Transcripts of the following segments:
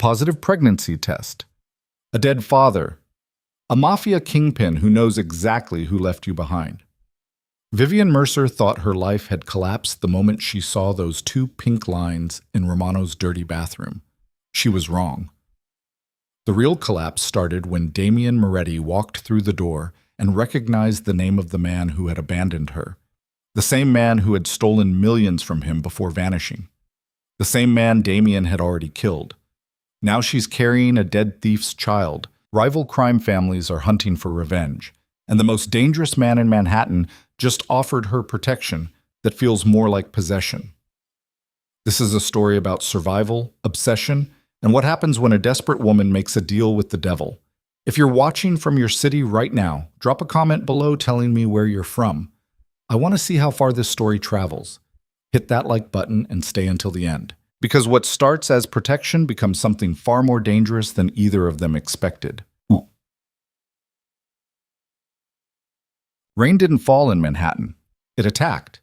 positive pregnancy test, a dead father, a mafia kingpin who knows exactly who left you behind. Vivian Mercer thought her life had collapsed the moment she saw those two pink lines in Romano's dirty bathroom. She was wrong. The real collapse started when Damian Moretti walked through the door and recognized the name of the man who had abandoned her. The same man who had stolen millions from him before vanishing. The same man Damian had already killed. Now she's carrying a dead thief's child. Rival crime families are hunting for revenge. And the most dangerous man in Manhattan just offered her protection that feels more like possession. This is a story about survival, obsession, and what happens when a desperate woman makes a deal with the devil. If you're watching from your city right now, drop a comment below telling me where you're from. I want to see how far this story travels. Hit that like button and stay until the end. Because what starts as protection becomes something far more dangerous than either of them expected. Rain didn't fall in Manhattan. It attacked.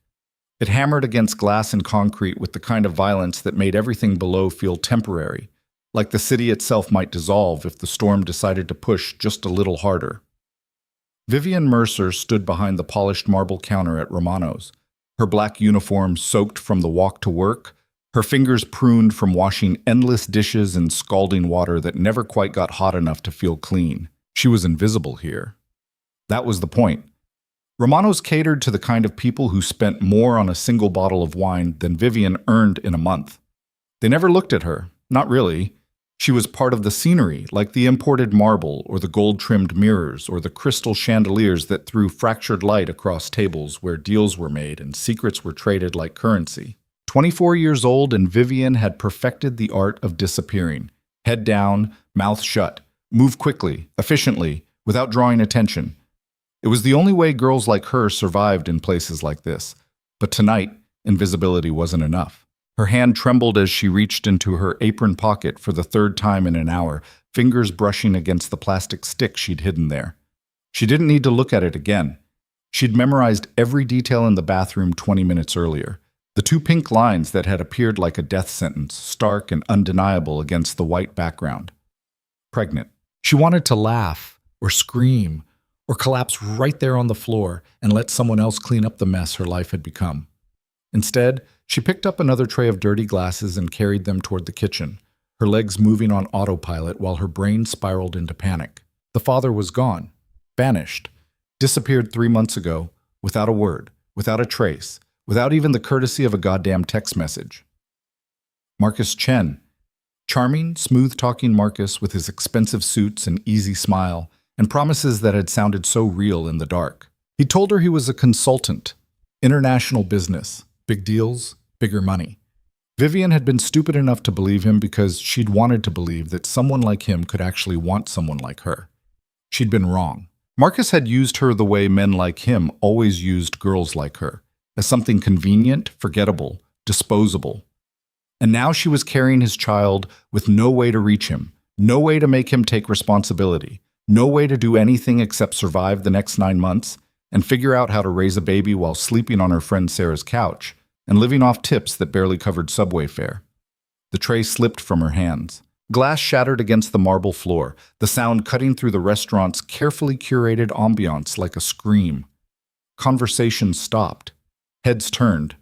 It hammered against glass and concrete with the kind of violence that made everything below feel temporary, like the city itself might dissolve if the storm decided to push just a little harder. Vivian Mercer stood behind the polished marble counter at Romano's, her black uniform soaked from the walk to work, her fingers pruned from washing endless dishes in scalding water that never quite got hot enough to feel clean. She was invisible here. That was the point. Romano's catered to the kind of people who spent more on a single bottle of wine than Vivian earned in a month. They never looked at her, not really. She was part of the scenery, like the imported marble or the gold-trimmed mirrors or the crystal chandeliers that threw fractured light across tables where deals were made and secrets were traded like currency. 24 years old, and Vivian had perfected the art of disappearing. Head down, mouth shut, move quickly, efficiently, without drawing attention. It was the only way girls like her survived in places like this. But tonight, invisibility wasn't enough. Her hand trembled as she reached into her apron pocket for the third time in an hour, fingers brushing against the plastic stick she'd hidden there. She didn't need to look at it again. She'd memorized every detail in the bathroom 20 minutes earlier. The two pink lines that had appeared like a death sentence, stark and undeniable against the white background. Pregnant. She wanted to laugh, or scream, or collapse right there on the floor and let someone else clean up the mess her life had become. Instead, she picked up another tray of dirty glasses and carried them toward the kitchen, her legs moving on autopilot while her brain spiraled into panic. The father was gone, vanished, disappeared 3 months ago, without a word, without a trace, without even the courtesy of a goddamn text message. Marcus Chen. Charming, smooth-talking Marcus with his expensive suits and easy smile, and promises that had sounded so real in the dark. He told her he was a consultant, international business, big deals, bigger money. Vivian had been stupid enough to believe him because she'd wanted to believe that someone like him could actually want someone like her. She'd been wrong. Marcus had used her the way men like him always used girls like her, as something convenient, forgettable, disposable. And now she was carrying his child with no way to reach him, no way to make him take responsibility, no way to do anything except survive the next 9 months and figure out how to raise a baby while sleeping on her friend Sarah's couch and living off tips that barely covered subway fare. The tray slipped from her hands. Glass shattered against the marble floor, the sound cutting through the restaurant's carefully curated ambiance like a scream. Conversation stopped. Heads turned.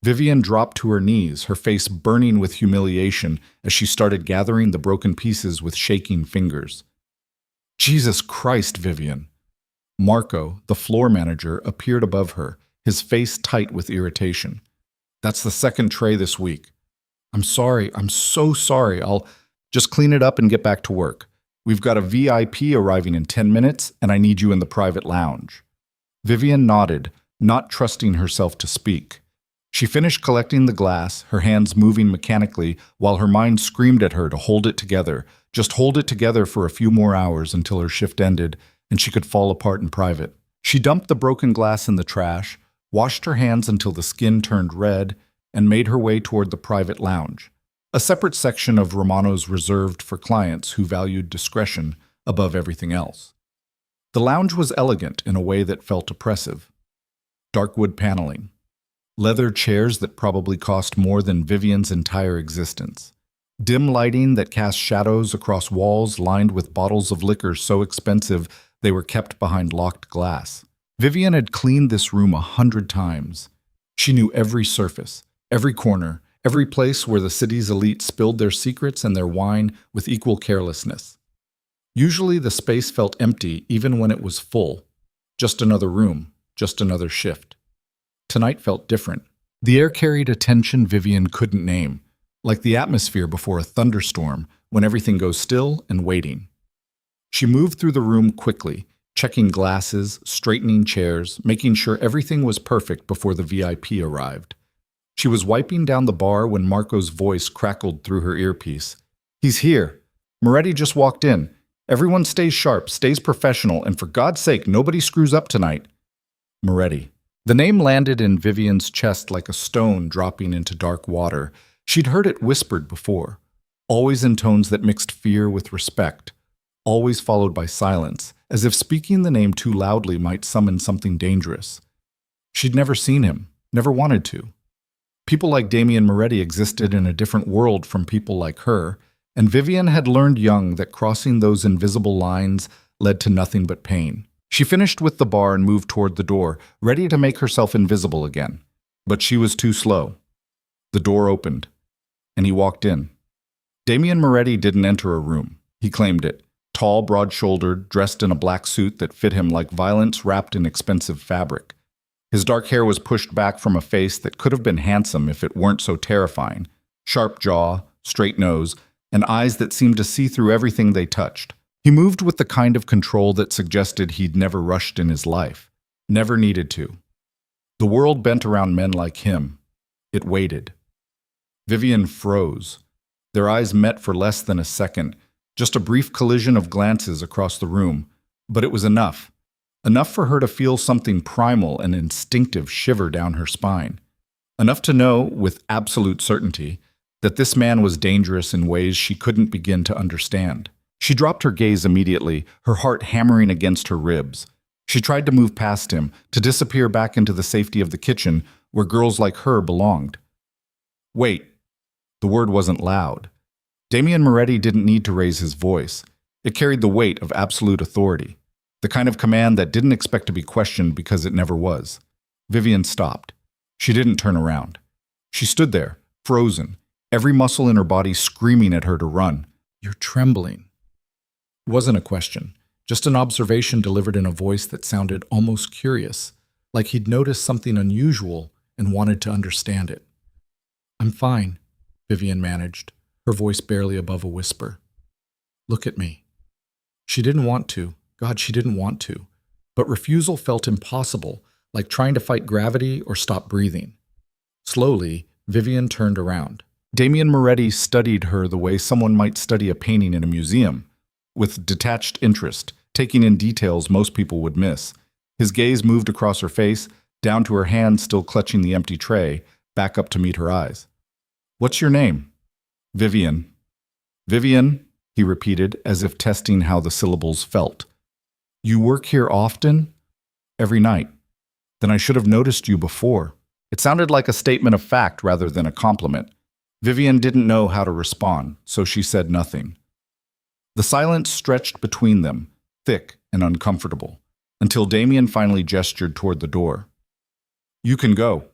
Vivian dropped to her knees, her face burning with humiliation as she started gathering the broken pieces with shaking fingers. Jesus Christ, Vivian. Marco, the floor manager, appeared above her, his face tight with irritation. That's the second tray this week. I'm sorry, I'm so sorry. I'll just clean it up and get back to work. We've got a VIP arriving in 10 minutes, and I need you in the private lounge. Vivian nodded, not trusting herself to speak. She finished collecting the glass, her hands moving mechanically, while her mind screamed at her to hold it together, just hold it together for a few more hours until her shift ended and she could fall apart in private. She dumped the broken glass in the trash, washed her hands until the skin turned red, and made her way toward the private lounge, a separate section of Romano's reserved for clients who valued discretion above everything else. The lounge was elegant in a way that felt oppressive. Dark wood paneling, leather chairs that probably cost more than Vivian's entire existence, dim lighting that cast shadows across walls lined with bottles of liquor so expensive they were kept behind locked glass. Vivian had cleaned this room 100 times. She knew every surface, every corner, every place where the city's elite spilled their secrets and their wine with equal carelessness. Usually the space felt empty even when it was full. Just another room, just another shift. Tonight felt different. The air carried a tension Vivian couldn't name, like the atmosphere before a thunderstorm when everything goes still and waiting. She moved through the room quickly, checking glasses, straightening chairs, making sure everything was perfect before the VIP arrived. She was wiping down the bar when Marco's voice crackled through her earpiece. "He's here. Moretti just walked in. Everyone stays sharp, stays professional, and for God's sake, nobody screws up tonight." Moretti. The name landed in Vivian's chest like a stone dropping into dark water. She'd heard it whispered before, always in tones that mixed fear with respect, always followed by silence, as if speaking the name too loudly might summon something dangerous. She'd never seen him, never wanted to. People like Damian Moretti existed in a different world from people like her, and Vivian had learned young that crossing those invisible lines led to nothing but pain. She finished with the bar and moved toward the door, ready to make herself invisible again. But she was too slow. The door opened, and he walked in. Damian Moretti didn't enter a room. He claimed it. Tall, broad-shouldered, dressed in a black suit that fit him like violence wrapped in expensive fabric. His dark hair was pushed back from a face that could have been handsome if it weren't so terrifying. Sharp jaw, straight nose, and eyes that seemed to see through everything they touched. He moved with the kind of control that suggested he'd never rushed in his life, never needed to. The world bent around men like him. It waited. Vivian froze. Their eyes met for less than a second, just a brief collision of glances across the room, but it was enough. Enough for her to feel something primal and instinctive shiver down her spine. Enough to know, with absolute certainty, that this man was dangerous in ways she couldn't begin to understand. She dropped her gaze immediately, her heart hammering against her ribs. She tried to move past him, to disappear back into the safety of the kitchen, where girls like her belonged. Wait. The word wasn't loud. Damian Moretti didn't need to raise his voice. It carried the weight of absolute authority, the kind of command that didn't expect to be questioned because it never was. Vivian stopped. She didn't turn around. She stood there, frozen, every muscle in her body screaming at her to run. "You're trembling." It wasn't a question, just an observation delivered in a voice that sounded almost curious, like he'd noticed something unusual and wanted to understand it. "I'm fine," Vivian managed, her voice barely above a whisper. "Look at me." She didn't want to. God, she didn't want to. But refusal felt impossible, like trying to fight gravity or stop breathing. Slowly, Vivian turned around. Damian Moretti studied her the way someone might study a painting in a museum, with detached interest, taking in details most people would miss. His gaze moved across her face, down to her hand still clutching the empty tray, back up to meet her eyes. "What's your name?" "Vivian." "Vivian," he repeated, as if testing how the syllables felt. "You work here often?" "Every night." "Then I should have noticed you before." It sounded like a statement of fact rather than a compliment. Vivian didn't know how to respond, so she said nothing. The silence stretched between them, thick and uncomfortable, until Damian finally gestured toward the door. "You can go."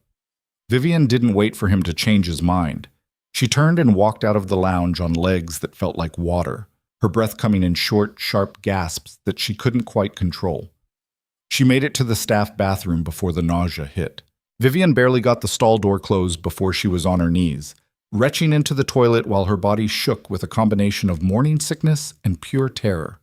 Vivian didn't wait for him to change his mind. She turned and walked out of the lounge on legs that felt like water, her breath coming in short, sharp gasps that she couldn't quite control. She made it to the staff bathroom before the nausea hit. Vivian barely got the stall door closed before she was on her knees, retching into the toilet while her body shook with a combination of morning sickness and pure terror.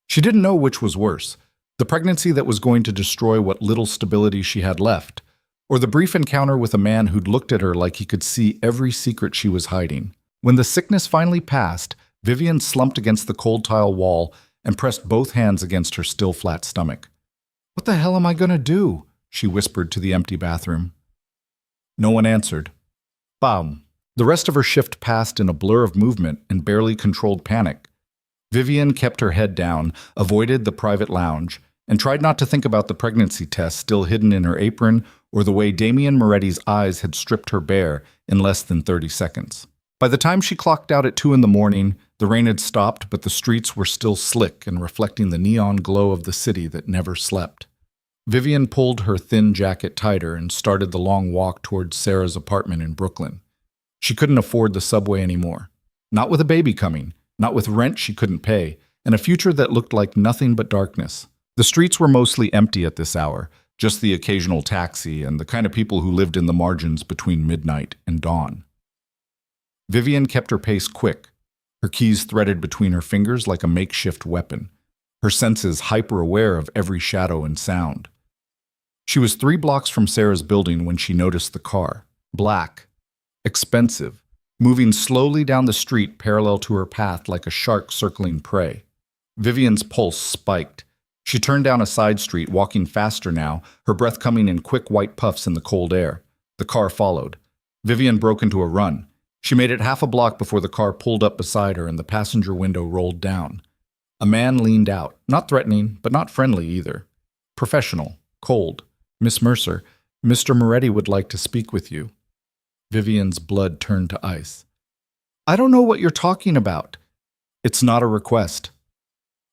She didn't know which was worse, the pregnancy that was going to destroy what little stability she had left, or the brief encounter with a man who'd looked at her like he could see every secret she was hiding. When the sickness finally passed, Vivian slumped against the cold tile wall and pressed both hands against her still flat stomach. "What the hell am I going to do?" she whispered to the empty bathroom. No one answered. Bam! The rest of her shift passed in a blur of movement and barely controlled panic. Vivian kept her head down, avoided the private lounge, and tried not to think about the pregnancy test still hidden in her apron or the way Damian Moretti's eyes had stripped her bare in less than 30 seconds. By the time she clocked out at 2 in the morning, the rain had stopped, but the streets were still slick and reflecting the neon glow of the city that never slept. Vivian pulled her thin jacket tighter and started the long walk towards Sarah's apartment in Brooklyn. She couldn't afford the subway anymore. Not with a baby coming, not with rent she couldn't pay, and a future that looked like nothing but darkness. The streets were mostly empty at this hour, just the occasional taxi and the kind of people who lived in the margins between midnight and dawn. Vivian kept her pace quick, her keys threaded between her fingers like a makeshift weapon, her senses hyper-aware of every shadow and sound. She was 3 blocks from Sarah's building when she noticed the car, black, expensive, moving slowly down the street parallel to her path like a shark circling prey. Vivian's pulse spiked. She turned down a side street, walking faster now, her breath coming in quick white puffs in the cold air. The car followed. Vivian broke into a run. She made it half a block before the car pulled up beside her and the passenger window rolled down. A man leaned out, not threatening, but not friendly either. Professional, cold. "Miss Mercer, Mr. Moretti would like to speak with you." Vivian's blood turned to ice. "I don't know what you're talking about." "It's not a request."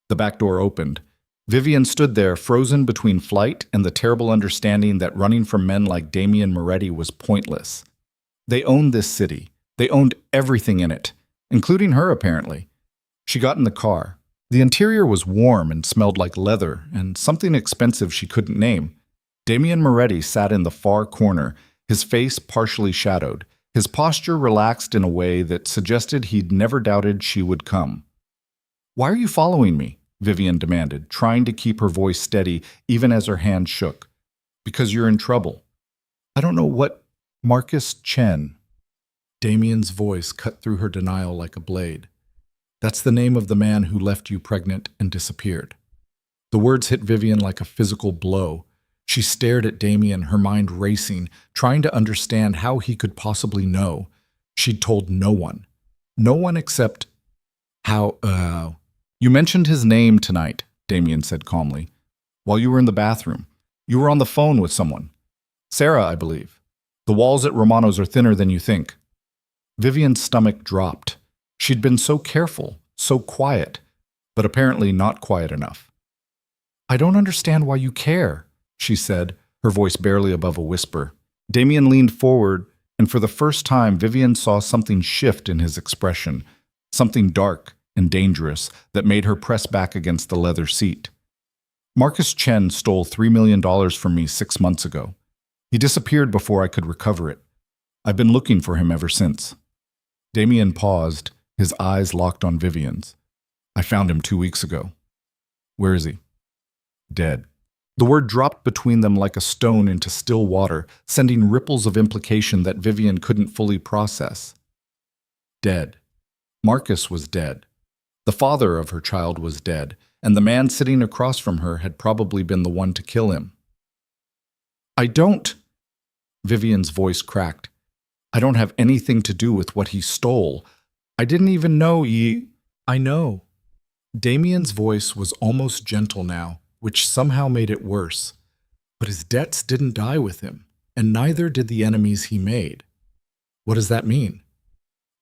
The back door opened. Vivian stood there, frozen between flight and the terrible understanding that running from men like Damian Moretti was pointless. They owned this city. They owned everything in it, including her, apparently. She got in the car. The interior was warm and smelled like leather and something expensive she couldn't name. Damian Moretti sat in the far corner, his face partially shadowed, his posture relaxed in a way that suggested he'd never doubted she would come. "Why are you following me?" Vivian demanded, trying to keep her voice steady even as her hand shook. "Because you're in trouble." "I don't know what—" "Marcus Chen." Damian's voice cut through her denial like a blade. "That's the name of the man who left you pregnant and disappeared." The words hit Vivian like a physical blow. She stared at Damian, her mind racing, trying to understand how he could possibly know. She'd told no one. No one except... "You mentioned his name tonight," Damian said calmly, "while you were in the bathroom. You were on the phone with someone. Sarah, I believe. The walls at Romano's are thinner than you think." Vivian's stomach dropped. She'd been so careful, so quiet, but apparently not quiet enough. "I don't understand why you care," she said, her voice barely above a whisper. Damian leaned forward, and for the first time Vivian saw something shift in his expression, something dark and dangerous that made her press back against the leather seat. "Marcus Chen stole $3 million from me 6 months ago. He disappeared before I could recover it. I've been looking for him ever since." Damian paused, his eyes locked on Vivian's. "I found him 2 weeks ago." "Where is he?" "Dead." The word dropped between them like a stone into still water, sending ripples of implication that Vivian couldn't fully process. Dead. Marcus was dead. The father of her child was dead, and the man sitting across from her had probably been the one to kill him. "I don't—" Vivian's voice cracked. "I don't have anything to do with what he stole. I didn't even know "I know." Damian's voice was almost gentle now, which somehow made it worse. But his debts didn't die with him, and neither did the enemies he made. What does that mean?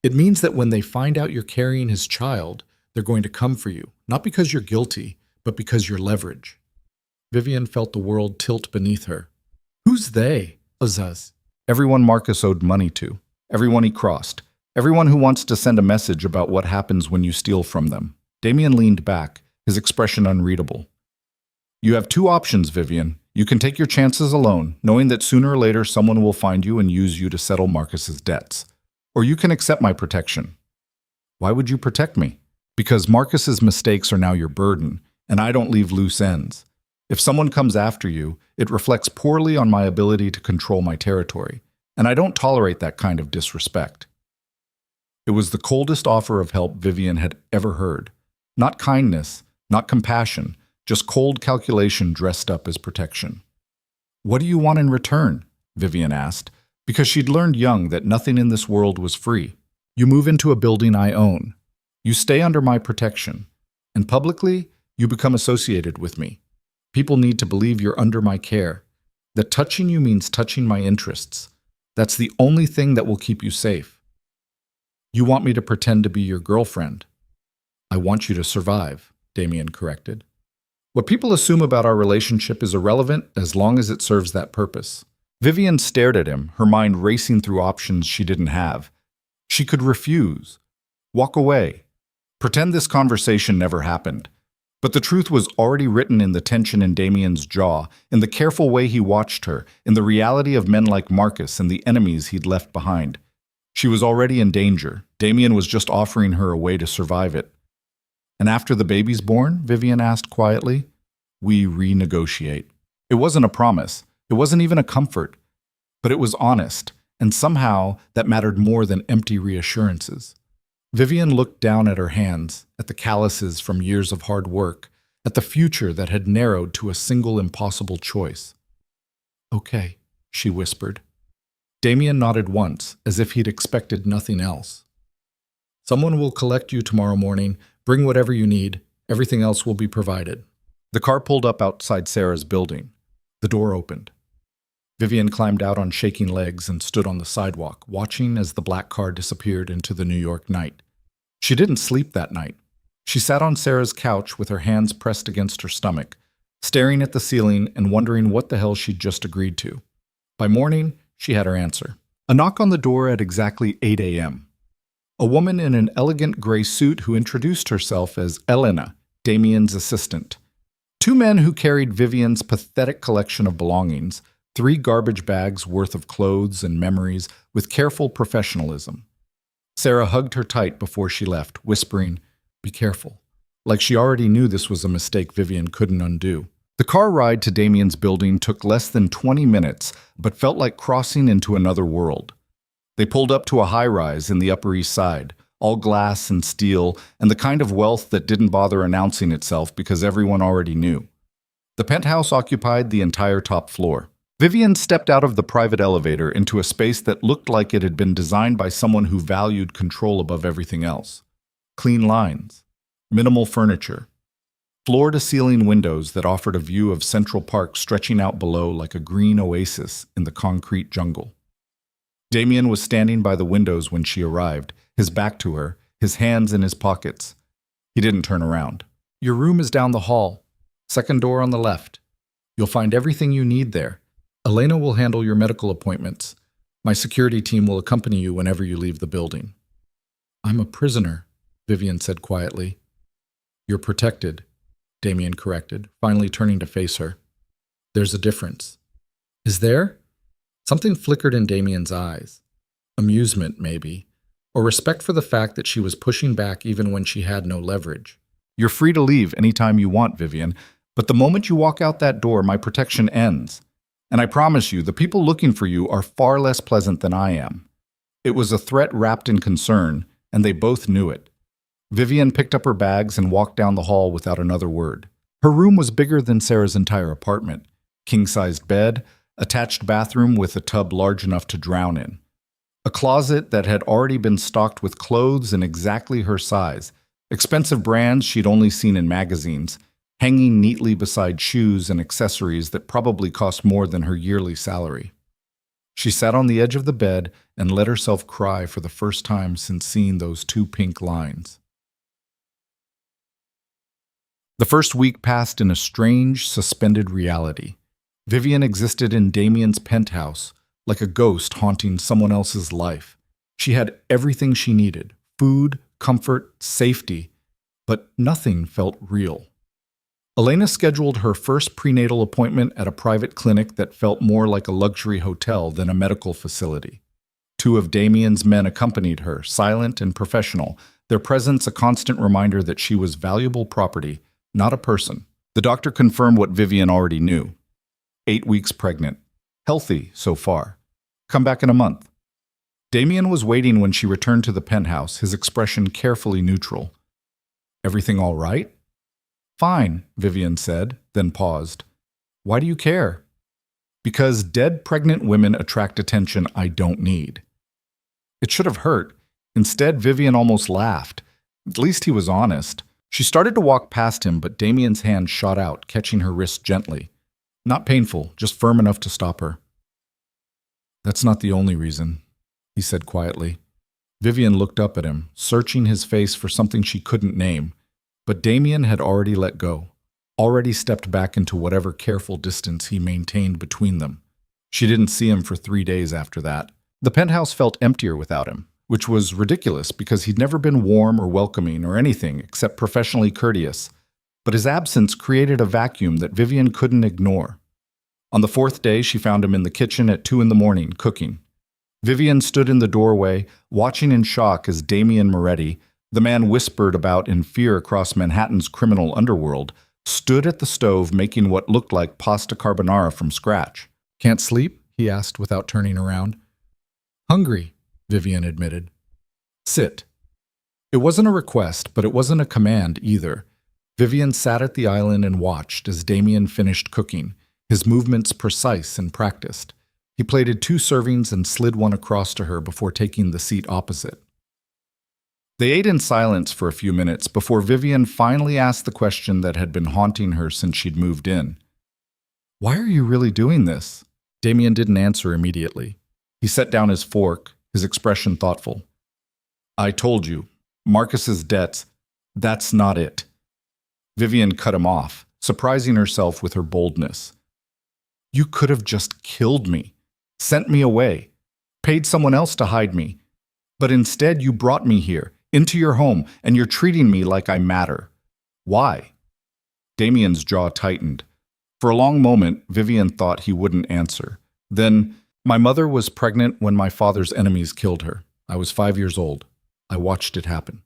It means that when they find out you're carrying his child, they're going to come for you, not because you're guilty, but because you're leverage. Vivian felt the world tilt beneath her. Who's they? Azaz. Everyone Marcus owed money to. Everyone he crossed. Everyone who wants to send a message about what happens when you steal from them. Damian leaned back, his expression unreadable. "You have 2 options, Vivian. You can take your chances alone, knowing that sooner or later someone will find you and use you to settle Marcus's debts. Or you can accept my protection." "Why would you protect me?" "Because Marcus's mistakes are now your burden, and I don't leave loose ends. If someone comes after you, it reflects poorly on my ability to control my territory, and I don't tolerate that kind of disrespect." It was the coldest offer of help Vivian had ever heard. Not kindness, not compassion, just cold calculation dressed up as protection. "What do you want in return?" Vivian asked, because she'd learned young that nothing in this world was free. "You move into a building I own. You stay under my protection. And publicly, you become associated with me. People need to believe you're under my care. That touching you means touching my interests. That's the only thing that will keep you safe." You want me to pretend to be your girlfriend. I want you to survive, Damien corrected. What people assume about our relationship is irrelevant as long as it serves that purpose. Vivian stared at him, her mind racing through options she didn't have. She could refuse, walk away, pretend this conversation never happened. But the truth was already written in the tension in Damien's jaw, in the careful way he watched her, in the reality of men like Marcus and the enemies he'd left behind. She was already in danger. Damien was just offering her a way to survive it. And after the baby's born, Vivian asked quietly, we renegotiate. It wasn't a promise. It wasn't even a comfort. But it was honest, and somehow that mattered more than empty reassurances. Vivian looked down at her hands, at the calluses from years of hard work, at the future that had narrowed to a single impossible choice. Okay, she whispered. Damien nodded once, as if he'd expected nothing else. Someone will collect you tomorrow morning. Bring whatever you need. Everything else will be provided. The car pulled up outside Sarah's building. The door opened. Vivian climbed out on shaking legs and stood on the sidewalk, watching as the black car disappeared into the New York night. She didn't sleep that night. She sat on Sarah's couch with her hands pressed against her stomach, staring at the ceiling and wondering what the hell she'd just agreed to. By morning, she had her answer. A knock on the door at exactly 8 a.m. A woman in an elegant gray suit who introduced herself as Elena, Damien's assistant. Two men who carried Vivian's pathetic collection of belongings, 3 garbage bags worth of clothes and memories, with careful professionalism. Sarah hugged her tight before she left, whispering, "Be careful," like she already knew this was a mistake Vivian couldn't undo. The car ride to Damien's building took less than 20 minutes, but felt like crossing into another world. They pulled up to a high-rise in the Upper East Side, all glass and steel, and the kind of wealth that didn't bother announcing itself because everyone already knew. The penthouse occupied the entire top floor. Vivian stepped out of the private elevator into a space that looked like it had been designed by someone who valued control above everything else. Clean lines, minimal furniture, floor-to-ceiling windows that offered a view of Central Park stretching out below like a green oasis in the concrete jungle. Damien was standing by the windows when she arrived, his back to her, his hands in his pockets. He didn't turn around. Your room is down the hall, second door on the left. You'll find everything you need there. Elena will handle your medical appointments. My security team will accompany you whenever you leave the building. I'm a prisoner, Vivian said quietly. You're protected, Damien corrected, finally turning to face her. There's a difference. Is there? Something flickered in Damien's eyes. Amusement, maybe, or respect for the fact that she was pushing back even when she had no leverage. You're free to leave anytime you want, Vivian, but the moment you walk out that door, my protection ends. And I promise you, the people looking for you are far less pleasant than I am. It was a threat wrapped in concern, and they both knew it. Vivian picked up her bags and walked down the hall without another word. Her room was bigger than Sarah's entire apartment. King-sized bed, attached bathroom with a tub large enough to drown in. A closet that had already been stocked with clothes in exactly her size, expensive brands she'd only seen in magazines, hanging neatly beside shoes and accessories that probably cost more than her yearly salary. She sat on the edge of the bed and let herself cry for the first time since seeing those 2 pink lines. The first week passed in a strange, suspended reality. Vivian existed in Damien's penthouse, like a ghost haunting someone else's life. She had everything she needed, food, comfort, safety, but nothing felt real. Elena scheduled her first prenatal appointment at a private clinic that felt more like a luxury hotel than a medical facility. 2 of Damien's men accompanied her, silent and professional, their presence a constant reminder that she was valuable property, not a person. The doctor confirmed what Vivian already knew. 8 weeks pregnant. Healthy so far. Come back in a month. Damien was waiting when she returned to the penthouse, his expression carefully neutral. Everything all right? Fine, Vivian said, then paused. Why do you care? Because dead pregnant women attract attention I don't need. It should have hurt. Instead, Vivian almost laughed. At least he was honest. She started to walk past him, but Damien's hand shot out, catching her wrist gently. Not painful, just firm enough to stop her. That's not the only reason, he said quietly. Vivian looked up at him, searching his face for something she couldn't name. But Damien had already let go, already stepped back into whatever careful distance he maintained between them. She didn't see him for 3 days after that. The penthouse felt emptier without him, which was ridiculous because he'd never been warm or welcoming or anything except professionally courteous. But his absence created a vacuum that Vivian couldn't ignore. On the 4th day, she found him in the kitchen at 2 in the morning, cooking. Vivian stood in the doorway, watching in shock as Damien Moretti, the man whispered about in fear across Manhattan's criminal underworld, stood at the stove making what looked like pasta carbonara from scratch. "Can't sleep?" he asked without turning around. "Hungry," Vivian admitted. "Sit." It wasn't a request, but it wasn't a command either. Vivian sat at the island and watched as Damien finished cooking, his movements precise and practiced. He plated 2 servings and slid one across to her before taking the seat opposite. They ate in silence for a few minutes before Vivian finally asked the question that had been haunting her since she'd moved in. "Why are you really doing this?" Damien didn't answer immediately. He set down his fork, his expression thoughtful. "I told you, Marcus's debts, that's not it." Vivian cut him off, surprising herself with her boldness. "You could have just killed me, sent me away, paid someone else to hide me. But instead you brought me here, into your home, and you're treating me like I matter. Why?" Damien's jaw tightened. For a long moment, Vivian thought he wouldn't answer. Then, "My mother was pregnant when my father's enemies killed her. I was 5 years old. I watched it happen."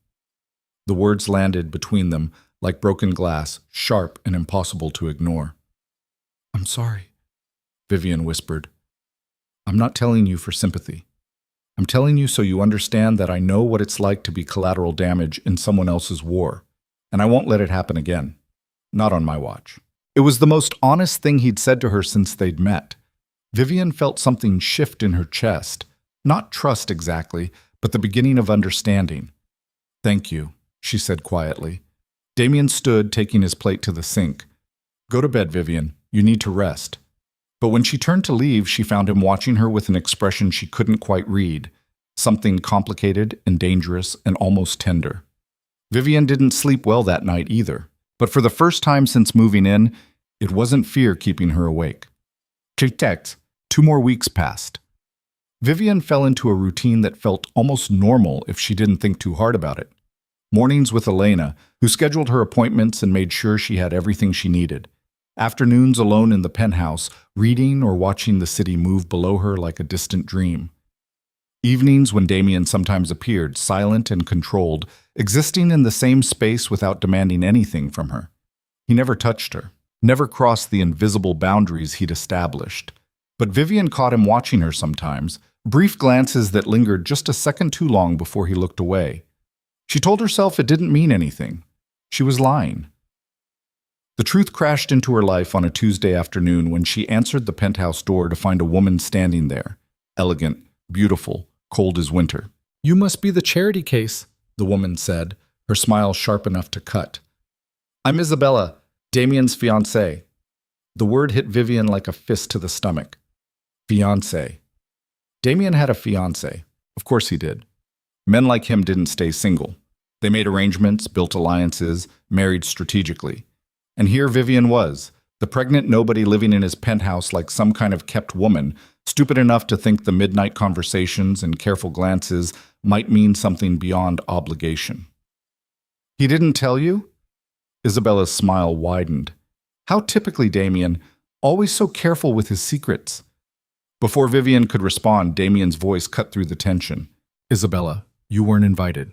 The words landed between them like broken glass, sharp and impossible to ignore. "I'm sorry," Vivian whispered. "I'm not telling you for sympathy. I'm telling you so you understand that I know what it's like to be collateral damage in someone else's war, and I won't let it happen again. Not on my watch." It was the most honest thing he'd said to her since they'd met. Vivian felt something shift in her chest. Not trust exactly, but the beginning of understanding. "Thank you," she said quietly. Damien stood, taking his plate to the sink. "Go to bed, Vivian. You need to rest." But when she turned to leave, she found him watching her with an expression she couldn't quite read, something complicated and dangerous and almost tender. Vivian didn't sleep well that night either, but for the first time since moving in, it wasn't fear keeping her awake. She checked. 2 more weeks passed. Vivian fell into a routine that felt almost normal if she didn't think too hard about it. Mornings with Elena, who scheduled her appointments and made sure she had everything she needed. Afternoons alone in the penthouse, reading or watching the city move below her like a distant dream. Evenings when Damien sometimes appeared, silent and controlled, existing in the same space without demanding anything from her. He never touched her, never crossed the invisible boundaries he'd established. But Vivian caught him watching her sometimes, brief glances that lingered just a second too long before he looked away. She told herself it didn't mean anything. She was lying. The truth crashed into her life on a Tuesday afternoon when she answered the penthouse door to find a woman standing there, elegant, beautiful, cold as winter. "You must be the charity case," the woman said, her smile sharp enough to cut. "I'm Isabella, Damien's fiancé." The word hit Vivian like a fist to the stomach. Fiancé. Damien had a fiancé. Of course he did. Men like him didn't stay single. They made arrangements, built alliances, married strategically. And here Vivian was, the pregnant nobody living in his penthouse like some kind of kept woman, stupid enough to think the midnight conversations and careful glances might mean something beyond obligation. "He didn't tell you?" Isabella's smile widened. How typically Damien, always so careful with his secrets. Before Vivian could respond, Damien's voice cut through the tension. "Isabella, you weren't invited."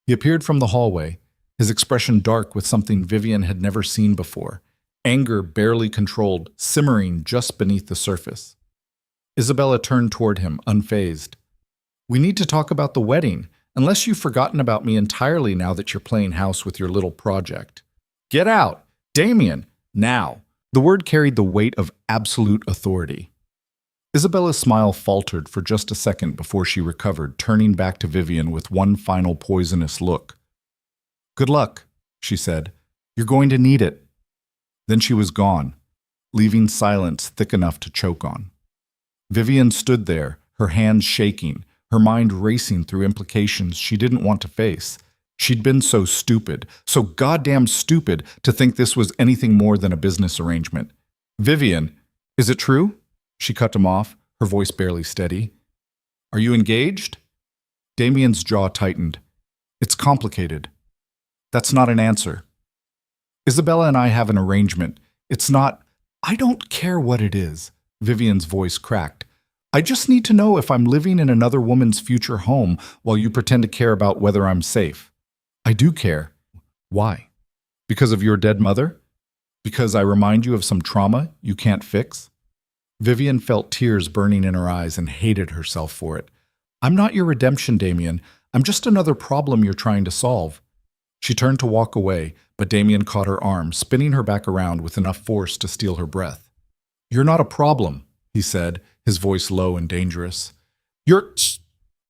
He appeared from the hallway, his expression dark with something Vivian had never seen before, anger barely controlled, simmering just beneath the surface. Isabella turned toward him, unfazed. "We need to talk about the wedding, unless you've forgotten about me entirely now that you're playing house with your little project." "Get out! Damien! Now!" The word carried the weight of absolute authority. Isabella's smile faltered for just a second before she recovered, turning back to Vivian with one final poisonous look. "Good luck," she said. "You're going to need it." Then she was gone, leaving silence thick enough to choke on. Vivian stood there, her hands shaking, her mind racing through implications she didn't want to face. She'd been so stupid, so goddamn stupid to think this was anything more than a business arrangement. "Vivian, is it true?" She cut him off, her voice barely steady. "Are you engaged?" Damien's jaw tightened. "It's complicated." "That's not an answer." "Isabella and I have an arrangement. It's not—" "I don't care what it is," Vivian's voice cracked. "I just need to know if I'm living in another woman's future home while you pretend to care about whether I'm safe." "I do care." "Why? Because of your dead mother? Because I remind you of some trauma you can't fix?" Vivian felt tears burning in her eyes and hated herself for it. "I'm not your redemption, Damien. I'm just another problem you're trying to solve." She turned to walk away, but Damien caught her arm, spinning her back around with enough force to steal her breath. "You're not a problem," he said, his voice low and dangerous. "You're—"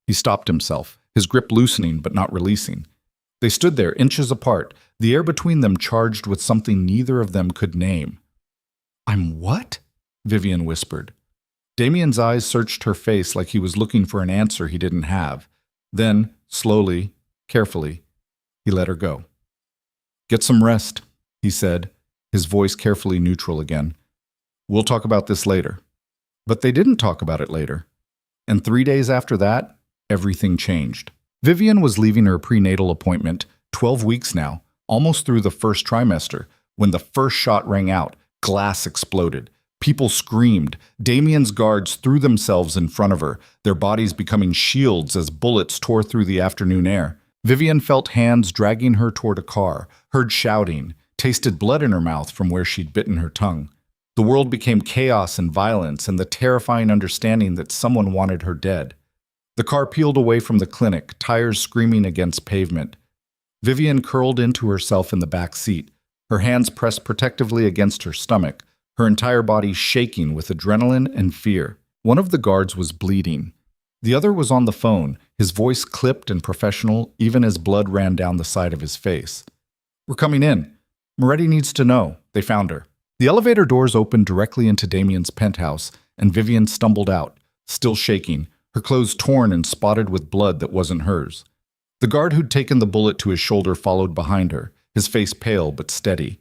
He stopped himself, his grip loosening but not releasing. They stood there, inches apart, the air between them charged with something neither of them could name. "I'm what?" Vivian whispered. Damien's eyes searched her face like he was looking for an answer he didn't have. Then, slowly, carefully, he let her go. "Get some rest," he said, his voice carefully neutral again. "We'll talk about this later." But they didn't talk about it later. And 3 days after that, everything changed. Vivian was leaving her prenatal appointment, 12 weeks now, almost through the first trimester, when the first shot rang out, glass exploded. People screamed. Damien's guards threw themselves in front of her, their bodies becoming shields as bullets tore through the afternoon air. Vivian felt hands dragging her toward a car, heard shouting, tasted blood in her mouth from where she'd bitten her tongue. The world became chaos and violence and the terrifying understanding that someone wanted her dead. The car peeled away from the clinic, tires screaming against pavement. Vivian curled into herself in the back seat, her hands pressed protectively against her stomach, her entire body shaking with adrenaline and fear. One of the guards was bleeding. The other was on the phone, his voice clipped and professional, even as blood ran down the side of his face. "We're coming in. Moretti needs to know. They found her." The elevator doors opened directly into Damien's penthouse, and Vivian stumbled out, still shaking, her clothes torn and spotted with blood that wasn't hers. The guard who'd taken the bullet to his shoulder followed behind her, his face pale but steady,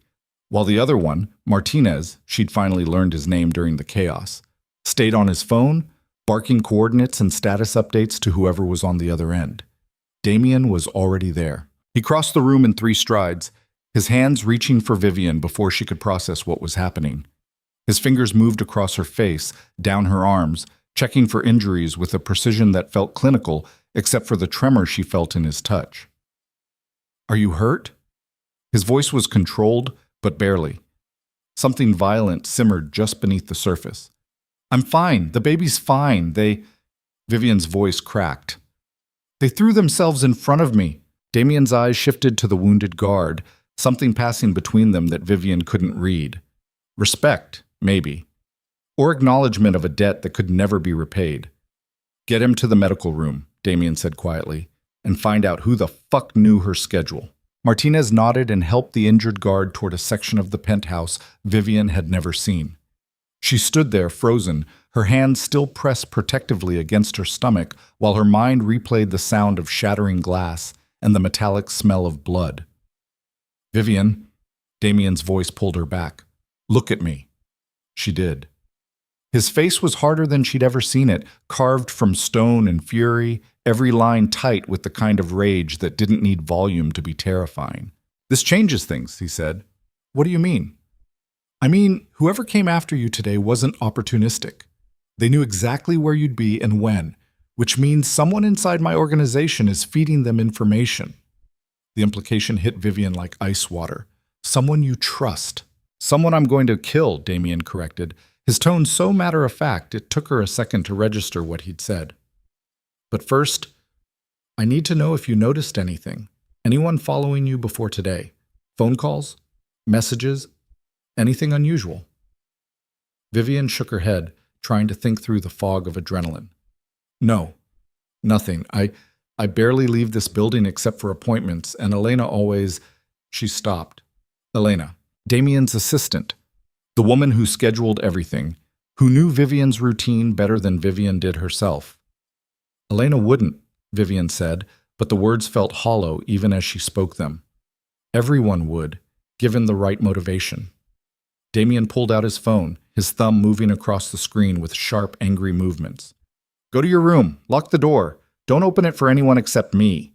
while the other one, Martinez, she'd finally learned his name during the chaos, stayed on his phone, barking coordinates and status updates to whoever was on the other end. Damien was already there. He crossed the room in 3 strides, his hands reaching for Vivian before she could process what was happening. His fingers moved across her face, down her arms, checking for injuries with a precision that felt clinical, except for the tremor she felt in his touch. "Are you hurt?" His voice was controlled, but barely. Something violent simmered just beneath the surface. "I'm fine. The baby's fine. Vivian's voice cracked. "They threw themselves in front of me." Damien's eyes shifted to the wounded guard, something passing between them that Vivian couldn't read. Respect, maybe. Or acknowledgement of a debt that could never be repaid. "Get him to the medical room," Damien said quietly, "and find out who the fuck knew her schedule." Martinez nodded and helped the injured guard toward a section of the penthouse Vivian had never seen. She stood there, frozen, her hands still pressed protectively against her stomach while her mind replayed the sound of shattering glass and the metallic smell of blood. "Vivian," Damien's voice pulled her back. "Look at me." She did. His face was harder than she'd ever seen it, carved from stone and fury, every line tight with the kind of rage that didn't need volume to be terrifying. "This changes things," he said. "What do you mean?" "I mean, whoever came after you today wasn't opportunistic. They knew exactly where you'd be and when, which means someone inside my organization is feeding them information." The implication hit Vivian like ice water. "Someone you trust." "Someone I'm going to kill," Damien corrected, his tone so matter-of-fact it took her a second to register what he'd said. "But first, I need to know if you noticed anything. Anyone following you before today? Phone calls? Messages? Anything unusual?" Vivian shook her head, trying to think through the fog of adrenaline. "No, nothing. I barely leave this building except for appointments, and Elena always—" She stopped. Elena, Damien's assistant, the woman who scheduled everything, who knew Vivian's routine better than Vivian did herself. Elena wouldn't, Vivian said, but the words felt hollow even as she spoke them. Everyone would, given the right motivation. Damien pulled out his phone, his thumb moving across the screen with sharp, angry movements. Go to your room. Lock the door. Don't open it for anyone except me.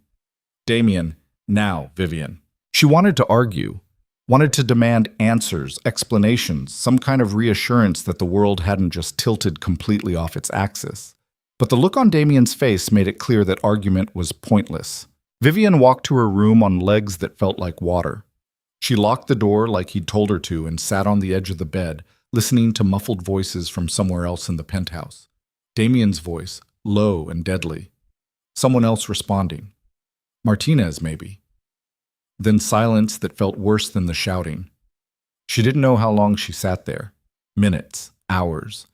Damien, now, Vivian. She wanted to argue, wanted to demand answers, explanations, some kind of reassurance that the world hadn't just tilted completely off its axis. But the look on Damien's face made it clear that argument was pointless. Vivian walked to her room on legs that felt like water. She locked the door like he'd told her to and sat on the edge of the bed, listening to muffled voices from somewhere else in the penthouse. Damien's voice, low and deadly. Someone else responding. Martinez, maybe. Then silence that felt worse than the shouting. She didn't know how long she sat there. Minutes, hours.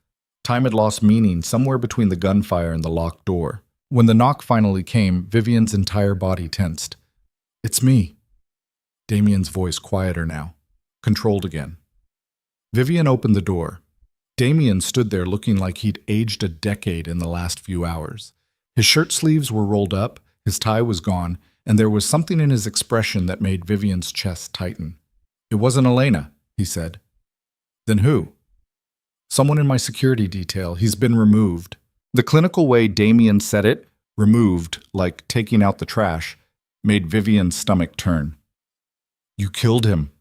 Time had lost meaning somewhere between the gunfire and the locked door. When the knock finally came, Vivian's entire body tensed. It's me. Damien's voice quieter now, controlled again. Vivian opened the door. Damien stood there looking like he'd aged a decade in the last few hours. His shirt sleeves were rolled up, his tie was gone, and there was something in his expression that made Vivian's chest tighten. It wasn't Elena, he said. Then who? Someone in my security detail. He's been removed. The clinical way Damien said it, removed, like taking out the trash, made Vivian's stomach turn. You killed him.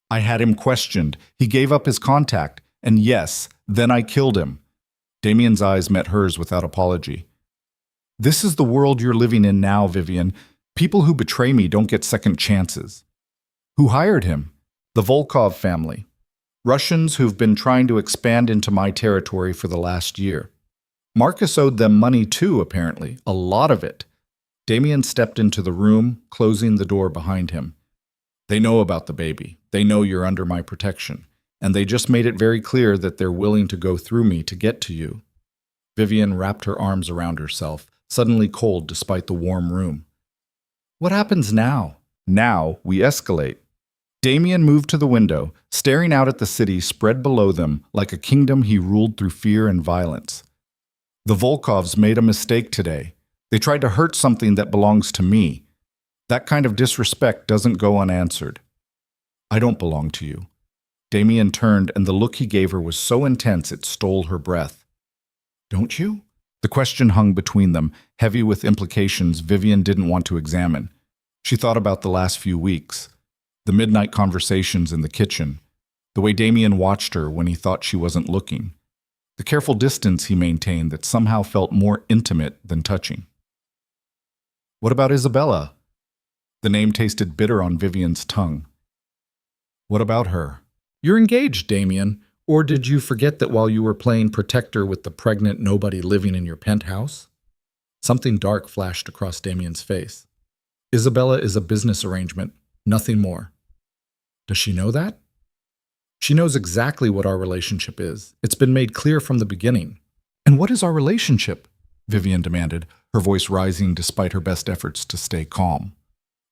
I had him questioned. He gave up his contact. And yes, then I killed him. Damien's eyes met hers without apology. This is the world you're living in now, Vivian. People who betray me don't get second chances. Who hired him? The Volkov family. Russians who've been trying to expand into my territory for the last year. Marcus owed them money too, apparently. A lot of it. Damien stepped into the room, closing the door behind him. They know about the baby. They know you're under my protection. And they just made it very clear that they're willing to go through me to get to you. Vivian wrapped her arms around herself, suddenly cold despite the warm room. What happens now? Now we escalate. Damien moved to the window, staring out at the city spread below them like a kingdom he ruled through fear and violence. The Volkovs made a mistake today. They tried to hurt something that belongs to me. That kind of disrespect doesn't go unanswered. I don't belong to you. Damien turned, and the look he gave her was so intense it stole her breath. Don't you? The question hung between them, heavy with implications Vivian didn't want to examine. She thought about the last few weeks, the midnight conversations in the kitchen, the way Damien watched her when he thought she wasn't looking, the careful distance he maintained that somehow felt more intimate than touching. What about Isabella? The name tasted bitter on Vivian's tongue. What about her? You're engaged, Damien. Or did you forget that while you were playing protector with the pregnant nobody living in your penthouse? Something dark flashed across Damien's face. Isabella is a business arrangement, nothing more. Does she know that? She knows exactly what our relationship is. It's been made clear from the beginning. And what is our relationship? Vivian demanded, her voice rising despite her best efforts to stay calm.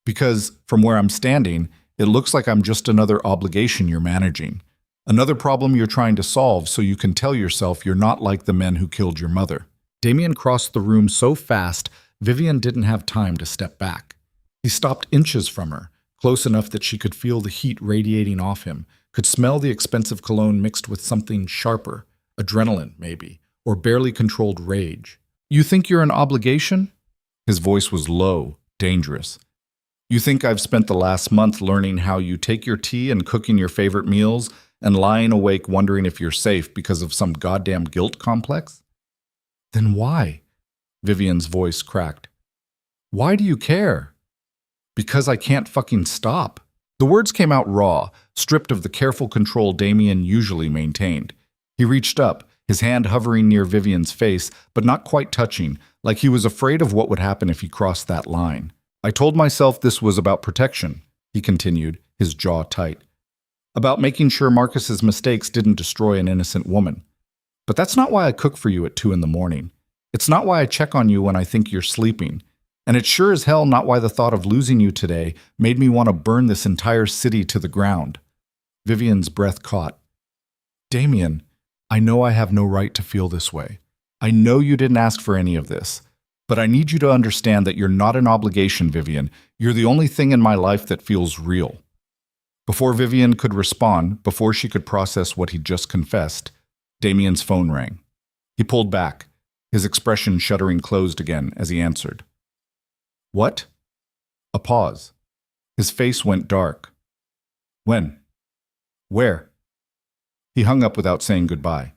Because, from where I'm standing, it looks like I'm just another obligation you're managing. Another problem you're trying to solve so you can tell yourself you're not like the men who killed your mother. Damien crossed the room so fast, Vivian didn't have time to step back. He stopped inches from her, close enough that she could feel the heat radiating off him, could smell the expensive cologne mixed with something sharper, adrenaline maybe, or barely controlled rage. You think you're an obligation? His voice was low, dangerous. You think I've spent the last month learning how you take your tea and cooking your favorite meals and lying awake wondering if you're safe because of some goddamn guilt complex? Then why? Vivian's voice cracked. Why do you care? Because I can't fucking stop. The words came out raw, stripped of the careful control Damien usually maintained. He reached up, his hand hovering near Vivian's face, but not quite touching, like he was afraid of what would happen if he crossed that line. I told myself this was about protection, he continued, his jaw tight. About making sure Marcus's mistakes didn't destroy an innocent woman. But that's not why I cook for you at 2 a.m. It's not why I check on you when I think you're sleeping. And it's sure as hell not why the thought of losing you today made me want to burn this entire city to the ground. Vivian's breath caught. Damien, I know I have no right to feel this way. I know you didn't ask for any of this. But I need you to understand that you're not an obligation, Vivian. You're the only thing in my life that feels real. Before Vivian could respond, before she could process what he'd just confessed, Damien's phone rang. He pulled back, his expression shuddering closed again as he answered. What? A pause. His face went dark. When? Where? He hung up without saying goodbye.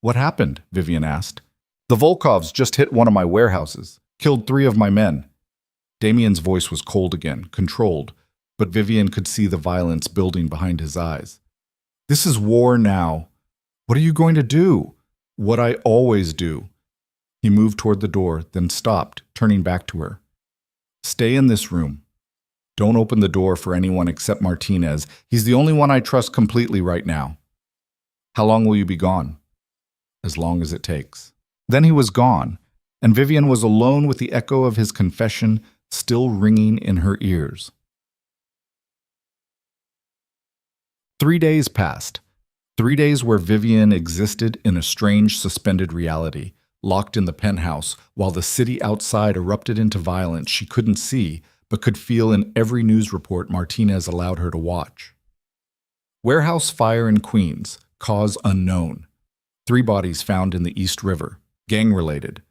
What happened? Vivian asked. The Volkovs just hit one of my warehouses, killed 3 of my men. Damien's voice was cold again, controlled, but Vivian could see the violence building behind his eyes. This is war now. What are you going to do? What I always do. He moved toward the door, then stopped, turning back to her. Stay in this room. Don't open the door for anyone except Martinez. He's the only one I trust completely right now. How long will you be gone? As long as it takes. Then he was gone, and Vivian was alone with the echo of his confession still ringing in her ears. 3 days passed. 3 days where Vivian existed in a strange suspended reality, locked in the penthouse, while the city outside erupted into violence she couldn't see, but could feel in every news report Martinez allowed her to watch. Warehouse fire in Queens, cause unknown. 3 bodies found in the East River, gang-related.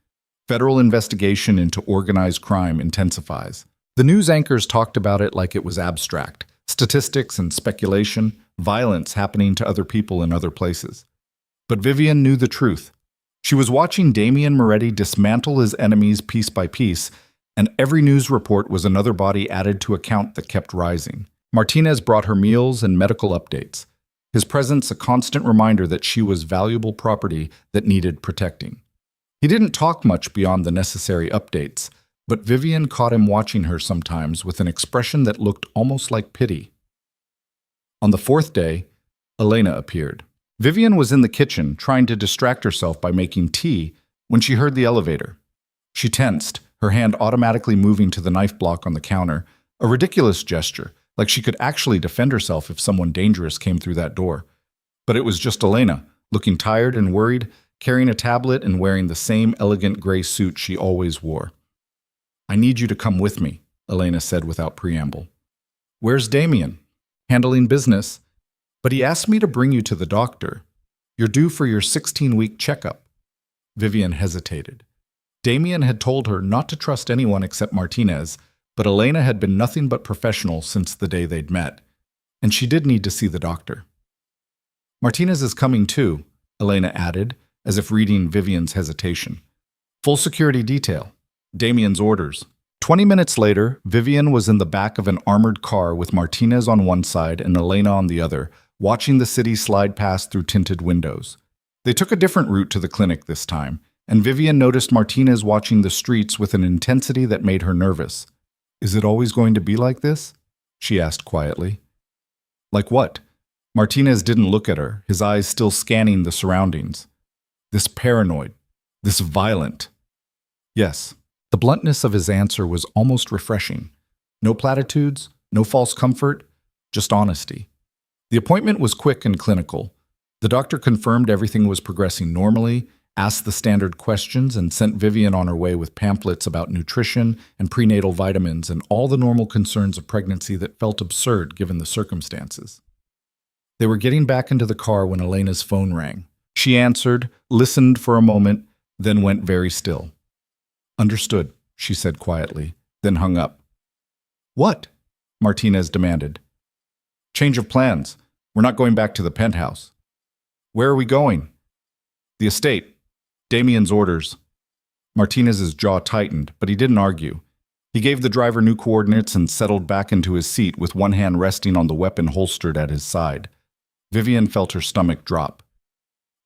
Federal investigation into organized crime intensifies. The news anchors talked about it like it was abstract. Statistics and speculation, violence happening to other people in other places. But Vivian knew the truth. She was watching Damien Moretti dismantle his enemies piece by piece, and every news report was another body added to a count that kept rising. Martinez brought her meals and medical updates, his presence a constant reminder that she was valuable property that needed protecting. He didn't talk much beyond the necessary updates, but Vivian caught him watching her sometimes with an expression that looked almost like pity. On the 4th day, Elena appeared. Vivian was in the kitchen, trying to distract herself by making tea, when she heard the elevator. She tensed, her hand automatically moving to the knife block on the counter, a ridiculous gesture, like she could actually defend herself if someone dangerous came through that door. But it was just Elena, looking tired and worried, carrying a tablet and wearing the same elegant gray suit she always wore. I need you to come with me, Elena said without preamble. Where's Damien? Handling business. But he asked me to bring you to the doctor. You're due for your 16-week checkup. Vivian hesitated. Damien had told her not to trust anyone except Martinez, but Elena had been nothing but professional since the day they'd met, and she did need to see the doctor. Martinez is coming too, Elena added, as if reading Vivian's hesitation. Full security detail. Damien's orders. 20 minutes later, Vivian was in the back of an armored car with Martinez on one side and Elena on the other, watching the city slide past through tinted windows. They took a different route to the clinic this time, and Vivian noticed Martinez watching the streets with an intensity that made her nervous. Is it always going to be like this? She asked quietly. Like what? Martinez didn't look at her, his eyes still scanning the surroundings. This paranoid, this violent. Yes. The bluntness of his answer was almost refreshing. No platitudes, no false comfort, just honesty. The appointment was quick and clinical. The doctor confirmed everything was progressing normally, asked the standard questions, and sent Vivian on her way with pamphlets about nutrition and prenatal vitamins and all the normal concerns of pregnancy that felt absurd given the circumstances. They were getting back into the car when Elena's phone rang. She answered, listened for a moment, then went very still. Understood, she said quietly, then hung up. What? Martinez demanded. Change of plans. We're not going back to the penthouse. Where are we going? The estate. Damien's orders. Martinez's jaw tightened, but he didn't argue. He gave the driver new coordinates and settled back into his seat with one hand resting on the weapon holstered at his side. Vivian felt her stomach drop.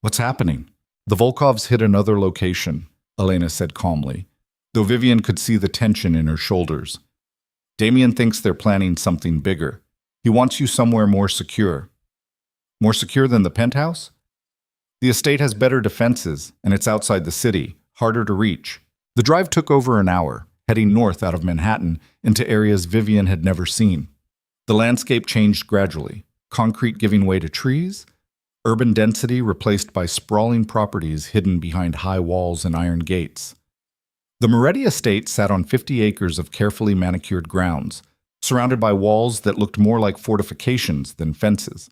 What's happening? The Volkovs hit another location, Elena said calmly, though Vivian could see the tension in her shoulders. Damien thinks they're planning something bigger. He wants you somewhere more secure. More secure than the penthouse? The estate has better defenses, and it's outside the city, harder to reach. The drive took over an hour, heading north out of Manhattan into areas Vivian had never seen. The landscape changed gradually, concrete giving way to trees, urban density replaced by sprawling properties hidden behind high walls and iron gates. The Moretti estate sat on 50 acres of carefully manicured grounds, surrounded by walls that looked more like fortifications than fences.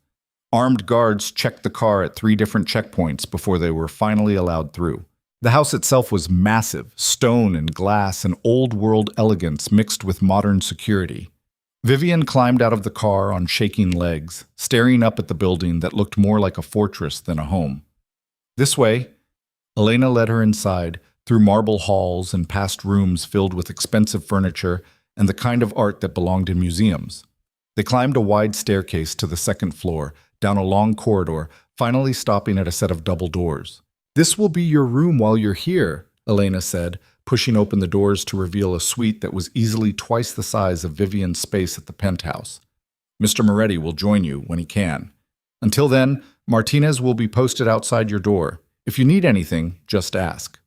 Armed guards checked the car at 3 different checkpoints before they were finally allowed through. The house itself was massive, stone and glass and old-world elegance mixed with modern security. Vivian climbed out of the car on shaking legs, staring up at the building that looked more like a fortress than a home. "This way." Elena led her inside, through marble halls and past rooms filled with expensive furniture and the kind of art that belonged in museums. They climbed a wide staircase to the second floor, down a long corridor, finally stopping at a set of double doors. "This will be your room while you're here," Elena said, pushing open the doors to reveal a suite that was easily twice the size of Vivian's space at the penthouse. "Mr. Moretti will join you when he can. Until then, Martinez will be posted outside your door. If you need anything, just ask."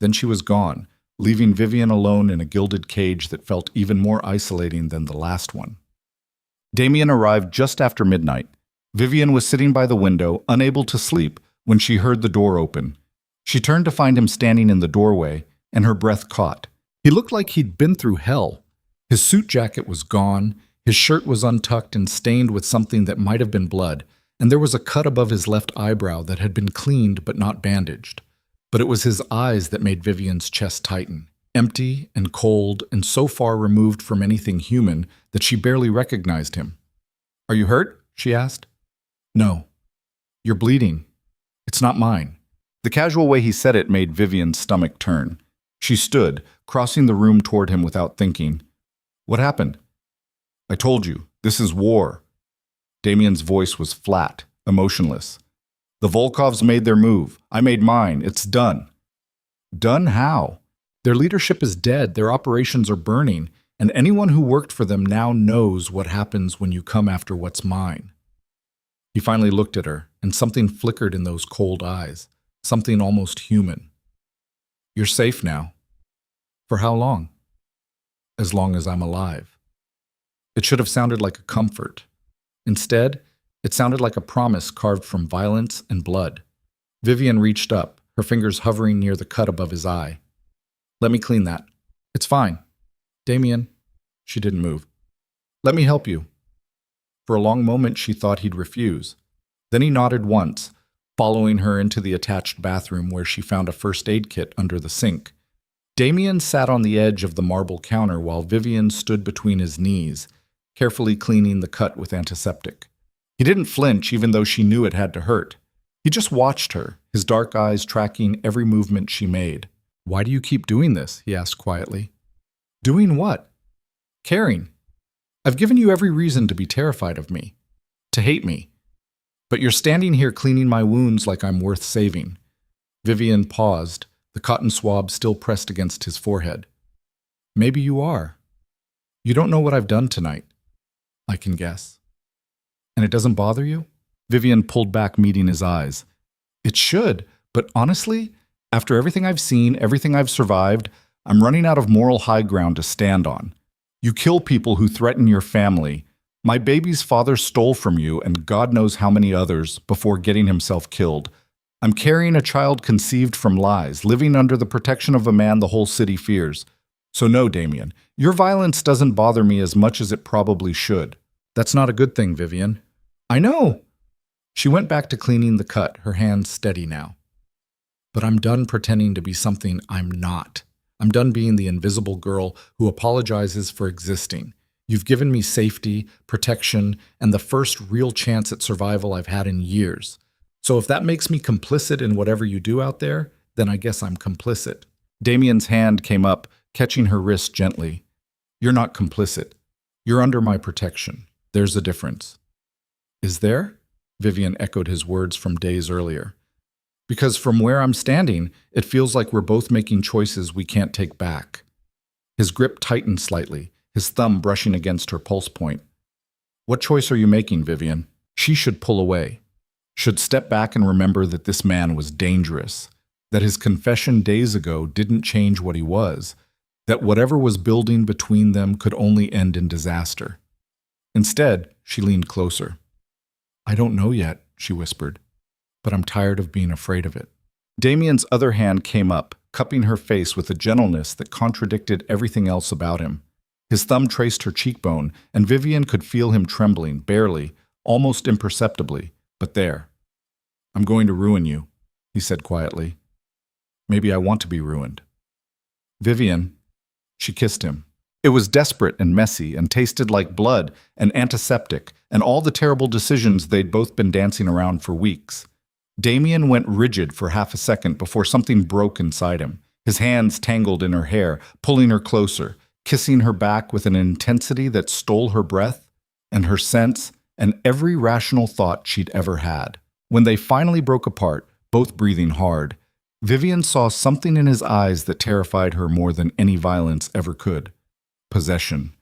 Then she was gone, leaving Vivian alone in a gilded cage that felt even more isolating than the last one. Damien arrived just after midnight. Vivian was sitting by the window, unable to sleep, when she heard the door open. She turned to find him standing in the doorway, and her breath caught. He looked like he'd been through hell. His suit jacket was gone, his shirt was untucked and stained with something that might have been blood, and there was a cut above his left eyebrow that had been cleaned but not bandaged. But it was his eyes that made Vivian's chest tighten, empty and cold and so far removed from anything human that she barely recognized him. "Are you hurt?" she asked. "No." "You're bleeding." "It's not mine." The casual way he said it made Vivian's stomach turn. She stood, crossing the room toward him without thinking. "What happened?" "I told you, this is war." Damien's voice was flat, emotionless. "The Volkovs made their move. I made mine. It's done." "Done how?" "Their leadership is dead, their operations are burning, and anyone who worked for them now knows what happens when you come after what's mine." He finally looked at her, and something flickered in those cold eyes, something almost human. "You're safe now." "For how long?" "As long as I'm alive." It should have sounded like a comfort. Instead, it sounded like a promise carved from violence and blood. Vivian reached up, her fingers hovering near the cut above his eye. "Let me clean that." "It's fine." "Damien." She didn't move. "Let me help you." For a long moment she thought he'd refuse. Then he nodded once, following her into the attached bathroom where she found a first aid kit under the sink. Damien sat on the edge of the marble counter while Vivian stood between his knees, carefully cleaning the cut with antiseptic. He didn't flinch even though she knew it had to hurt. He just watched her, his dark eyes tracking every movement she made. "Why do you keep doing this?" he asked quietly. "Doing what?" "Caring. I've given you every reason to be terrified of me, to hate me. But you're standing here cleaning my wounds like I'm worth saving." Vivian paused, the cotton swab still pressed against his forehead. "Maybe you are. You don't know what I've done tonight." "I can guess." "And it doesn't bother you?" Vivian pulled back, meeting his eyes. "It should, but honestly, after everything I've seen, everything I've survived, I'm running out of moral high ground to stand on. You kill people who threaten your family. My baby's father stole from you, and God knows how many others, before getting himself killed. I'm carrying a child conceived from lies, living under the protection of a man the whole city fears. So no, Damien, your violence doesn't bother me as much as it probably should." "That's not a good thing, Vivian." "I know." She went back to cleaning the cut, her hands steady now. "But I'm done pretending to be something I'm not. I'm done being the invisible girl who apologizes for existing. You've given me safety, protection, and the first real chance at survival I've had in years. So if that makes me complicit in whatever you do out there, then I guess I'm complicit." Damien's hand came up, catching her wrist gently. "You're not complicit. You're under my protection. There's a difference." "Is there?" Vivian echoed his words from days earlier. "Because from where I'm standing, it feels like we're both making choices we can't take back." His grip tightened slightly, his thumb brushing against her pulse point. "What choice are you making, Vivian?" She should pull away, should step back and remember that this man was dangerous, that his confession days ago didn't change what he was, that whatever was building between them could only end in disaster. Instead, she leaned closer. "I don't know yet," she whispered, "but I'm tired of being afraid of it." Damien's other hand came up, cupping her face with a gentleness that contradicted everything else about him. His thumb traced her cheekbone, and Vivian could feel him trembling, barely, almost imperceptibly, but there. "I'm going to ruin you," he said quietly. "Maybe I want to be ruined." "Vivian," she kissed him. It was desperate and messy and tasted like blood and antiseptic and all the terrible decisions they'd both been dancing around for weeks. Damien went rigid for half a second before something broke inside him. His hands tangled in her hair, pulling her closer, kissing her back with an intensity that stole her breath and her sense and every rational thought she'd ever had. When they finally broke apart, both breathing hard, Vivian saw something in his eyes that terrified her more than any violence ever could. Possession.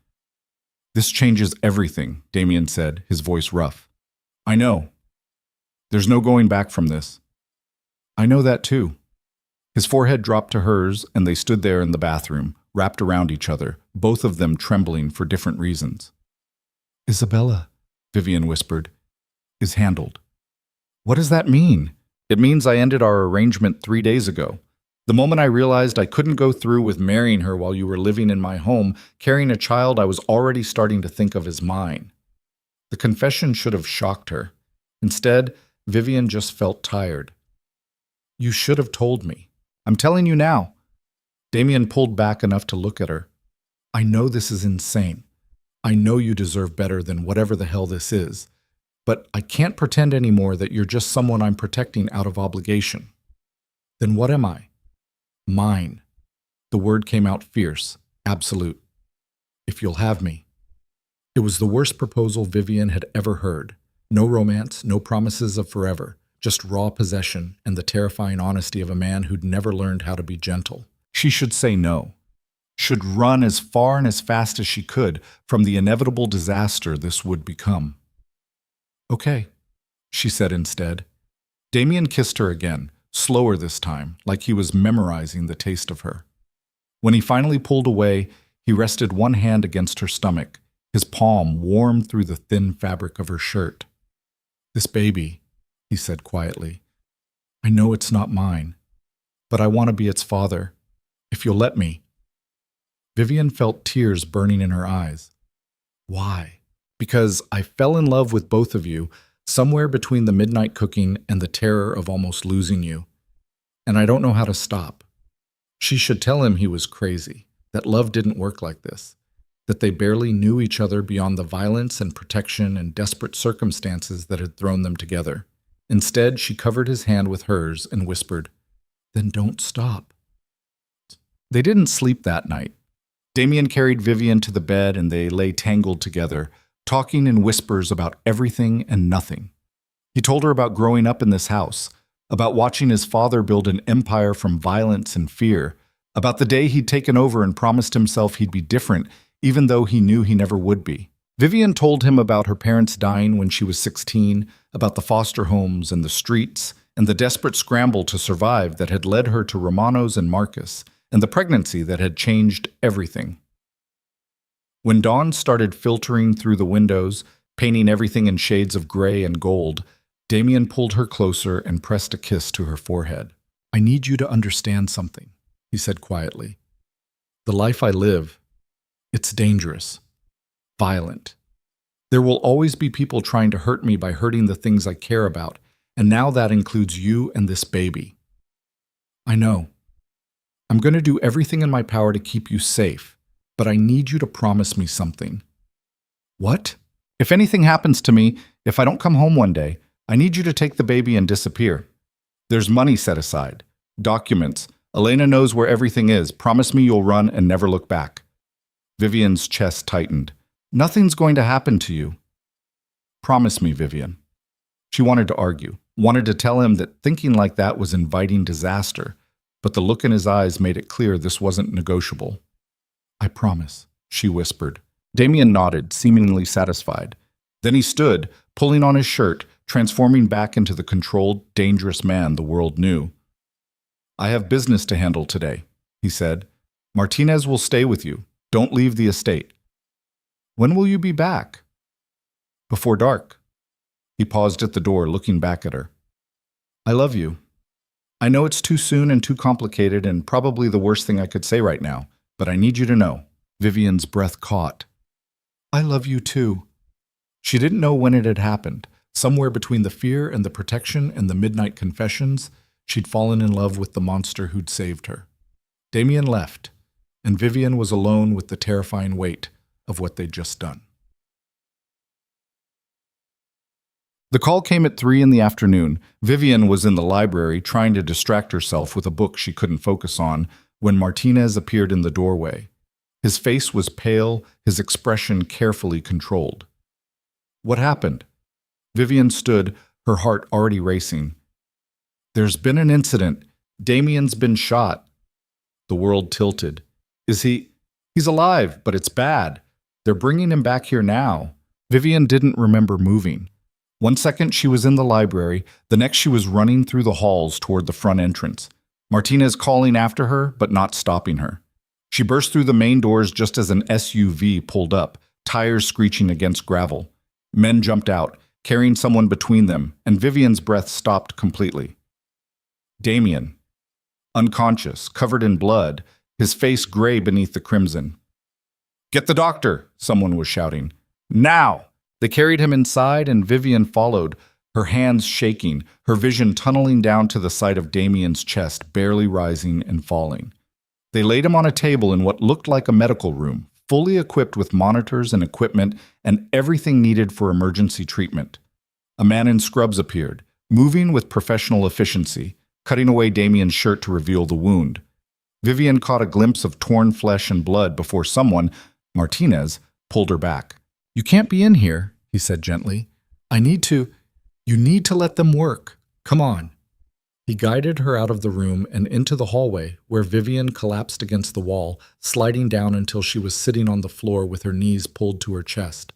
"This changes everything," Damien said, his voice rough. "I know. There's no going back from this." "I know that too." His forehead dropped to hers, and they stood there in the bathroom, wrapped around each other, both of them trembling for different reasons. "Isabella," Vivian whispered, "is handled." "What does that mean?" "It means I ended our arrangement 3 days ago. The moment I realized I couldn't go through with marrying her while you were living in my home, carrying a child I was already starting to think of as mine." The confession should have shocked her. Instead, Vivian just felt tired. "You should have told me. I'm telling you now." Damien pulled back enough to look at her. "I know this is insane. I know you deserve better than whatever the hell this is. But I can't pretend anymore that you're just someone I'm protecting out of obligation." "Then what am I?" "Mine." The word came out fierce, absolute. "If you'll have me." It was the worst proposal Vivian had ever heard. No romance, no promises of forever, just raw possession and the terrifying honesty of a man who'd never learned how to be gentle. She should say no. Should run as far and as fast as she could from the inevitable disaster this would become. "Okay," she said instead. Damien kissed her again, slower this time, like he was memorizing the taste of her. When he finally pulled away, he rested one hand against her stomach, his palm warm through the thin fabric of her shirt. "This baby," he said quietly, "I know it's not mine, but I want to be its father, if you'll let me." Vivian felt tears burning in her eyes. "Why?" "Because I fell in love with both of you, somewhere between the midnight cooking and the terror of almost losing you. And I don't know how to stop." She should tell him he was crazy, that love didn't work like this, that they barely knew each other beyond the violence and protection and desperate circumstances that had thrown them together. Instead, she covered his hand with hers and whispered, "Then don't stop." They didn't sleep that night. Damien carried Vivian to the bed and they lay tangled together, talking in whispers about everything and nothing. He told her about growing up in this house, about watching his father build an empire from violence and fear, about the day he'd taken over and promised himself he'd be different, even though he knew he never would be. Vivian told him about her parents dying when she was 16, about the foster homes and the streets, and the desperate scramble to survive that had led her to Romano's and Marcus, and the pregnancy that had changed everything. When dawn started filtering through the windows, painting everything in shades of gray and gold, Damien pulled her closer and pressed a kiss to her forehead. "I need you to understand something," he said quietly. "The life I live, it's dangerous, violent. There will always be people trying to hurt me by hurting the things I care about, and now that includes you and this baby. I know. I'm going to do everything in my power to keep you safe, but I need you to promise me something." "What?" "If anything happens to me, if I don't come home one day, I need you to take the baby and disappear. There's money set aside, documents. Elena knows where everything is. Promise me you'll run and never look back." Vivian's chest tightened. "Nothing's going to happen to you." "Promise me, Vivian." She wanted to argue, wanted to tell him that thinking like that was inviting disaster, but the look in his eyes made it clear this wasn't negotiable. "I promise," she whispered. Damien nodded, seemingly satisfied. Then he stood, pulling on his shirt, transforming back into the controlled, dangerous man the world knew. "I have business to handle today," he said. "Martinez will stay with you. Don't leave the estate." "When will you be back?" "Before dark." He paused at the door, looking back at her. "I love you." I know it's too soon and too complicated and probably the worst thing I could say right now, but I need you to know. Vivian's breath caught. I love you too. She didn't know when it had happened. Somewhere between the fear and the protection and the midnight confessions, she'd fallen in love with the monster who'd saved her. Damien left, and Vivian was alone with the terrifying weight of what they'd just done. The call came at 3 in the afternoon. Vivian was in the library trying to distract herself with a book she couldn't focus on when Martinez appeared in the doorway. His face was pale, his expression carefully controlled. What happened? Vivian stood, her heart already racing. There's been an incident. Damien's been shot. The world tilted. Is he? He's alive, but it's bad. They're bringing him back here now. Vivian didn't remember moving. One second she was in the library, the next she was running through the halls toward the front entrance. Martinez calling after her, but not stopping her. She burst through the main doors just as an SUV pulled up, tires screeching against gravel. Men jumped out, carrying someone between them, and Vivian's breath stopped completely. Damien, unconscious, covered in blood, his face gray beneath the crimson. Get the doctor, someone was shouting. Now! They carried him inside, and Vivian followed, her hands shaking, her vision tunneling down to the side of Damien's chest, barely rising and falling. They laid him on a table in what looked like a medical room, fully equipped with monitors and equipment and everything needed for emergency treatment. A man in scrubs appeared, moving with professional efficiency, cutting away Damien's shirt to reveal the wound. Vivian caught a glimpse of torn flesh and blood before someone, Martinez, pulled her back. You can't be in here, he said gently. You need to let them work. Come on. He guided her out of the room and into the hallway, where Vivian collapsed against the wall, sliding down until she was sitting on the floor with her knees pulled to her chest.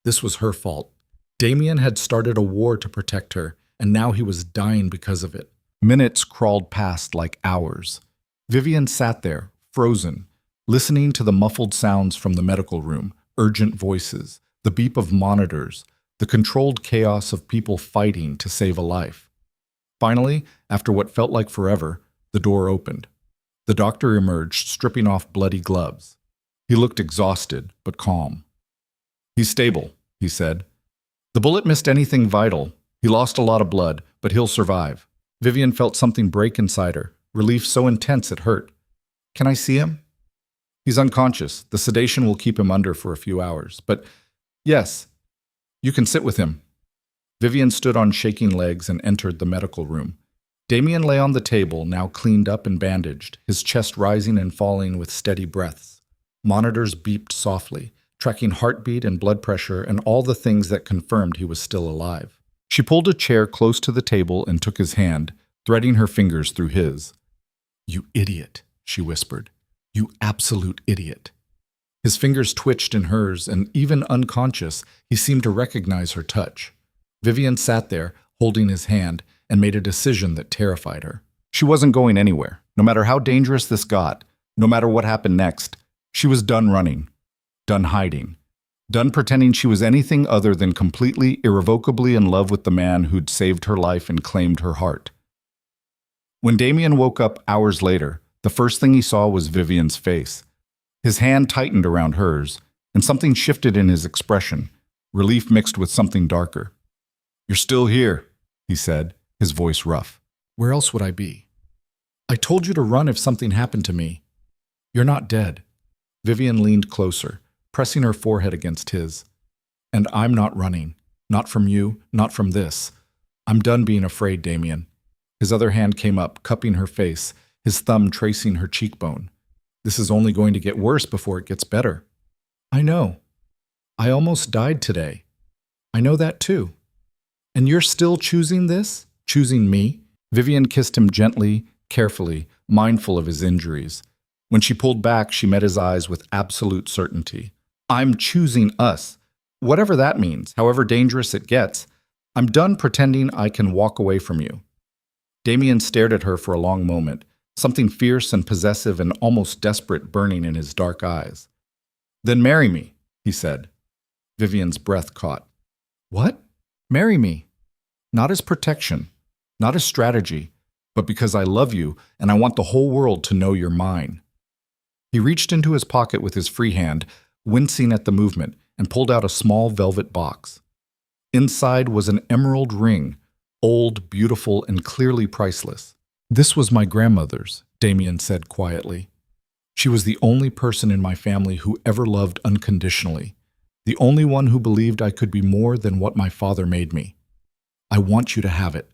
This was her fault. Damien had started a war to protect her, and now he was dying because of it. Minutes crawled past like hours. Vivian sat there, frozen, listening to the muffled sounds from the medical room, urgent voices, the beep of monitors, the controlled chaos of people fighting to save a life. Finally, after what felt like forever, the door opened. The doctor emerged, stripping off bloody gloves. He looked exhausted, but calm. He's stable, he said. The bullet missed anything vital. He lost a lot of blood, but he'll survive. Vivian felt something break inside her, relief so intense it hurt. Can I see him? He's unconscious. The sedation will keep him under for a few hours. But yes, you can sit with him. Vivian stood on shaking legs and entered the medical room. Damien lay on the table, now cleaned up and bandaged, his chest rising and falling with steady breaths. Monitors beeped softly, tracking heartbeat and blood pressure and all the things that confirmed he was still alive. She pulled a chair close to the table and took his hand, threading her fingers through his. You idiot, she whispered. You absolute idiot. His fingers twitched in hers, and even unconscious, he seemed to recognize her touch. Vivian sat there, holding his hand, and made a decision that terrified her. She wasn't going anywhere. No matter how dangerous this got, no matter what happened next, she was done running, done hiding, done pretending she was anything other than completely, irrevocably in love with the man who'd saved her life and claimed her heart. When Damien woke up hours later, the first thing he saw was Vivian's face. His hand tightened around hers, and something shifted in his expression, relief mixed with something darker. You're still here, he said, his voice rough. Where else would I be? I told you to run if something happened to me. You're not dead. Vivian leaned closer, pressing her forehead against his. And I'm not running. Not from you, not from this. I'm done being afraid, Damien. His other hand came up, cupping her face, his thumb tracing her cheekbone. This is only going to get worse before it gets better. I know. I almost died today. I know that too. And you're still choosing this? Choosing me? Vivian kissed him gently, carefully, mindful of his injuries. When she pulled back, she met his eyes with absolute certainty. I'm choosing us. Whatever that means, however dangerous it gets, I'm done pretending I can walk away from you. Damien stared at her for a long moment, something fierce and possessive and almost desperate burning in his dark eyes. Then marry me, he said. Vivian's breath caught. What? Marry me. Not as protection, not as strategy, but because I love you and I want the whole world to know you're mine." He reached into his pocket with his free hand, wincing at the movement, and pulled out a small velvet box. Inside was an emerald ring, old, beautiful, and clearly priceless. "This was my grandmother's," Damien said quietly. "She was the only person in my family who ever loved unconditionally, the only one who believed I could be more than what my father made me. I want you to have it."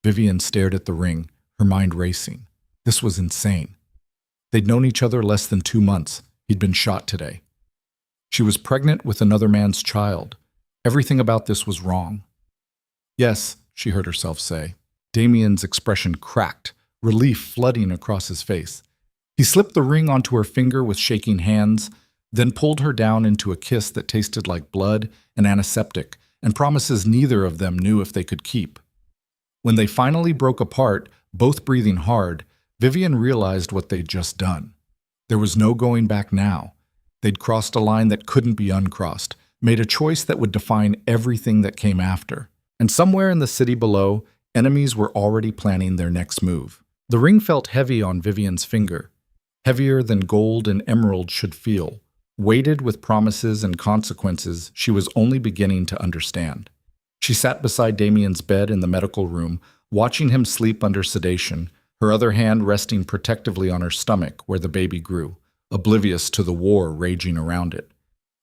Vivian stared at the ring, her mind racing. This was insane. They'd known each other less than 2 months. He'd been shot today. She was pregnant with another man's child. Everything about this was wrong. "Yes," she heard herself say. Damien's expression cracked, relief flooding across his face. He slipped the ring onto her finger with shaking hands, then pulled her down into a kiss that tasted like blood and antiseptic, and promises neither of them knew if they could keep. When they finally broke apart, both breathing hard, Vivian realized what they'd just done. There was no going back now. They'd crossed a line that couldn't be uncrossed, made a choice that would define everything that came after. And somewhere in the city below, enemies were already planning their next move. The ring felt heavy on Vivian's finger, heavier than gold and emerald should feel, weighted with promises and consequences she was only beginning to understand. She sat beside Damien's bed in the medical room, watching him sleep under sedation, her other hand resting protectively on her stomach where the baby grew, oblivious to the war raging around it.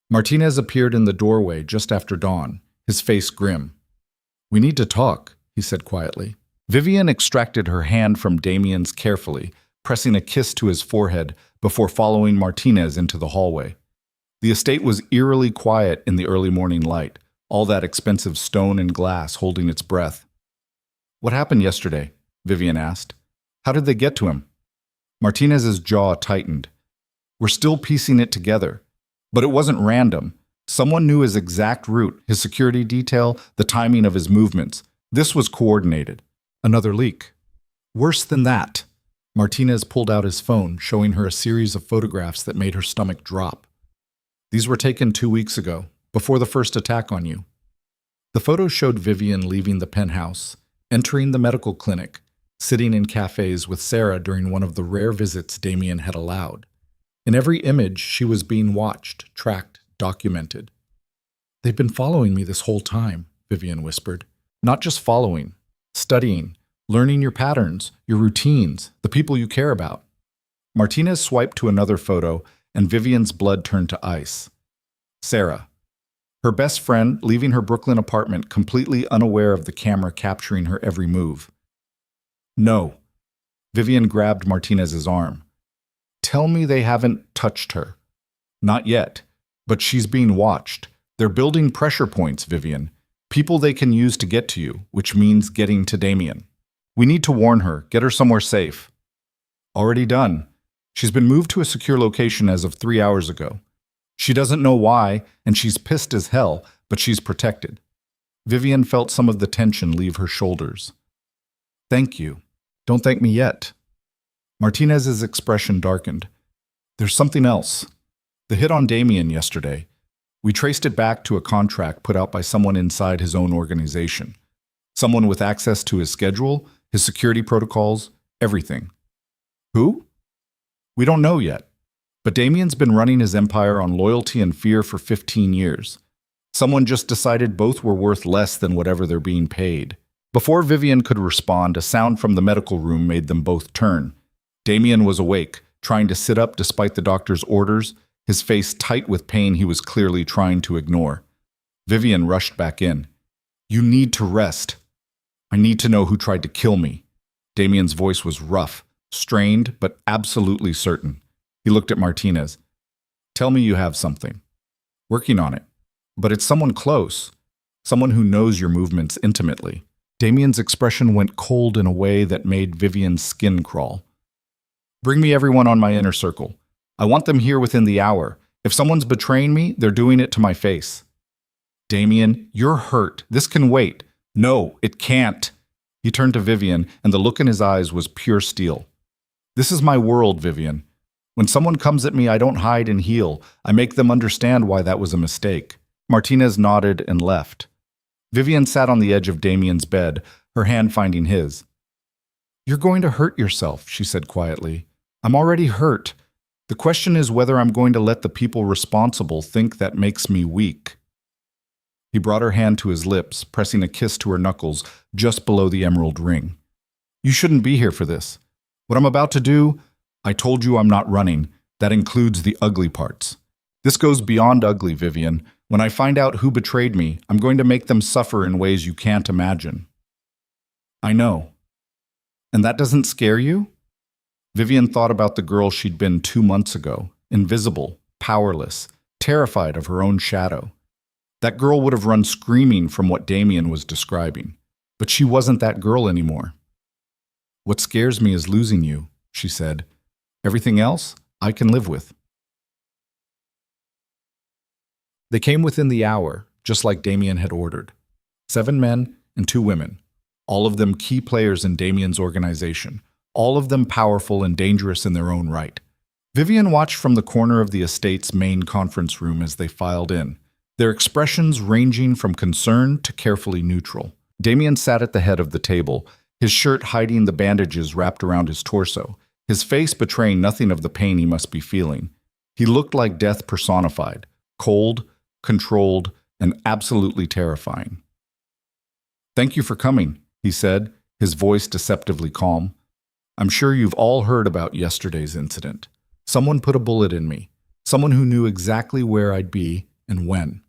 Martinez appeared in the doorway just after dawn, his face grim. "We need to talk," he said quietly. Vivian extracted her hand from Damien's carefully, pressing a kiss to his forehead before following Martinez into the hallway. The estate was eerily quiet in the early morning light, all that expensive stone and glass holding its breath. "What happened yesterday?" Vivian asked. "How did they get to him?" Martinez's jaw tightened. "We're still piecing it together. But it wasn't random. Someone knew his exact route, his security detail, the timing of his movements. This was coordinated." Another leak. "Worse than that." Martinez pulled out his phone, showing her a series of photographs that made her stomach drop. "These were taken 2 weeks ago, before the first attack on you." The photos showed Vivian leaving the penthouse, entering the medical clinic, sitting in cafes with Sarah during one of the rare visits Damien had allowed. In every image, she was being watched, tracked, documented. "They've been following me this whole time," Vivian whispered. "Not just following, studying, learning your patterns, your routines, the people you care about." Martinez swiped to another photo, and Vivian's blood turned to ice. Sarah. Her best friend leaving her Brooklyn apartment completely unaware of the camera capturing her every move. "No." Vivian grabbed Martinez's arm. "Tell me they haven't touched her." "Not yet, but she's being watched. They're building pressure points, Vivian. People they can use to get to you, which means getting to Damien. We need to warn her, get her somewhere safe." "Already done. She's been moved to a secure location as of 3 hours ago. She doesn't know why, and she's pissed as hell, but she's protected." Vivian felt some of the tension leave her shoulders. "Thank you. Don't thank me yet." Martinez's expression darkened. "There's something else. The hit on Damien yesterday. We traced it back to a contract put out by someone inside his own organization. Someone with access to his schedule, his security protocols, everything." "Who?" "We don't know yet. But Damien's been running his empire on loyalty and fear for 15 years. Someone just decided both were worth less than whatever they're being paid." Before Vivian could respond, a sound from the medical room made them both turn. Damien was awake, trying to sit up despite the doctor's orders, his face tight with pain he was clearly trying to ignore. Vivian rushed back in. "You need to rest. I need to know who tried to kill me." Damien's voice was rough, strained, but absolutely certain. He looked at Martinez. "Tell me you have something." "Working on it. But it's someone close. Someone who knows your movements intimately." Damien's expression went cold in a way that made Vivian's skin crawl. "Bring me everyone on my inner circle. I want them here within the hour. If someone's betraying me, they're doing it to my face." "Damien, you're hurt. This can wait." "No, it can't." He turned to Vivian, and the look in his eyes was pure steel. "This is my world, Vivian. When someone comes at me, I don't hide and heal. I make them understand why that was a mistake." Martinez nodded and left. Vivian sat on the edge of Damien's bed, her hand finding his. You're going to hurt yourself, she said quietly. I'm already hurt. The question is whether I'm going to let the people responsible think that makes me weak. He brought her hand to his lips, pressing a kiss to her knuckles just below the emerald ring. You shouldn't be here for this. What I'm about to do, I told you I'm not running. That includes the ugly parts. This goes beyond ugly, Vivian. When I find out who betrayed me, I'm going to make them suffer in ways you can't imagine. I know. And that doesn't scare you? Vivian thought about the girl she'd been 2 months ago, invisible, powerless, terrified of her own shadow. That girl would have run screaming from what Damien was describing, but she wasn't that girl anymore. What scares me is losing you, she said. Everything else, I can live with. They came within the hour, just like Damien had ordered. 7 men and 2 women, all of them key players in Damien's organization, all of them powerful and dangerous in their own right. Vivian watched from the corner of the estate's main conference room as they filed in, their expressions ranging from concern to carefully neutral. Damien sat at the head of the table, his shirt hiding the bandages wrapped around his torso, his face betraying nothing of the pain he must be feeling. He looked like death personified, cold, controlled, and absolutely terrifying. Thank you for coming, he said, his voice deceptively calm. I'm sure you've all heard about yesterday's incident. Someone put a bullet in me, someone who knew exactly where I'd be and when.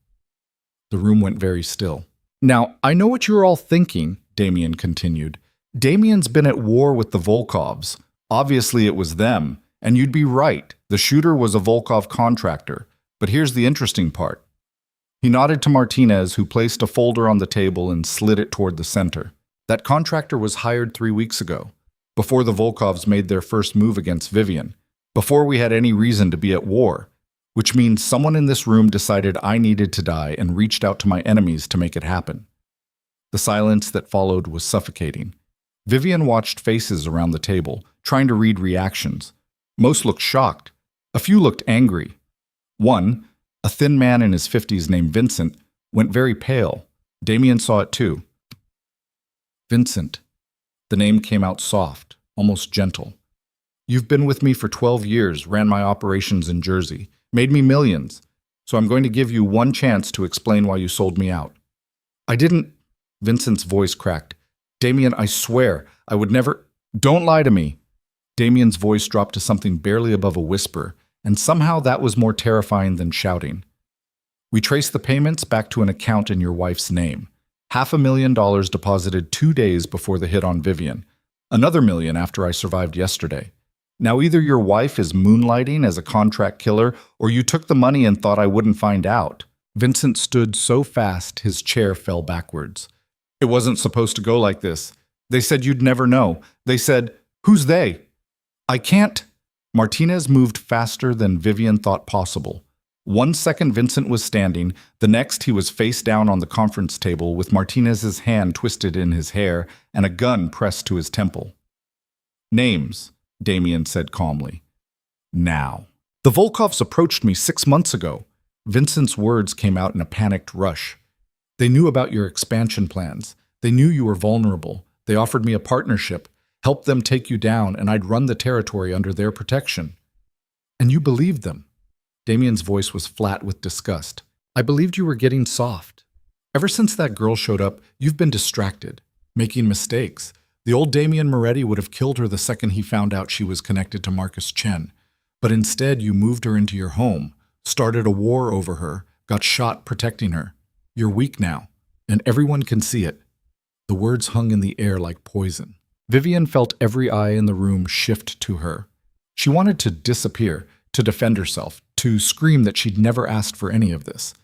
The room went very still. Now, I know what you're all thinking, Damien continued. Damien's been at war with the Volkovs. Obviously it was them, and you'd be right. The shooter was a Volkov contractor. But here's the interesting part. He nodded to Martinez, who placed a folder on the table and slid it toward the center. That contractor was hired 3 weeks ago, before the Volkovs made their first move against Vivian, before we had any reason to be at war, which means someone in this room decided I needed to die and reached out to my enemies to make it happen. The silence that followed was suffocating. Vivian watched faces around the table, trying to read reactions. Most looked shocked. A few looked angry. One, a thin man in his 50s named Vincent, went very pale. Damien saw it too. Vincent. The name came out soft, almost gentle. You've been with me for 12 years, ran my operations in Jersey, made me millions, so I'm going to give you one chance to explain why you sold me out. I didn't. Vincent's voice cracked. Damien, I swear, I would never. Don't lie to me. Damien's voice dropped to something barely above a whisper, and somehow that was more terrifying than shouting. We traced the payments back to an account in your wife's name. $500,000 deposited 2 days before the hit on Vivian. Another $1 million after I survived yesterday. Now either your wife is moonlighting as a contract killer, or you took the money and thought I wouldn't find out. Vincent stood so fast his chair fell backwards. It wasn't supposed to go like this. They said you'd never know. They said, who's they? I can't. Martinez moved faster than Vivian thought possible. 1 second Vincent was standing, the next he was face down on the conference table with Martinez's hand twisted in his hair and a gun pressed to his temple. Names, Damien said calmly. Now. The Volkovs approached me 6 months ago. Vincent's words came out in a panicked rush. They knew about your expansion plans. They knew you were vulnerable. They offered me a partnership, helped them take you down, and I'd run the territory under their protection. And you believed them. Damien's voice was flat with disgust. I believed you were getting soft. Ever since that girl showed up, you've been distracted, making mistakes. The old Damien Moretti would have killed her the second he found out she was connected to Marcus Chen. But instead, you moved her into your home, started a war over her, got shot protecting her. You're weak now, and everyone can see it. The words hung in the air like poison. Vivian felt every eye in the room shift to her. She wanted to disappear, to defend herself, to scream that she'd never asked for any of this.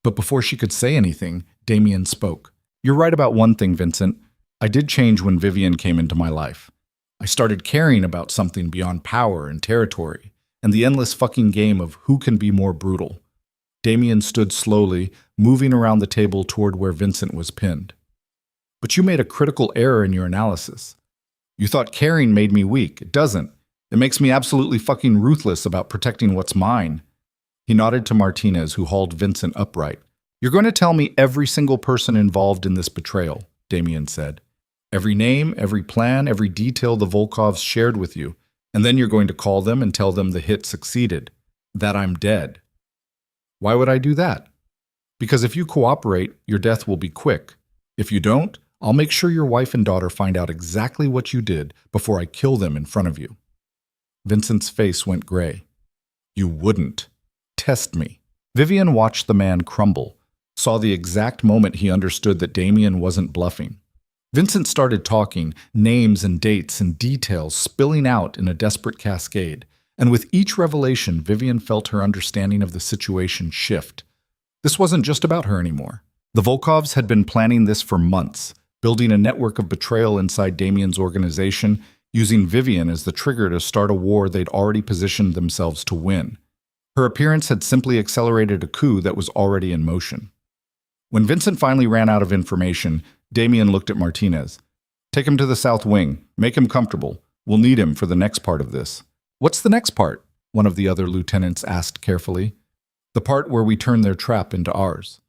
But before she could say anything, Damien spoke. You're right about one thing, Vincent. I did change when Vivian came into my life. I started caring about something beyond power and territory, and the endless fucking game of who can be more brutal. Damien stood slowly, moving around the table toward where Vincent was pinned. But you made a critical error in your analysis. You thought caring made me weak. It doesn't. It makes me absolutely fucking ruthless about protecting what's mine. He nodded to Martinez, who hauled Vincent upright. You're going to tell me every single person involved in this betrayal, Damien said. Every name, every plan, every detail the Volkovs shared with you. And then you're going to call them and tell them the hit succeeded, that I'm dead. Why would I do that? Because if you cooperate, your death will be quick. If you don't, I'll make sure your wife and daughter find out exactly what you did before I kill them in front of you. Vincent's face went gray. You wouldn't. Test me. Vivian watched the man crumble, saw the exact moment he understood that Damien wasn't bluffing. Vincent started talking, names and dates and details spilling out in a desperate cascade, and with each revelation, Vivian felt her understanding of the situation shift. This wasn't just about her anymore. The Volkovs had been planning this for months, building a network of betrayal inside Damien's organization, using Vivian as the trigger to start a war they'd already positioned themselves to win. Her appearance had simply accelerated a coup that was already in motion. When Vincent finally ran out of information, Damien looked at Martinez. Take him to the south wing. Make him comfortable. We'll need him for the next part of this. What's the next part? One of the other lieutenants asked carefully. The part where we turn their trap into ours.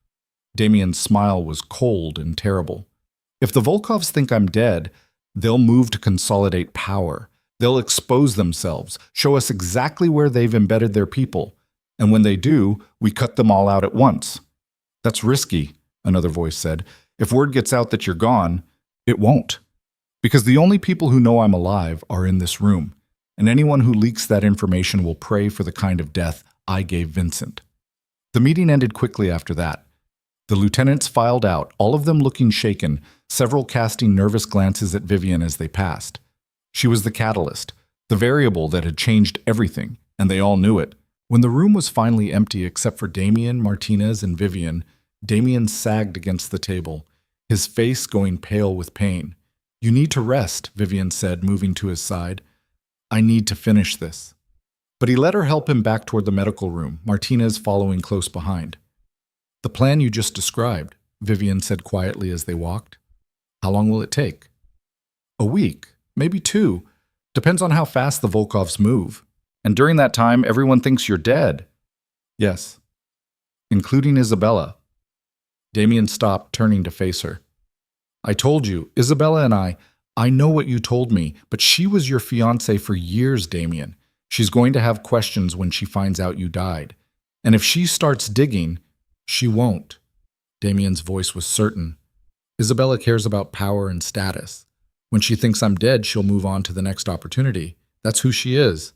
Damien's smile was cold and terrible. If the Volkovs think I'm dead, they'll move to consolidate power. They'll expose themselves, show us exactly where they've embedded their people. And when they do, we cut them all out at once. That's risky, another voice said. If word gets out that you're gone, it won't. Because the only people who know I'm alive are in this room, and anyone who leaks that information will pray for the kind of death I gave Vincent. The meeting ended quickly after that. The lieutenants filed out, all of them looking shaken, several casting nervous glances at Vivian as they passed. She was the catalyst, the variable that had changed everything, and they all knew it. When the room was finally empty except for Damien, Martinez, and Vivian, Damien sagged against the table, his face going pale with pain. You need to rest, Vivian said, moving to his side. I need to finish this. But he let her help him back toward the medical room, Martinez following close behind. The plan you just described, Vivian said quietly as they walked. How long will it take? A week, maybe 2. Depends on how fast the Volkovs move. And during that time, everyone thinks you're dead. Yes. Including Isabella. Damien stopped, turning to face her. I told you, Isabella and I know what you told me, but she was your fiancé for years, Damien. She's going to have questions when she finds out you died. And if she starts digging, she won't. Damien's voice was certain. Isabella cares about power and status. When she thinks I'm dead, she'll move on to the next opportunity. That's who she is.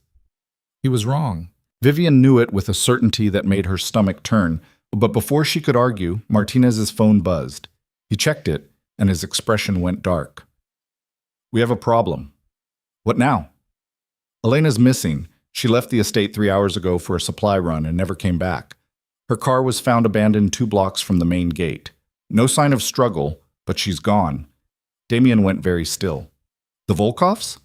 He was wrong. Vivian knew it with a certainty that made her stomach turn, but before she could argue, Martinez's phone buzzed. He checked it, and his expression went dark. We have a problem. What now? Elena's missing. She left the estate 3 hours ago for a supply run and never came back. Her car was found abandoned 2 blocks from the main gate. No sign of struggle, but she's gone. Damien went very still. The Volkovs?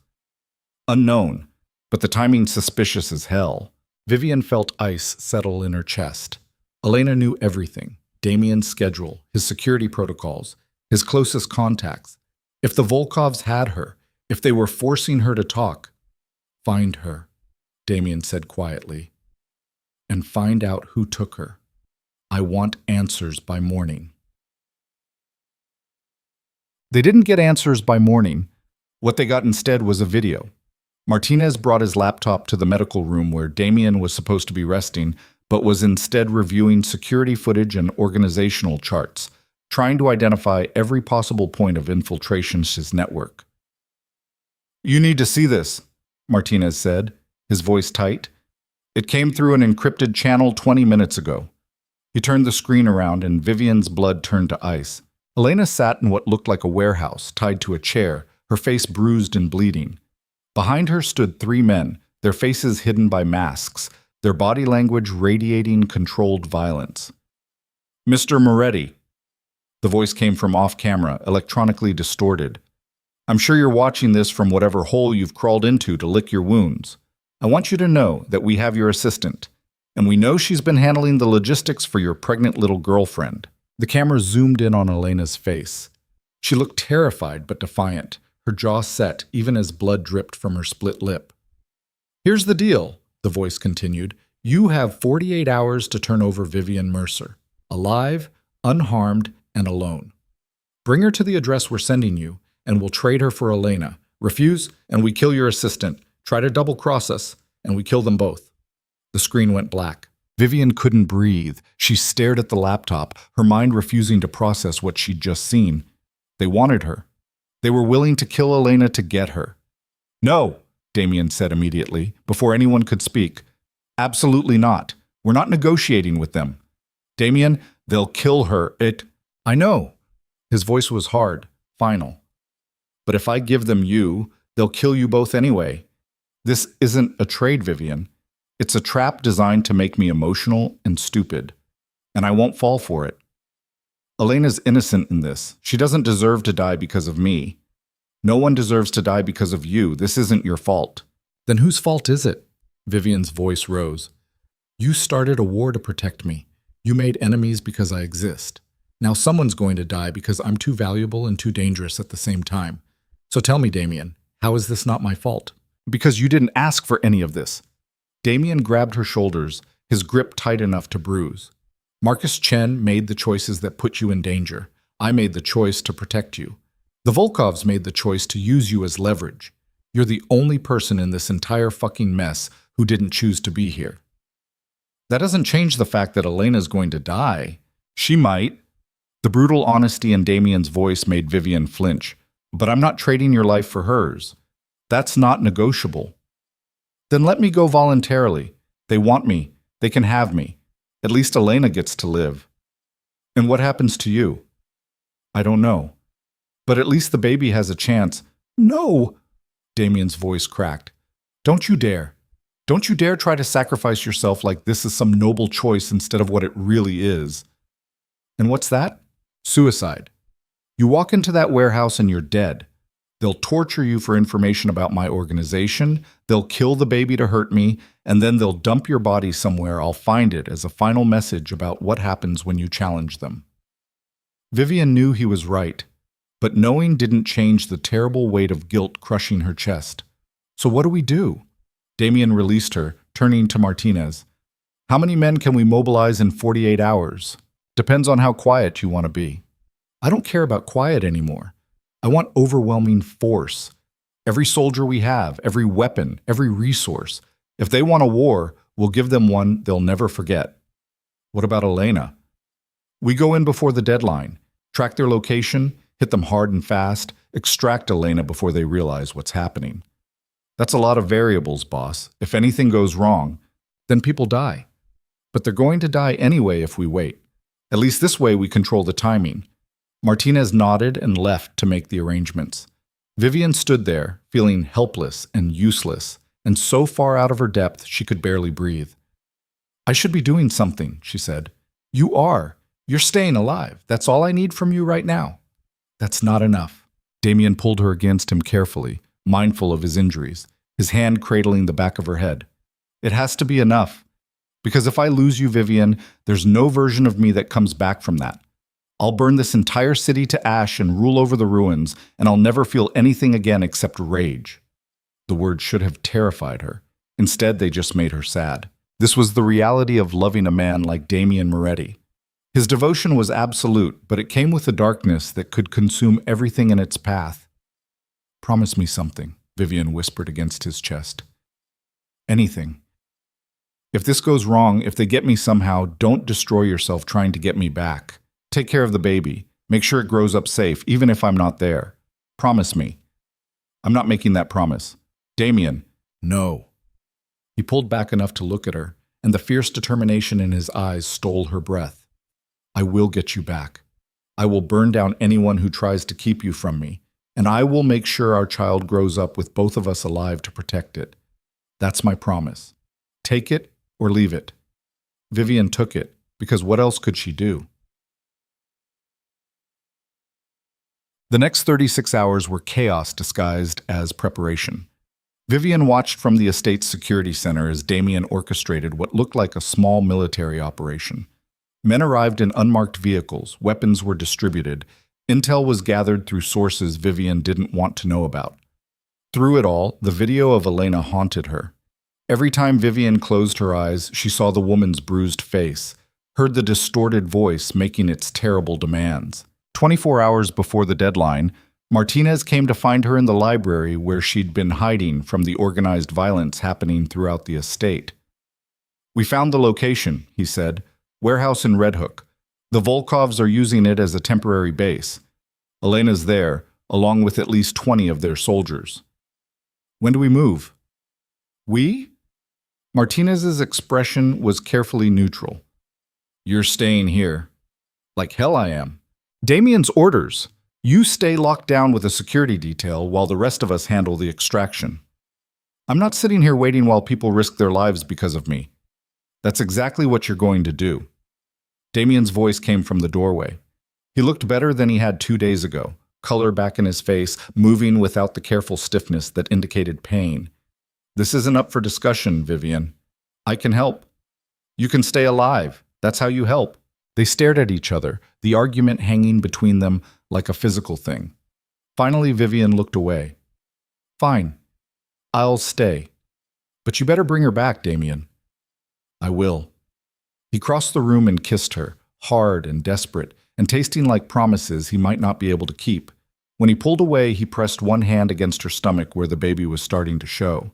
Unknown, but the timing's suspicious as hell. Vivian felt ice settle in her chest. Elena knew everything. Damien's schedule, his security protocols, his closest contacts. If the Volkovs had her, if they were forcing her to talk, find her, Damien said quietly, and find out who took her. I want answers by morning. They didn't get answers by morning. What they got instead was a video. Martinez brought his laptop to the medical room where Damien was supposed to be resting, but was instead reviewing security footage and organizational charts, trying to identify every possible point of infiltration to his network. You need to see this, Martinez said, his voice tight. It came through an encrypted channel 20 minutes ago. He turned the screen around and Vivian's blood turned to ice. Elena sat in what looked like a warehouse, tied to a chair, her face bruised and bleeding. Behind her stood 3 men, their faces hidden by masks, their body language radiating controlled violence. Mr. Moretti. The voice came from off-camera, electronically distorted. I'm sure you're watching this from whatever hole you've crawled into to lick your wounds. I want you to know that we have your assistant, and we know she's been handling the logistics for your pregnant little girlfriend. The camera zoomed in on Elena's face. She looked terrified but defiant, her jaw set even as blood dripped from her split lip. Here's the deal, the voice continued. You have 48 hours to turn over Vivian Mercer, alive, unharmed, and alone. Bring her to the address we're sending you, and we'll trade her for Elena. Refuse, and we kill your assistant. Try to double-cross us, and we kill them both." The screen went black. Vivian couldn't breathe. She stared at the laptop, her mind refusing to process what she'd just seen. They wanted her. They were willing to kill Elena to get her. "No," Damien said immediately, before anyone could speak. "Absolutely not. We're not negotiating with them. Damien, they'll kill her. I know." His voice was hard, final. "But if I give them you, they'll kill you both anyway. This isn't a trade, Vivian. It's a trap designed to make me emotional and stupid. And I won't fall for it. Elena's innocent in this. She doesn't deserve to die because of me. No one deserves to die because of you. This isn't your fault." "Then whose fault is it?" Vivian's voice rose. "You started a war to protect me. You made enemies because I exist. Now someone's going to die because I'm too valuable and too dangerous at the same time. So tell me, Damien, how is this not my fault?" "Because you didn't ask for any of this." Damien grabbed her shoulders, his grip tight enough to bruise. "Marcus Chen made the choices that put you in danger. I made the choice to protect you. The Volkovs made the choice to use you as leverage. You're the only person in this entire fucking mess who didn't choose to be here. That doesn't change the fact that Elena's going to die. She might." The brutal honesty in Damien's voice made Vivian flinch. "But I'm not trading your life for hers. That's not negotiable." "Then let me go voluntarily. They want me. They can have me. At least Elena gets to live." "And what happens to you?" "I don't know. But at least the baby has a chance." "No!" Damien's voice cracked. "Don't you dare. Don't you dare try to sacrifice yourself like this is some noble choice instead of what it really is." "And what's that?" "Suicide. You walk into that warehouse and you're dead. They'll torture you for information about my organization, they'll kill the baby to hurt me, and then they'll dump your body somewhere. I'll find it as a final message about what happens when you challenge them." Vivian knew he was right, but knowing didn't change the terrible weight of guilt crushing her chest. "So what do we do?" Damien released her, turning to Martinez. "How many men can we mobilize in 48 hours? Depends on how quiet you want to be." "I don't care about quiet anymore. I want overwhelming force. Every soldier we have, every weapon, every resource. If they want a war, we'll give them one they'll never forget." "What about Elena?" "We go in before the deadline, track their location, hit them hard and fast, extract Elena before they realize what's happening." "That's a lot of variables, boss. If anything goes wrong, then people die. But they're going to die anyway if we wait. At least this way we control the timing." Martinez nodded and left to make the arrangements. Vivian stood there, feeling helpless and useless, and so far out of her depth she could barely breathe. "I should be doing something," she said. "You are. You're staying alive. That's all I need from you right now." "That's not enough." Damien pulled her against him carefully, mindful of his injuries, his hand cradling the back of her head. "It has to be enough. Because if I lose you, Vivian, there's no version of me that comes back from that. I'll burn this entire city to ash and rule over the ruins, and I'll never feel anything again except rage." The words should have terrified her. Instead, they just made her sad. This was the reality of loving a man like Damien Moretti. His devotion was absolute, but it came with a darkness that could consume everything in its path. "Promise me something," Vivian whispered against his chest. "Anything. If this goes wrong, if they get me somehow, don't destroy yourself trying to get me back. Take care of the baby. Make sure it grows up safe, even if I'm not there. Promise me." "I'm not making that promise." "Damien." "No." He pulled back enough to look at her, and the fierce determination in his eyes stole her breath. "I will get you back. I will burn down anyone who tries to keep you from me, and I will make sure our child grows up with both of us alive to protect it. That's my promise. Take it or leave it." Vivian took it, because what else could she do? The next 36 hours were chaos disguised as preparation. Vivian watched from the estate's security center as Damien orchestrated what looked like a small military operation. Men arrived in unmarked vehicles, weapons were distributed, intel was gathered through sources Vivian didn't want to know about. Through it all, the video of Elena haunted her. Every time Vivian closed her eyes, she saw the woman's bruised face, heard the distorted voice making its terrible demands. 24 hours before the deadline, Martinez came to find her in the library where she'd been hiding from the organized violence happening throughout the estate. "We found the location," he said. "Warehouse in Red Hook. The Volkovs are using it as a temporary base. Elena's there, along with at least 20 of their soldiers." "When do we move?" "We?" Martinez's expression was carefully neutral. "You're staying here." "Like hell I am. Damien's orders. You stay locked down with a security detail while the rest of us handle the extraction. I'm not sitting here waiting while people risk their lives because of me. That's exactly what you're going to do." Damien's voice came from the doorway. He looked better than he had 2 days ago, color back in his face, moving without the careful stiffness that indicated pain. "This isn't up for discussion, Vivian. I can help. You can stay alive. That's how you help." They stared at each other, the argument hanging between them like a physical thing. Finally, Vivian looked away. "Fine. I'll stay. But you better bring her back, Damien." "I will." He crossed the room and kissed her, hard and desperate, and tasting like promises he might not be able to keep. When he pulled away, he pressed one hand against her stomach where the baby was starting to show.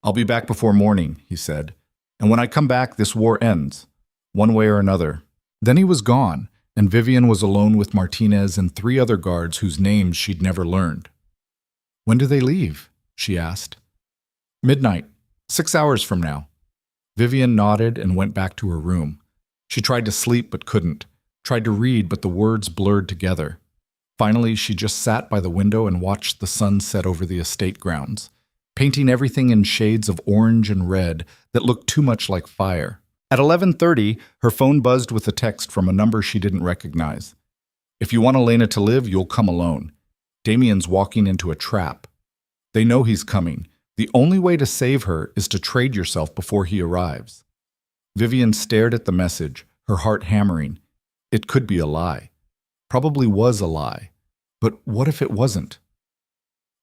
"I'll be back before morning," he said. "And when I come back, this war ends, one way or another." Then he was gone, and Vivian was alone with Martinez and 3 other guards whose names she'd never learned. "When do they leave?" she asked. "Midnight, 6 hours from now." Vivian nodded and went back to her room. She tried to sleep but couldn't, tried to read but the words blurred together. Finally, she just sat by the window and watched the sun set over the estate grounds, painting everything in shades of orange and red that looked too much like fire. At 11:30, her phone buzzed with a text from a number she didn't recognize. "If you want Elena to live, you'll come alone. Damien's walking into a trap. They know he's coming. The only way to save her is to trade yourself before he arrives." Vivian stared at the message, her heart hammering. It could be a lie. Probably was a lie. But what if it wasn't?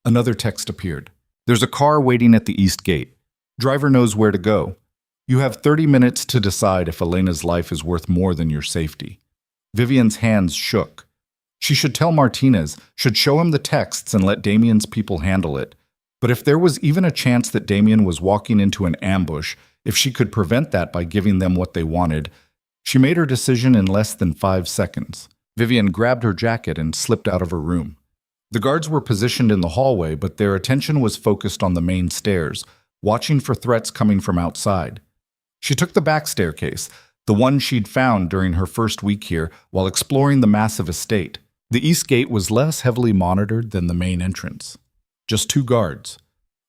Another text appeared. "There's a car waiting at the east gate. Driver knows where to go. You have 30 minutes to decide if Elena's life is worth more than your safety." Vivian's hands shook. She should tell Martinez, should show him the texts and let Damien's people handle it. But if there was even a chance that Damien was walking into an ambush, if she could prevent that by giving them what they wanted, she made her decision in less than 5 seconds. Vivian grabbed her jacket and slipped out of her room. The guards were positioned in the hallway, but their attention was focused on the main stairs, watching for threats coming from outside. She took the back staircase, the one she'd found during her first week here while exploring the massive estate. The east gate was less heavily monitored than the main entrance. Just 2 guards,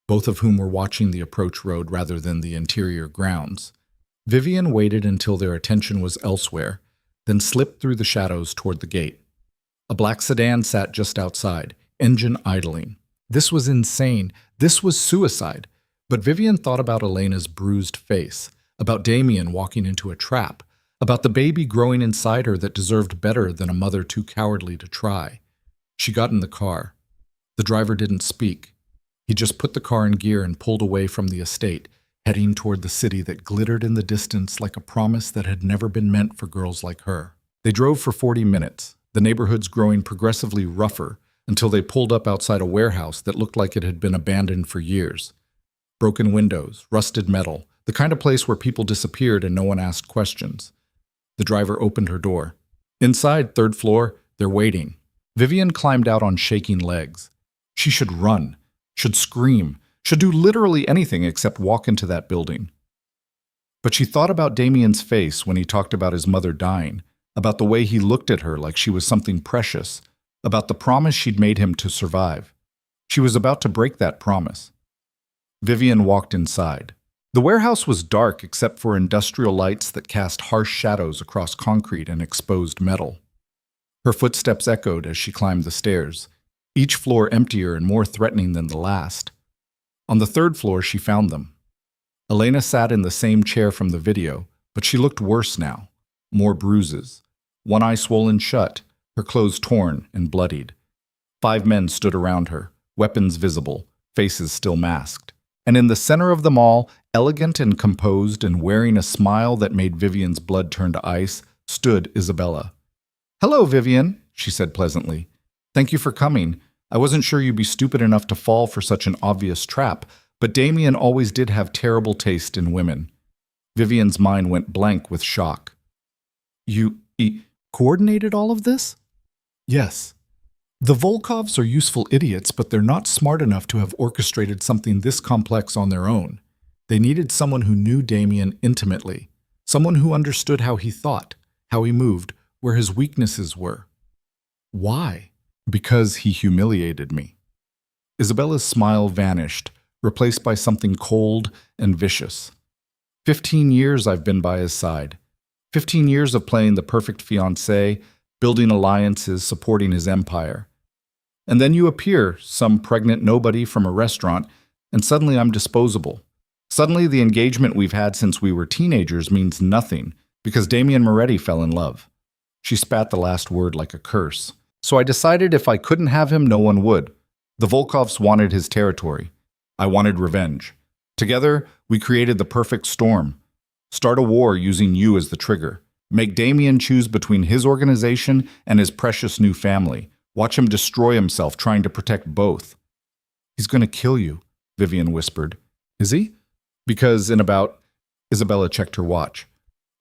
both of whom were watching the approach road rather than the interior grounds. Vivian waited until their attention was elsewhere, then slipped through the shadows toward the gate. A black sedan sat just outside, engine idling. This was insane. This was suicide. But Vivian thought about Elena's bruised face, about Damien walking into a trap, about the baby growing inside her that deserved better than a mother too cowardly to try. She got in the car. The driver didn't speak. He just put the car in gear and pulled away from the estate, heading toward the city that glittered in the distance like a promise that had never been meant for girls like her. They drove for 40 minutes, the neighborhoods growing progressively rougher until they pulled up outside a warehouse that looked like it had been abandoned for years. Broken windows, rusted metal, the kind of place where people disappeared and no one asked questions. The driver opened her door. Inside, 3rd floor, they're waiting. Vivian climbed out on shaking legs. She should run, should scream, should do literally anything except walk into that building. But she thought about Damien's face when he talked about his mother dying, about the way he looked at her like she was something precious, about the promise she'd made him to survive. She was about to break that promise. Vivian walked inside. The warehouse was dark except for industrial lights that cast harsh shadows across concrete and exposed metal. Her footsteps echoed as she climbed the stairs, each floor emptier and more threatening than the last. On the 3rd floor, she found them. Elena sat in the same chair from the video, but she looked worse now. More bruises. One eye swollen shut, her clothes torn and bloodied. 5 men stood around her, weapons visible, faces still masked. And in the center of them all, elegant and composed and wearing a smile that made Vivian's blood turn to ice, stood Isabella. "Hello, Vivian," she said pleasantly. "Thank you for coming. I wasn't sure you'd be stupid enough to fall for such an obvious trap, but Damien always did have terrible taste in women. Vivian's mind went blank with shock. You coordinated all of this? Yes. The Volkovs are useful idiots, but they're not smart enough to have orchestrated something this complex on their own. They needed someone who knew Damien intimately, someone who understood how he thought, how he moved, where his weaknesses were. Why? Because he humiliated me. Isabella's smile vanished, replaced by something cold and vicious. 15 years I've been by his side. 15 years of playing the perfect fiancé, building alliances, supporting his empire. And then you appear, some pregnant nobody from a restaurant, and suddenly I'm disposable. Suddenly the engagement we've had since we were teenagers means nothing, because Damien Moretti fell in love. She spat the last word like a curse. So I decided if I couldn't have him, no one would. The Volkovs wanted his territory. I wanted revenge. Together, we created the perfect storm. Start a war using you as the trigger. Make Damien choose between his organization and his precious new family. Watch him destroy himself trying to protect both. He's going to kill you, Vivian whispered. Is he? Because in about... Isabella checked her watch.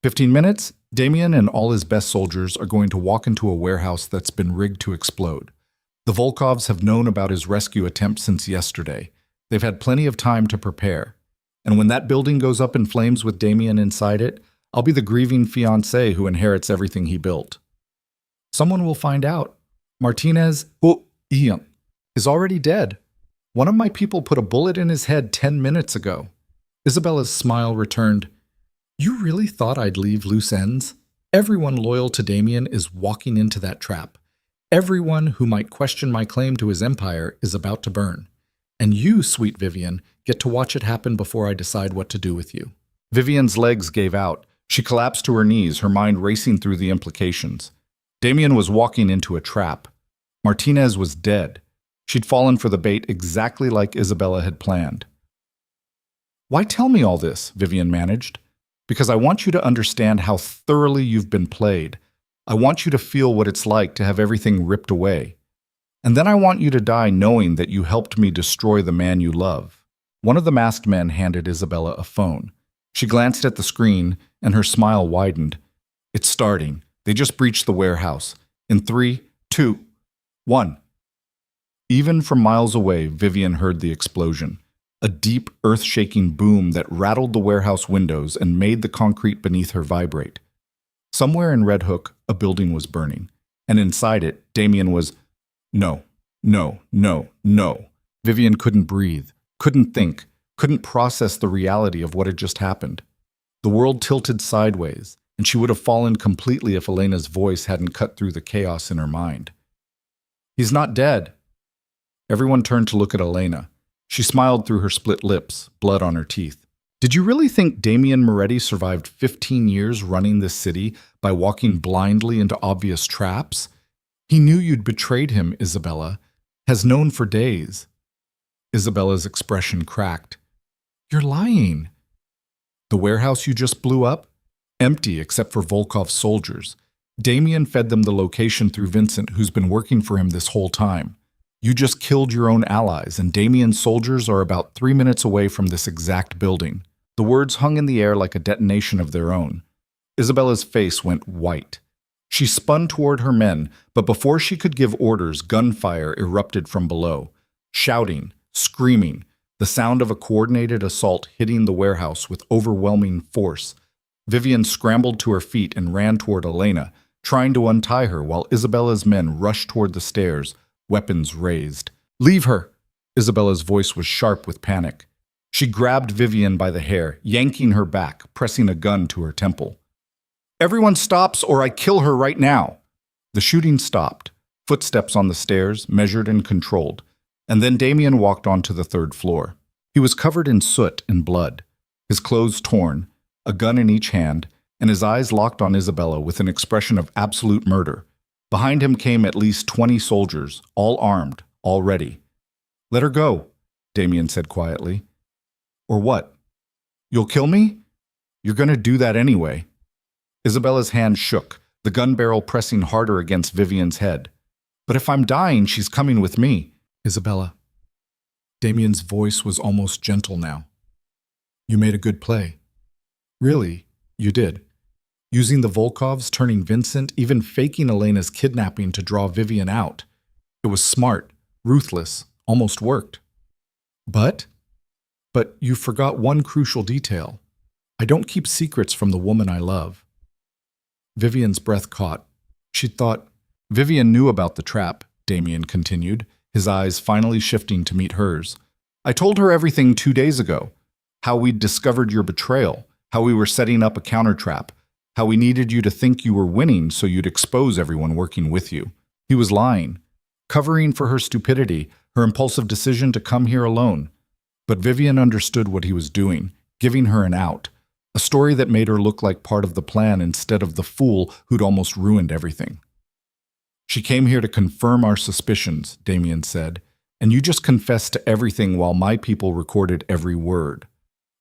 15 minutes, Damien and all his best soldiers are going to walk into a warehouse that's been rigged to explode. The Volkovs have known about his rescue attempt since yesterday. They've had plenty of time to prepare. And when that building goes up in flames with Damien inside it, I'll be the grieving fiancé who inherits everything he built. Someone will find out. Martinez, Ian, is already dead. One of my people put a bullet in his head 10 minutes ago. Isabella's smile returned. You really thought I'd leave loose ends? Everyone loyal to Damien is walking into that trap. Everyone who might question my claim to his empire is about to burn. And you, sweet Vivian, get to watch it happen before I decide what to do with you. Vivian's legs gave out. She collapsed to her knees, her mind racing through the implications. Damien was walking into a trap. Martinez was dead. She'd fallen for the bait exactly like Isabella had planned. Why tell me all this? Vivian managed. Because I want you to understand how thoroughly you've been played. I want you to feel what it's like to have everything ripped away. And then I want you to die knowing that you helped me destroy the man you love. One of the masked men handed Isabella a phone. She glanced at the screen, and her smile widened. It's starting. They just breached the warehouse. In 3, 2, 1. Even from miles away, Vivian heard the explosion. A deep, earth-shaking boom that rattled the warehouse windows and made the concrete beneath her vibrate. Somewhere in Red Hook, a building was burning, and inside it, Damien was... No, no, no, no. Vivian couldn't breathe, couldn't think, couldn't process the reality of what had just happened. The world tilted sideways, and she would have fallen completely if Elena's voice hadn't cut through the chaos in her mind. He's not dead. Everyone turned to look at Elena. She smiled through her split lips, blood on her teeth. Did you really think Damien Moretti survived 15 years running this city by walking blindly into obvious traps? He knew you'd betrayed him, Isabella. Has known for days. Isabella's expression cracked. You're lying. The warehouse you just blew up? Empty except for Volkov's soldiers. Damien fed them the location through Vincent, who's been working for him this whole time. You just killed your own allies, and Damien's soldiers are about 3 minutes away from this exact building. The words hung in the air like a detonation of their own. Isabella's face went white. She spun toward her men, but before she could give orders, gunfire erupted from below. Shouting, screaming, the sound of a coordinated assault hitting the warehouse with overwhelming force. Vivian scrambled to her feet and ran toward Elena, trying to untie her while Isabella's men rushed toward the stairs, weapons raised. Leave her! Isabella's voice was sharp with panic. She grabbed Vivian by the hair, yanking her back, pressing a gun to her temple. Everyone stops or I kill her right now! The shooting stopped. Footsteps on the stairs, measured and controlled. And then Damien walked onto the 3rd floor. He was covered in soot and blood, his clothes torn, a gun in each hand, and his eyes locked on Isabella with an expression of absolute murder. Behind him came at least 20 soldiers, all armed, all ready. Let her go, Damien said quietly. Or what? You'll kill me? You're going to do that anyway. Isabella's hand shook, the gun barrel pressing harder against Vivian's head. But if I'm dying, she's coming with me. Isabella. Damien's voice was almost gentle now. You made a good play. Really, you did. Using the Volkovs, turning Vincent, even faking Elena's kidnapping to draw Vivian out. It was smart, ruthless, almost worked. But you forgot one crucial detail. I don't keep secrets from the woman I love. Vivian's breath caught. She thought, Vivian knew about the trap, Damien continued, his eyes finally shifting to meet hers. I told her everything 2 days ago. How we'd discovered your betrayal, how we were setting up a countertrap, how we needed you to think you were winning so you'd expose everyone working with you. He was lying, covering for her stupidity, her impulsive decision to come here alone. But Vivian understood what he was doing, giving her an out, a story that made her look like part of the plan instead of the fool who'd almost ruined everything. She came here to confirm our suspicions, Damien said, and you just confessed to everything while my people recorded every word.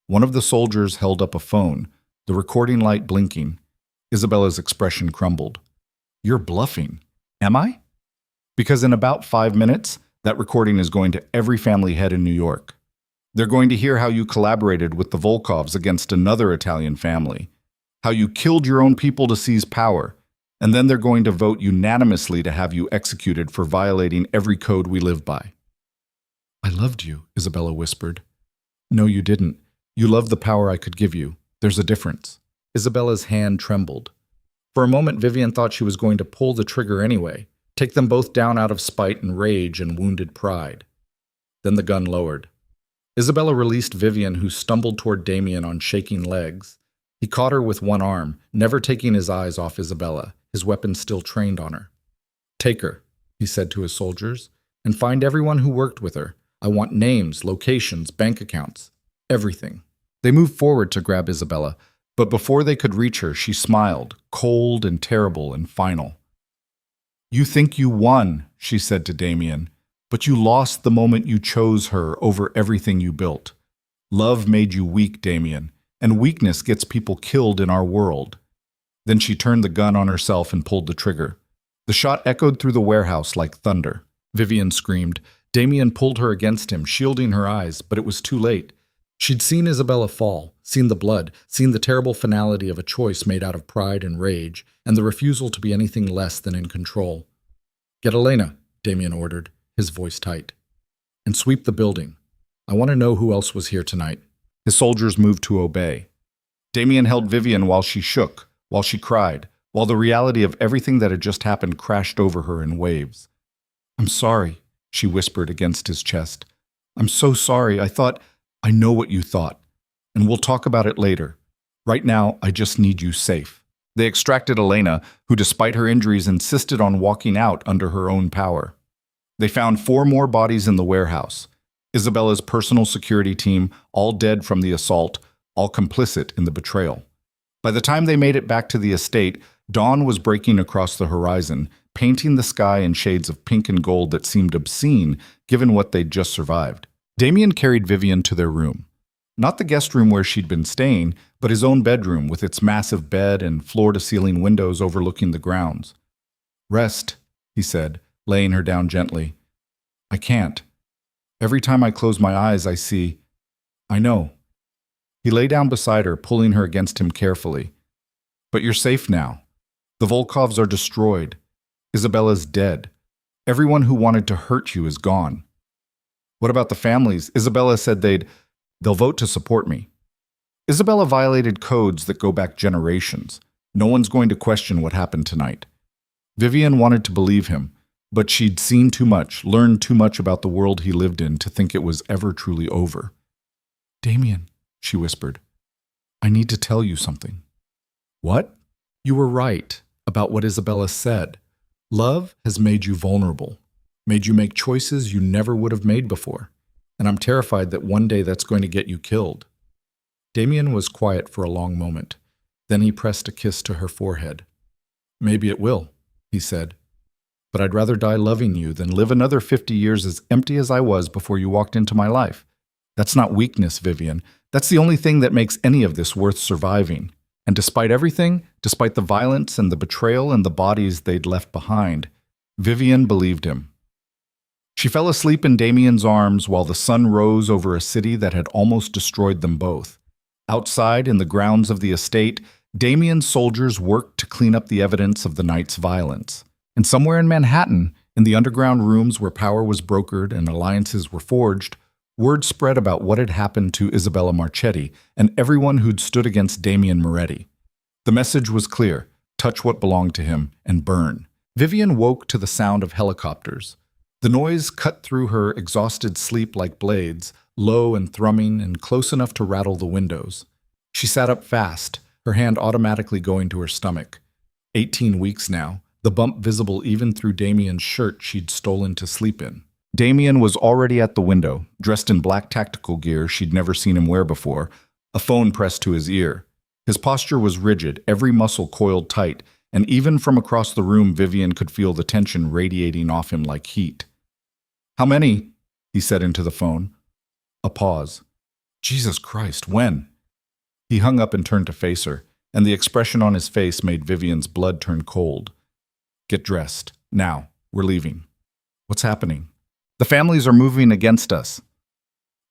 One of the soldiers held up a phone, the recording light blinking. Isabella's expression crumbled. You're bluffing. Am I? Because in about 5 minutes, that recording is going to every family head in New York. They're going to hear how you collaborated with the Volkovs against another Italian family, how you killed your own people to seize power, and then they're going to vote unanimously to have you executed for violating every code we live by. I loved you, Isabella whispered. No, you didn't. You loved the power I could give you. There's a difference. Isabella's hand trembled. For a moment, Vivian thought she was going to pull the trigger anyway, take them both down out of spite and rage and wounded pride. Then the gun lowered. Isabella released Vivian, who stumbled toward Damien on shaking legs. He caught her with one arm, never taking his eyes off Isabella, his weapon still trained on her. Take her, he said to his soldiers, and find everyone who worked with her. I want names, locations, bank accounts, everything. They moved forward to grab Isabella, but before they could reach her, she smiled, cold and terrible and final. You think you won, she said to Damien, but you lost the moment you chose her over everything you built. Love made you weak, Damien, and weakness gets people killed in our world. Then she turned the gun on herself and pulled the trigger. The shot echoed through the warehouse like thunder. Vivian screamed. Damien pulled her against him, shielding her eyes, but it was too late. She'd seen Isabella fall, seen the blood, seen the terrible finality of a choice made out of pride and rage, and the refusal to be anything less than in control. Get Elena, Damien ordered, his voice tight. And sweep the building. I want to know who else was here tonight. His soldiers moved to obey. Damien held Vivian while she shook, while she cried, while the reality of everything that had just happened crashed over her in waves. I'm sorry, she whispered against his chest. I'm so sorry. I know what you thought, and we'll talk about it later. Right now, I just need you safe. They extracted Elena, who despite her injuries insisted on walking out under her own power. They found 4 more bodies in the warehouse. Isabella's personal security team, all dead from the assault, all complicit in the betrayal. By the time they made it back to the estate, dawn was breaking across the horizon, painting the sky in shades of pink and gold that seemed obscene given what they'd just survived. Damien carried Vivian to their room. Not the guest room where she'd been staying, but his own bedroom with its massive bed and floor-to-ceiling windows overlooking the grounds. Rest, he said, laying her down gently. I can't. Every time I close my eyes, I see. I know. He lay down beside her, pulling her against him carefully. But you're safe now. The Volkovs are destroyed. Isabella's dead. Everyone who wanted to hurt you is gone. What about the families? Isabella said they'll vote to support me. Isabella violated codes that go back generations. No one's going to question what happened tonight. Vivian wanted to believe him, but she'd seen too much, learned too much about the world he lived in to think it was ever truly over. Damien, she whispered, I need to tell you something. What? You were right about what Isabella said. Love has made you vulnerable, made you make choices you never would have made before, and I'm terrified that one day that's going to get you killed. Damien was quiet for a long moment. Then he pressed a kiss to her forehead. Maybe it will, he said, but I'd rather die loving you than live another 50 years as empty as I was before you walked into my life. That's not weakness, Vivian. That's the only thing that makes any of this worth surviving. And despite everything, despite the violence and the betrayal and the bodies they'd left behind, Vivian believed him. She fell asleep in Damien's arms while the sun rose over a city that had almost destroyed them both. Outside, in the grounds of the estate, Damien's soldiers worked to clean up the evidence of the night's violence. And somewhere in Manhattan, in the underground rooms where power was brokered and alliances were forged, word spread about what had happened to Isabella Marchetti and everyone who'd stood against Damien Moretti. The message was clear: touch what belonged to him and burn. Vivian woke to the sound of helicopters. The noise cut through her exhausted sleep like blades, low and thrumming and close enough to rattle the windows. She sat up fast, her hand automatically going to her stomach. 18 weeks now, the bump visible even through Damien's shirt she'd stolen to sleep in. Damien was already at the window, dressed in black tactical gear she'd never seen him wear before, a phone pressed to his ear. His posture was rigid, every muscle coiled tight, and even from across the room Vivian could feel the tension radiating off him like heat. "How many?" he said into the phone. A pause. "Jesus Christ, when?" He hung up and turned to face her, and the expression on his face made Vivian's blood turn cold. "Get dressed. Now. We're leaving." "What's happening?" "The families are moving against us."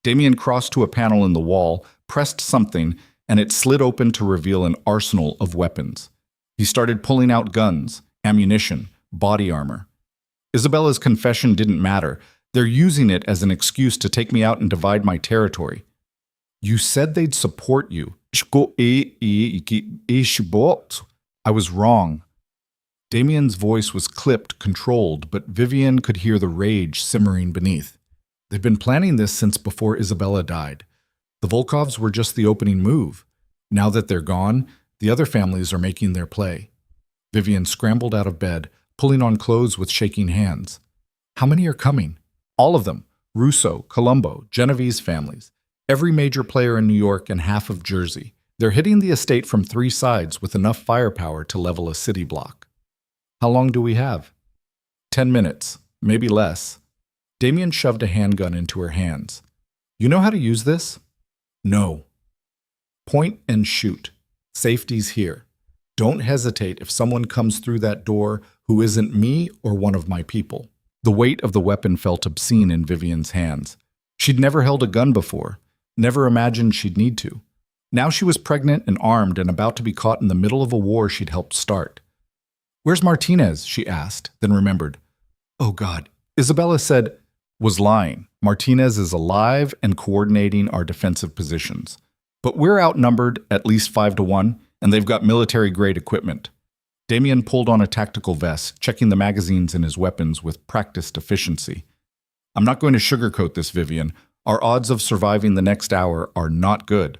Damien crossed to a panel in the wall, pressed something, and it slid open to reveal an arsenal of weapons. He started pulling out guns, ammunition, body armor. Isabella's confession didn't matter. They're using it as an excuse to take me out and divide my territory. "You said they'd support you." "I was wrong." Damien's voice was clipped, controlled, but Vivian could hear the rage simmering beneath. They've been planning this since before Isabella died. The Volkovs were just the opening move. Now that they're gone, the other families are making their play. Vivian scrambled out of bed, pulling on clothes with shaking hands. "How many are coming?" "All of them. Russo, Colombo, Genovese families. Every major player in New York and half of Jersey. They're hitting the estate from 3 sides with enough firepower to level a city block." "How long do we have?" 10 minutes, maybe less." Damien shoved a handgun into her hands. "You know how to use this?" "No." "Point and shoot. Safety's here. Don't hesitate if someone comes through that door who isn't me or one of my people." The weight of the weapon felt obscene in Vivian's hands. She'd never held a gun before, never imagined she'd need to. Now she was pregnant and armed and about to be caught in the middle of a war she'd helped start. "Where's Martinez?" she asked, then remembered. "Oh God." Isabella said, was lying. "Martinez is alive and coordinating our defensive positions. But we're outnumbered at least 5-1, and they've got military-grade equipment." Damien pulled on a tactical vest, checking the magazines in his weapons with practiced efficiency. "I'm not going to sugarcoat this, Vivian. Our odds of surviving the next hour are not good."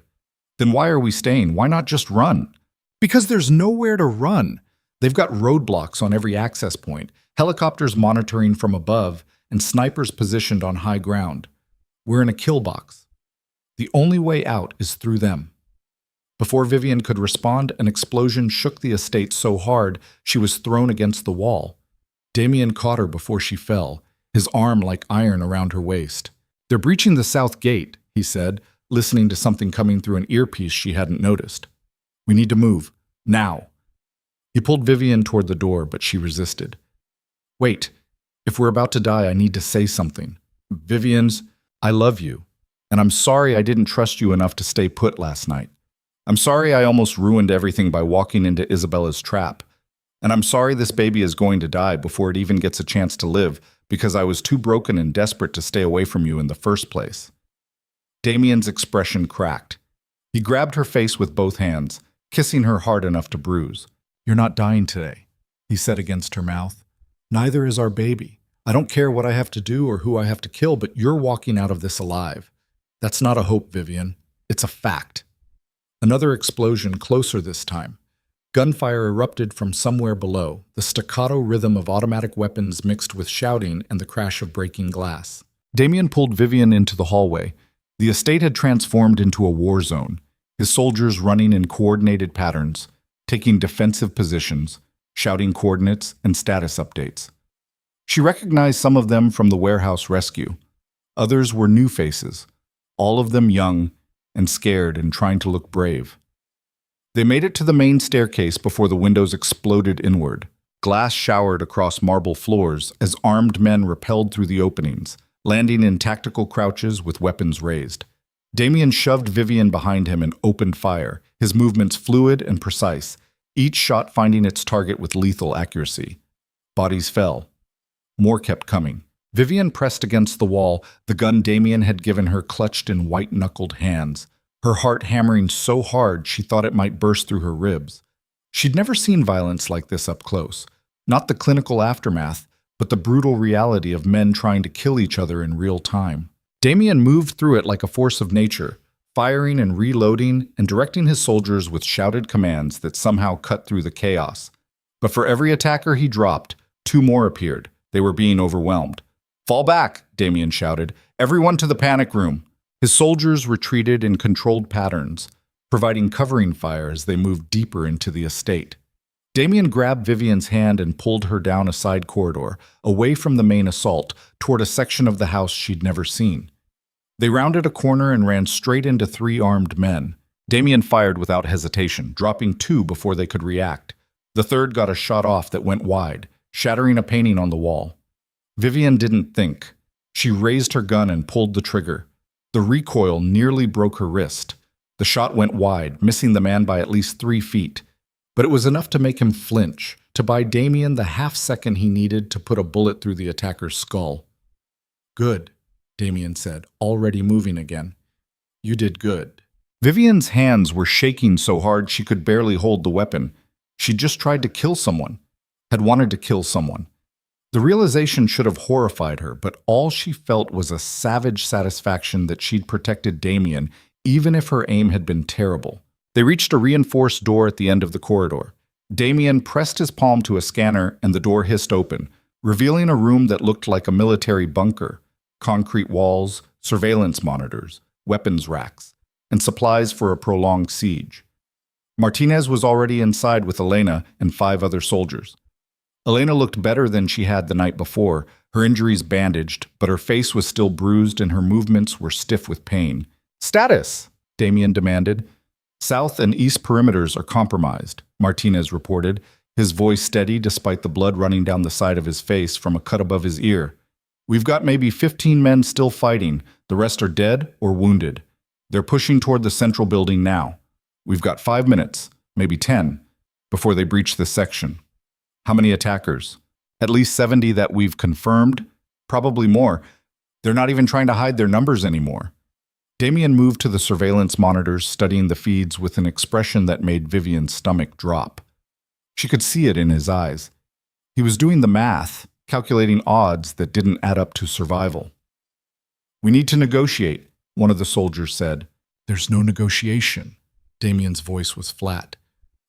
"Then why are we staying? Why not just run?" "Because there's nowhere to run. They've got roadblocks on every access point, helicopters monitoring from above, and snipers positioned on high ground. We're in a kill box. The only way out is through them." Before Vivian could respond, an explosion shook the estate so hard she was thrown against the wall. Damien caught her before she fell, his arm like iron around her waist. "They're breaching the south gate," he said, listening to something coming through an earpiece she hadn't noticed. "We need to move. Now." He pulled Vivian toward the door, but she resisted. "Wait. If we're about to die, I need to say something. Vivian's, I love you. And I'm sorry I didn't trust you enough to stay put last night. I'm sorry I almost ruined everything by walking into Isabella's trap. And I'm sorry this baby is going to die before it even gets a chance to live because I was too broken and desperate to stay away from you in the first place." Damien's expression cracked. He grabbed her face with both hands, kissing her hard enough to bruise. "You're not dying today," he said against her mouth. "Neither is our baby. I don't care what I have to do or who I have to kill, but you're walking out of this alive. That's not a hope, Vivian. It's a fact." Another explosion, closer this time. Gunfire erupted from somewhere below, the staccato rhythm of automatic weapons mixed with shouting and the crash of breaking glass. Damien pulled Vivian into the hallway. The estate had transformed into a war zone, his soldiers running in coordinated patterns, taking defensive positions, shouting coordinates and status updates. She recognized some of them from the warehouse rescue. Others were new faces, all of them young and scared and trying to look brave. They made it to the main staircase before the windows exploded inward. Glass showered across marble floors as armed men rappelled through the openings, landing in tactical crouches with weapons raised. Damien shoved Vivian behind him and opened fire, his movements fluid and precise, each shot finding its target with lethal accuracy. Bodies fell. More kept coming. Vivian pressed against the wall, the gun Damien had given her clutched in white-knuckled hands, her heart hammering so hard she thought it might burst through her ribs. She'd never seen violence like this up close. Not the clinical aftermath, but the brutal reality of men trying to kill each other in real time. Damien moved through it like a force of nature, firing and reloading and directing his soldiers with shouted commands that somehow cut through the chaos. But for every attacker he dropped, two more appeared. They were being overwhelmed. "Fall back," Damien shouted. "Everyone to the panic room." His soldiers retreated in controlled patterns, providing covering fire as they moved deeper into the estate. Damien grabbed Vivian's hand and pulled her down a side corridor, away from the main assault, toward a section of the house she'd never seen. They rounded a corner and ran straight into three armed men. Damien fired without hesitation, dropping two before they could react. The third got a shot off that went wide, shattering a painting on the wall. Vivian didn't think. She raised her gun and pulled the trigger. The recoil nearly broke her wrist. The shot went wide, missing the man by at least 3 feet. But it was enough to make him flinch, to buy Damien the half-second he needed to put a bullet through the attacker's skull. "Good," Damien said, already moving again. "You did good." Vivian's hands were shaking so hard she could barely hold the weapon. She'd just tried to kill someone, had wanted to kill someone. The realization should have horrified her, but all she felt was a savage satisfaction that she'd protected Damien, even if her aim had been terrible. They reached a reinforced door at the end of the corridor. Damien pressed his palm to a scanner and the door hissed open, revealing a room that looked like a military bunker. Concrete walls, surveillance monitors, weapons racks, and supplies for a prolonged siege. Martinez was already inside with Elena and 5 other soldiers. Elena looked better than she had the night before, her injuries bandaged, but her face was still bruised and her movements were stiff with pain. "Status!" Damien demanded. "South and east perimeters are compromised," Martinez reported, his voice steady despite the blood running down the side of his face from a cut above his ear. "We've got maybe 15 men still fighting. The rest are dead or wounded. They're pushing toward the central building now. We've got 5 minutes, maybe 10, before they breach this section." "How many attackers?" "At least 70 that we've confirmed. Probably more. They're not even trying to hide their numbers anymore." Damien moved to the surveillance monitors, studying the feeds with an expression that made Vivian's stomach drop. She could see it in his eyes. He was doing the math, calculating odds that didn't add up to survival. "We need to negotiate," one of the soldiers said. "There's no negotiation." Damien's voice was flat.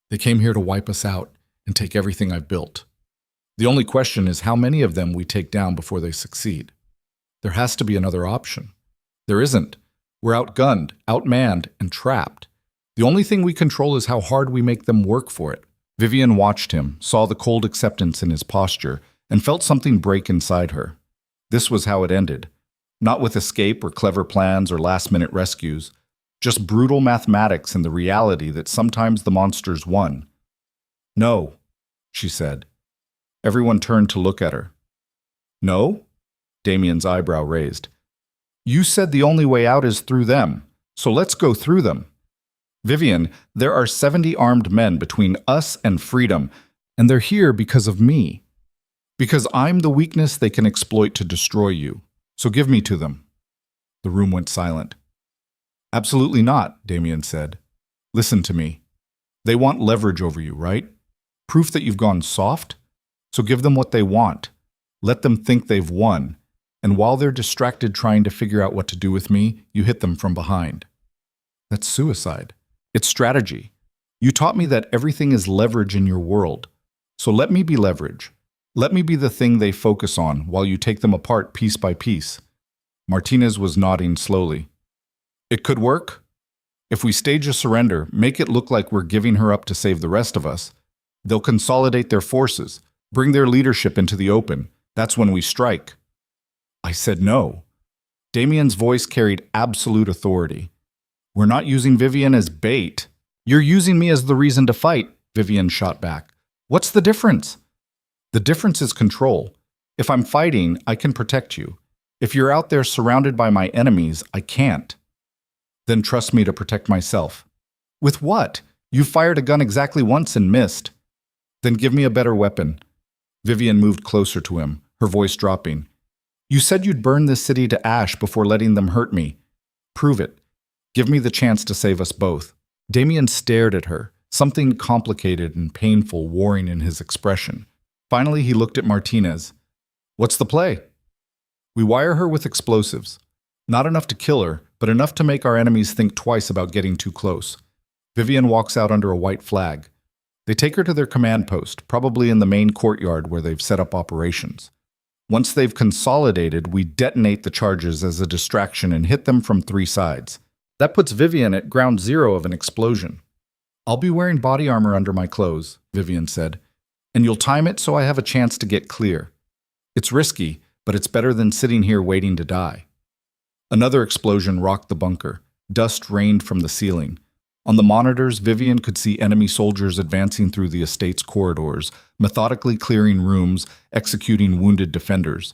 "They came here to wipe us out and take everything I've built. The only question is how many of them we take down before they succeed. There has to be another option. There isn't. We're outgunned, outmanned, and trapped. The only thing we control is how hard we make them work for it." Vivian watched him, saw the cold acceptance in his posture, and felt something break inside her. This was how it ended. Not with escape or clever plans or last-minute rescues. Just brutal mathematics and the reality that sometimes the monsters won. "No," she said. Everyone turned to look at her. "No?" Damien's eyebrow raised. "You said the only way out is through them, so let's go through them. Vivian, there are 70 armed men between us and freedom, and they're here because of me. Because I'm the weakness they can exploit to destroy you. So give me to them." The room went silent. "Absolutely not," Damien said. "Listen to me. They want leverage over you, right? Proof that you've gone soft? So give them what they want. Let them think they've won. And while they're distracted trying to figure out what to do with me, you hit them from behind. That's suicide. It's strategy. You taught me that everything is leverage in your world. So let me be leverage. Let me be the thing they focus on while you take them apart piece by piece." Martinez was nodding slowly. "It could work. If we stage a surrender, make it look like we're giving her up to save the rest of us. They'll consolidate their forces, bring their leadership into the open. That's when we strike." I said no. Damien's voice carried absolute authority. "We're not using Vivian as bait. You're using me as the reason to fight," Vivian shot back. "What's the difference?" The difference is control. If I'm fighting, I can protect you. If you're out there surrounded by my enemies, I can't. Then trust me to protect myself. With what? You fired a gun exactly once and missed. Then give me a better weapon. Vivian moved closer to him, her voice dropping. You said you'd burn this city to ash before letting them hurt me. Prove it. Give me the chance to save us both. Damien stared at her, something complicated and painful warring in his expression. Finally, he looked at Martinez. What's the play? We wire her with explosives. Not enough to kill her, but enough to make our enemies think twice about getting too close. Vivian walks out under a white flag. They take her to their command post, probably in the main courtyard where they've set up operations. Once they've consolidated, we detonate the charges as a distraction and hit them from 3 sides. That puts Vivian at ground zero of an explosion. I'll be wearing body armor under my clothes, Vivian said, and you'll time it so I have a chance to get clear. It's risky, but it's better than sitting here waiting to die. Another explosion rocked the bunker. Dust rained from the ceiling. On the monitors, Vivian could see enemy soldiers advancing through the estate's corridors, methodically clearing rooms, executing wounded defenders.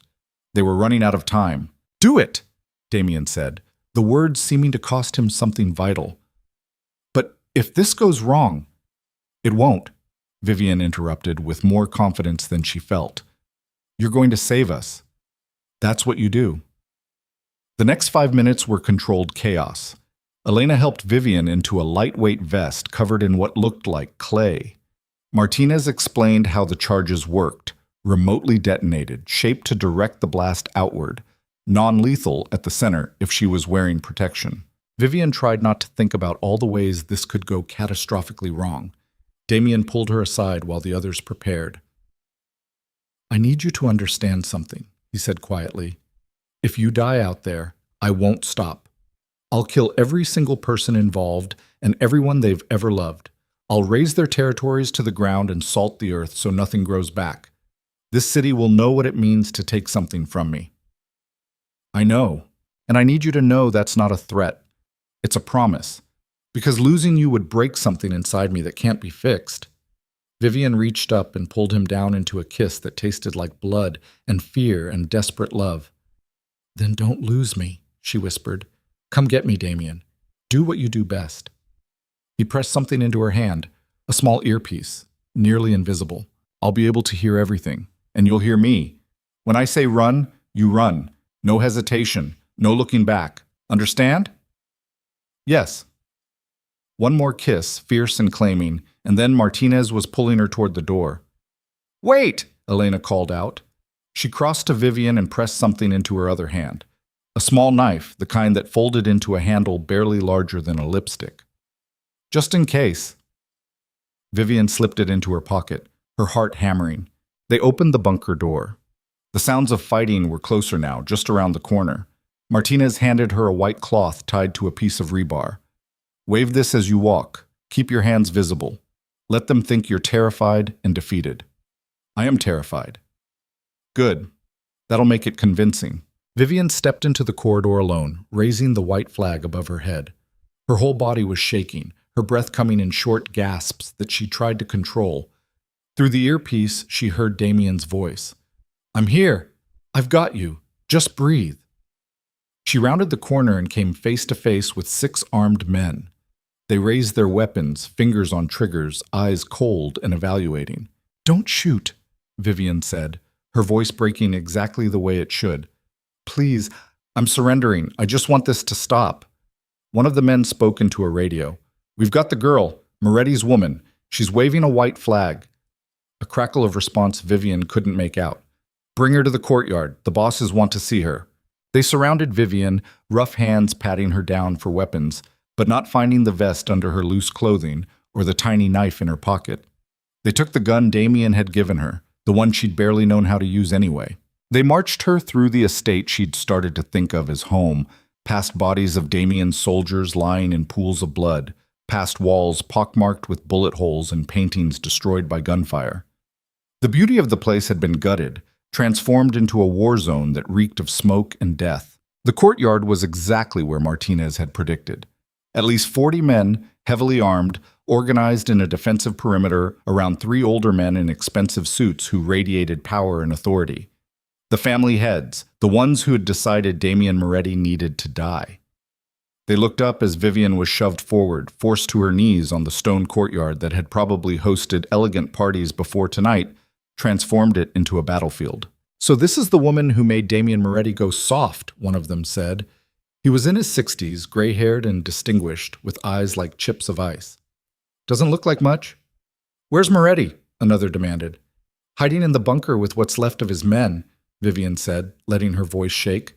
They were running out of time. Do it, Damien said, the words seeming to cost him something vital. But if this goes wrong, it won't, Vivian interrupted with more confidence than she felt. You're going to save us. That's what you do. The next 5 minutes were controlled chaos. Elena helped Vivian into a lightweight vest covered in what looked like clay. Martinez explained how the charges worked, remotely detonated, shaped to direct the blast outward, non-lethal at the center if she was wearing protection. Vivian tried not to think about all the ways this could go catastrophically wrong. Damien pulled her aside while the others prepared. I need you to understand something, he said quietly. If you die out there, I won't stop. I'll kill every single person involved and everyone they've ever loved. I'll raze their territories to the ground and salt the earth so nothing grows back. This city will know what it means to take something from me. I know, and I need you to know that's not a threat. It's a promise, because losing you would break something inside me that can't be fixed. Vivian reached up and pulled him down into a kiss that tasted like blood and fear and desperate love. Then don't lose me, she whispered. Come get me, Damien. Do what you do best. He pressed something into her hand, a small earpiece, nearly invisible. I'll be able to hear everything, and you'll hear me. When I say run, you run. No hesitation, no looking back. Understand? Yes. One more kiss, fierce and claiming, and then Martinez was pulling her toward the door. Wait! Elena called out. She crossed to Vivian and pressed something into her other hand. A small knife, the kind that folded into a handle barely larger than a lipstick. Just in case. Vivian slipped it into her pocket, her heart hammering. They opened the bunker door. The sounds of fighting were closer now, just around the corner. Martinez handed her a white cloth tied to a piece of rebar. Wave this as you walk. Keep your hands visible. Let them think you're terrified and defeated. I am terrified. Good. That'll make it convincing. Vivian stepped into the corridor alone, raising the white flag above her head. Her whole body was shaking, her breath coming in short gasps that she tried to control. Through the earpiece, she heard Damien's voice. I'm here. I've got you. Just breathe. She rounded the corner and came face to face with 6 armed men. They raised their weapons, fingers on triggers, eyes cold and evaluating. Don't shoot, Vivian said, her voice breaking exactly the way it should. Please, I'm surrendering. I just want this to stop. One of the men spoke into a radio. We've got the girl, Moretti's woman. She's waving a white flag. A crackle of response Vivian couldn't make out. Bring her to the courtyard. The bosses want to see her. They surrounded Vivian, rough hands patting her down for weapons, but not finding the vest under her loose clothing or the tiny knife in her pocket. They took the gun Damien had given her, the one she'd barely known how to use anyway. They marched her through the estate she'd started to think of as home, past bodies of Damien's soldiers lying in pools of blood, past walls pockmarked with bullet holes and paintings destroyed by gunfire. The beauty of the place had been gutted, transformed into a war zone that reeked of smoke and death. The courtyard was exactly where Martinez had predicted. At least 40 men, heavily armed, organized in a defensive perimeter around three older men in expensive suits who radiated power and authority. The family heads, the ones who had decided Damien Moretti needed to die. They looked up as Vivian was shoved forward, forced to her knees on the stone courtyard that had probably hosted elegant parties before tonight, transformed it into a battlefield. "So this is the woman who made Damien Moretti go soft," one of them said. He was in his 60s, gray-haired and distinguished, with eyes like chips of ice. "Doesn't look like much." "Where's Moretti?" another demanded. "Hiding in the bunker with what's left of his men," Vivian said, letting her voice shake.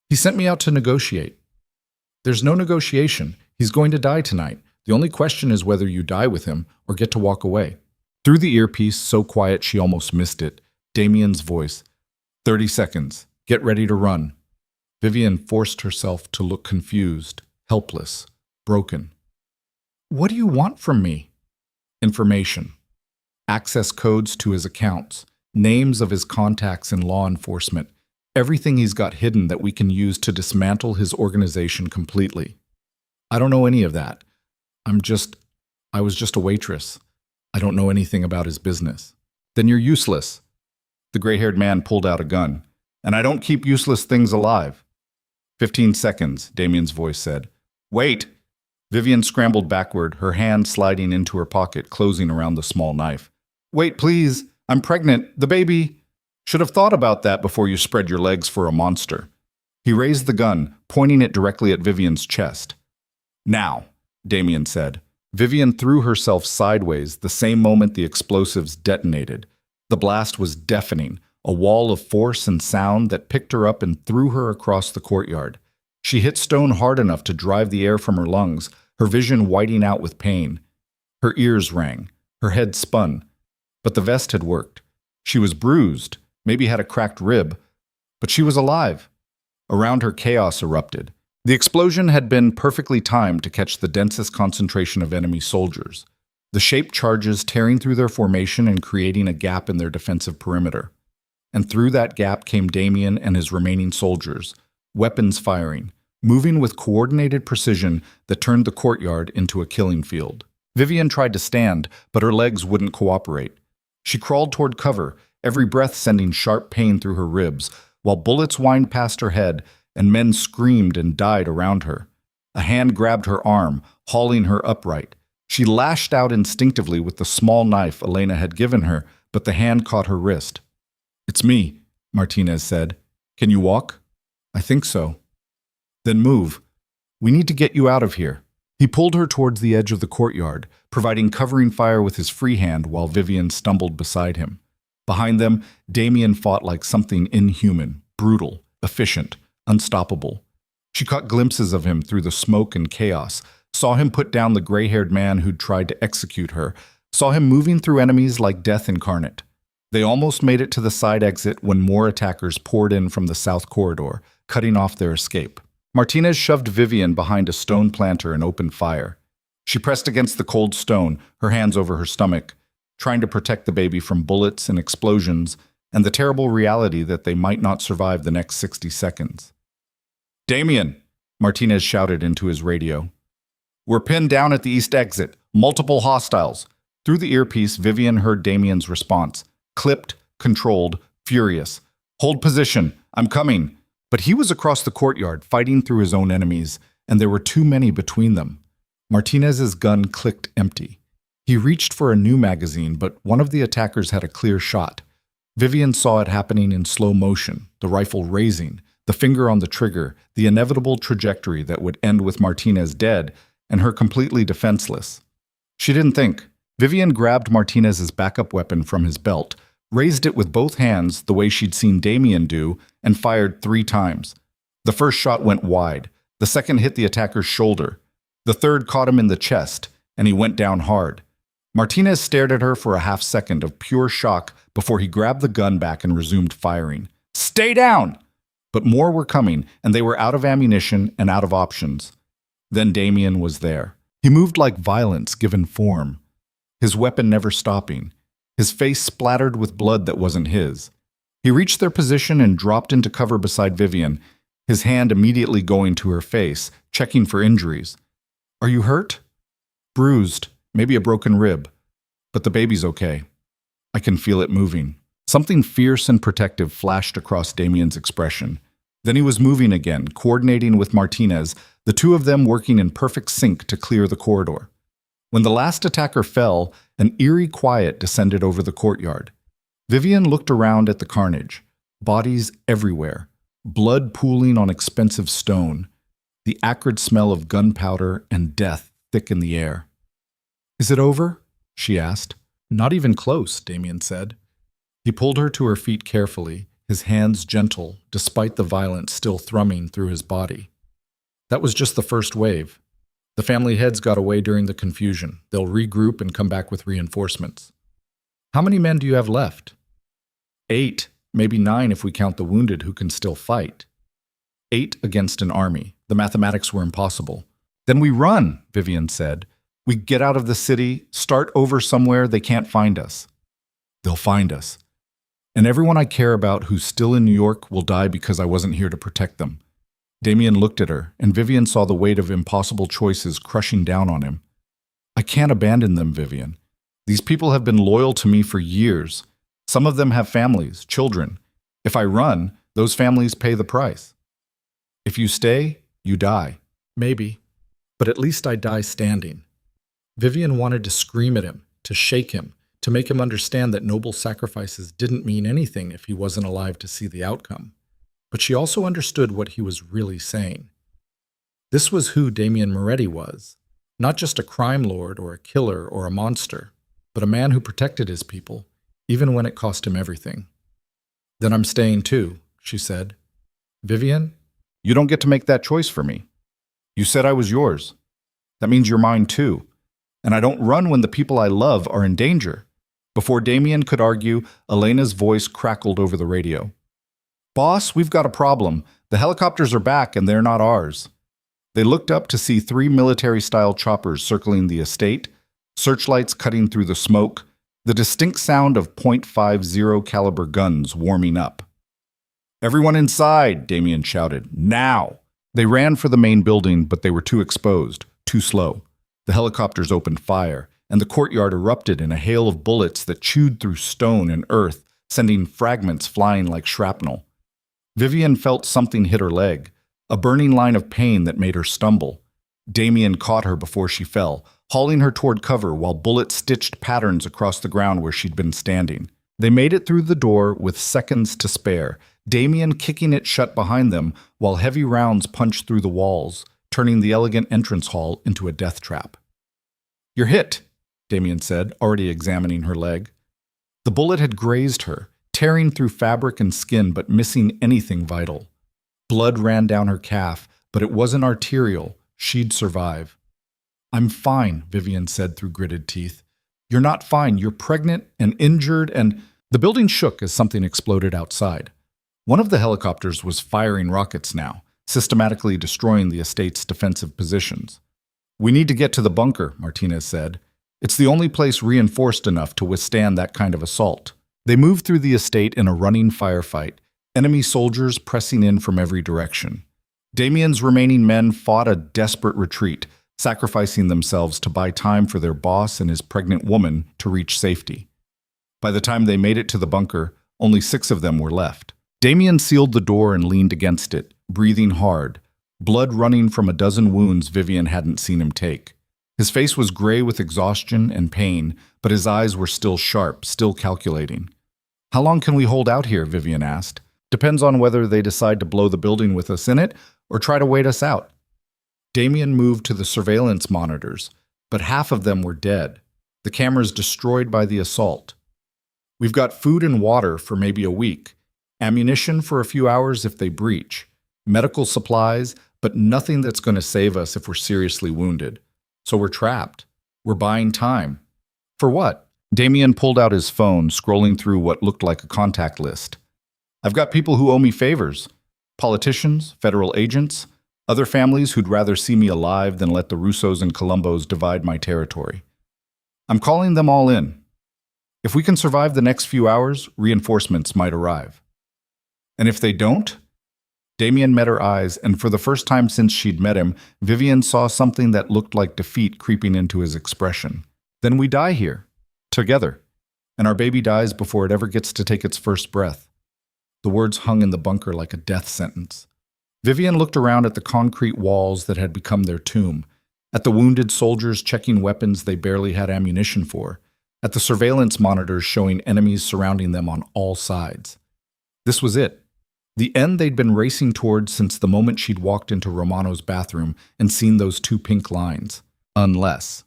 "He sent me out to negotiate." "There's no negotiation. He's going to die tonight. The only question is whether you die with him or get to walk away." Through the earpiece, so quiet she almost missed it, Damien's voice. 30 seconds. Get ready to run." Vivian forced herself to look confused, helpless, broken. "What do you want from me?" "Information. Access codes to his accounts, names of his contacts in law enforcement, everything he's got hidden that we can use to dismantle his organization completely." "I don't know any of that. I was just a waitress. I don't know anything about his business." "Then you're useless." The gray-haired man pulled out a gun. "And I don't keep useless things alive." 15 seconds, Damien's voice said. "Wait!" Vivian scrambled backward, her hand sliding into her pocket, closing around the small knife. "Wait, please! I'm pregnant! The baby!" "Should have thought about that before you spread your legs for a monster." He raised the gun, pointing it directly at Vivian's chest. "Now," Damien said. Vivian threw herself sideways the same moment the explosives detonated. The blast was deafening, a wall of force and sound that picked her up and threw her across the courtyard. She hit stone hard enough to drive the air from her lungs, her vision whiting out with pain. Her ears rang, her head spun. But the vest had worked. She was bruised, maybe had a cracked rib, but she was alive. Around her, chaos erupted. The explosion had been perfectly timed to catch the densest concentration of enemy soldiers, the shaped charges tearing through their formation and creating a gap in their defensive perimeter. And through that gap came Damien and his remaining soldiers, weapons firing, moving with coordinated precision that turned the courtyard into a killing field. Vivian tried to stand, but her legs wouldn't cooperate. She crawled toward cover, every breath sending sharp pain through her ribs, while bullets whined past her head and men screamed and died around her. A hand grabbed her arm, hauling her upright. She lashed out instinctively with the small knife Elena had given her, but the hand caught her wrist. "It's me," Martinez said. "Can you walk?" "I think so." "Then move. We need to get you out of here." He pulled her towards the edge of the courtyard, providing covering fire with his free hand while Vivian stumbled beside him. Behind them, Damien fought like something inhuman, brutal, efficient, unstoppable. She caught glimpses of him through the smoke and chaos, saw him put down the gray-haired man who'd tried to execute her, saw him moving through enemies like death incarnate. They almost made it to the side exit when more attackers poured in from the south corridor, cutting off their escape. Martinez shoved Vivian behind a stone planter and opened fire. She pressed against the cold stone, her hands over her stomach, trying to protect the baby from bullets and explosions and the terrible reality that they might not survive the next 60 seconds. "Damien!" Martinez shouted into his radio. "We're pinned down at the east exit. Multiple hostiles." Through the earpiece, Vivian heard Damien's response. Clipped, controlled, furious. "Hold position. I'm coming." But he was across the courtyard, fighting through his own enemies, and there were too many between them. Martinez's gun clicked empty. He reached for a new magazine, but one of the attackers had a clear shot. Vivian saw it happening in slow motion, the rifle raising, the finger on the trigger, the inevitable trajectory that would end with Martinez dead and her completely defenseless. She didn't think. Vivian grabbed Martinez's backup weapon from his belt, raised it with both hands the way she'd seen Damien do, and fired 3 times. The first shot went wide. The second hit the attacker's shoulder. The third caught him in the chest, and he went down hard. Martinez stared at her for a half second of pure shock before he grabbed the gun back and resumed firing. "Stay down!" But more were coming, and they were out of ammunition and out of options. Then Damien was there. He moved like violence given form, his weapon never stopping, his face splattered with blood that wasn't his. He reached their position and dropped into cover beside Vivian, his hand immediately going to her face, checking for injuries. "Are you hurt?" "Bruised," maybe a broken rib. But the baby's okay. I can feel it moving. Something fierce and protective flashed across Damien's expression. Then he was moving again, coordinating with Martinez, the two of them working in perfect sync to clear the corridor. When the last attacker fell, an eerie quiet descended over the courtyard. Vivian looked around at the carnage. Bodies everywhere, blood pooling on expensive stone, the acrid smell of gunpowder and death thick in the air. "Is it over?" she asked. "Not even close," Damien said. He pulled her to her feet carefully, his hands gentle, despite the violence still thrumming through his body. That was just the first wave. The family heads got away during the confusion. They'll regroup and come back with reinforcements. "How many men do you have left?" 8, maybe 9 if we count the wounded who can still fight. 8 against an army. The mathematics were impossible. "Then we run," Vivian said. "We get out of the city, start over somewhere they can't find us." "They'll find us. And everyone I care about who's still in New York will die because I wasn't here to protect them." Damien looked at her, and Vivian saw the weight of impossible choices crushing down on him. "I can't abandon them, Vivian. These people have been loyal to me for years. Some of them have families, children. If I run, those families pay the price. If you stay, you die." "Maybe. But at least I die standing." Vivian wanted to scream at him, to shake him, to make him understand that noble sacrifices didn't mean anything if he wasn't alive to see the outcome. But she also understood what he was really saying. This was who Damien Moretti was. Not just a crime lord or a killer or a monster, but a man who protected his people, even when it cost him everything. "Then I'm staying too," she said. "Vivian, you don't get to make that choice for me. You said I was yours. That means you're mine too. And I don't run when the people I love are in danger." Before Damien could argue, Elena's voice crackled over the radio. "Boss, we've got a problem. The helicopters are back and they're not ours." They looked up to see 3 military-style choppers circling the estate, searchlights cutting through the smoke, the distinct sound of .50 caliber guns warming up. "Everyone inside," Damien shouted. "Now!" They ran for the main building, but they were too exposed, too slow. The helicopters opened fire, and the courtyard erupted in a hail of bullets that chewed through stone and earth, sending fragments flying like shrapnel. Vivian felt something hit her leg, a burning line of pain that made her stumble. Damien caught her before she fell, hauling her toward cover while bullets stitched patterns across the ground where she'd been standing. They made it through the door with seconds to spare, Damien kicking it shut behind them while heavy rounds punched through the walls, turning the elegant entrance hall into a death trap. "You're hit," Damien said, already examining her leg. The bullet had grazed her, tearing through fabric and skin but missing anything vital. Blood ran down her calf, but it wasn't arterial. She'd survive. "I'm fine," Vivian said through gritted teeth. "You're not fine. You're pregnant and injured and—" The building shook as something exploded outside. One of the helicopters was firing rockets now, systematically destroying the estate's defensive positions. "We need to get to the bunker," Martinez said. "It's the only place reinforced enough to withstand that kind of assault." They moved through the estate in a running firefight, enemy soldiers pressing in from every direction. Damien's remaining men fought a desperate retreat, sacrificing themselves to buy time for their boss and his pregnant woman to reach safety. By the time they made it to the bunker, only 6 of them were left. Damien sealed the door and leaned against it, breathing hard, blood running from a dozen wounds Vivian hadn't seen him take. His face was gray with exhaustion and pain, but his eyes were still sharp, still calculating. "How long can we hold out here?" Vivian asked. "Depends on whether they decide to blow the building with us in it or try to wait us out." Damien moved to the surveillance monitors, but half of them were dead, the cameras destroyed by the assault. "We've got food and water for maybe a week, ammunition for a few hours if they breach, medical supplies, but nothing that's going to save us if we're seriously wounded. So we're trapped. We're buying time." "For what?" Damien pulled out his phone, scrolling through what looked like a contact list. "I've got people who owe me favors. Politicians, federal agents, other families who'd rather see me alive than let the Russos and Colombos divide my territory. I'm calling them all in. If we can survive the next few hours, reinforcements might arrive." "And if they don't?" Damien met her eyes, and for the first time since she'd met him, Vivian saw something that looked like defeat creeping into his expression. Then we die here, together, and our baby dies before it ever gets to take its first breath. The words hung in the bunker like a death sentence. Vivian looked around at the concrete walls that had become their tomb, at the wounded soldiers checking weapons they barely had ammunition for, at the surveillance monitors showing enemies surrounding them on all sides. This was it. The end they'd been racing towards since the moment she'd walked into Romano's bathroom and seen those two pink lines. Unless.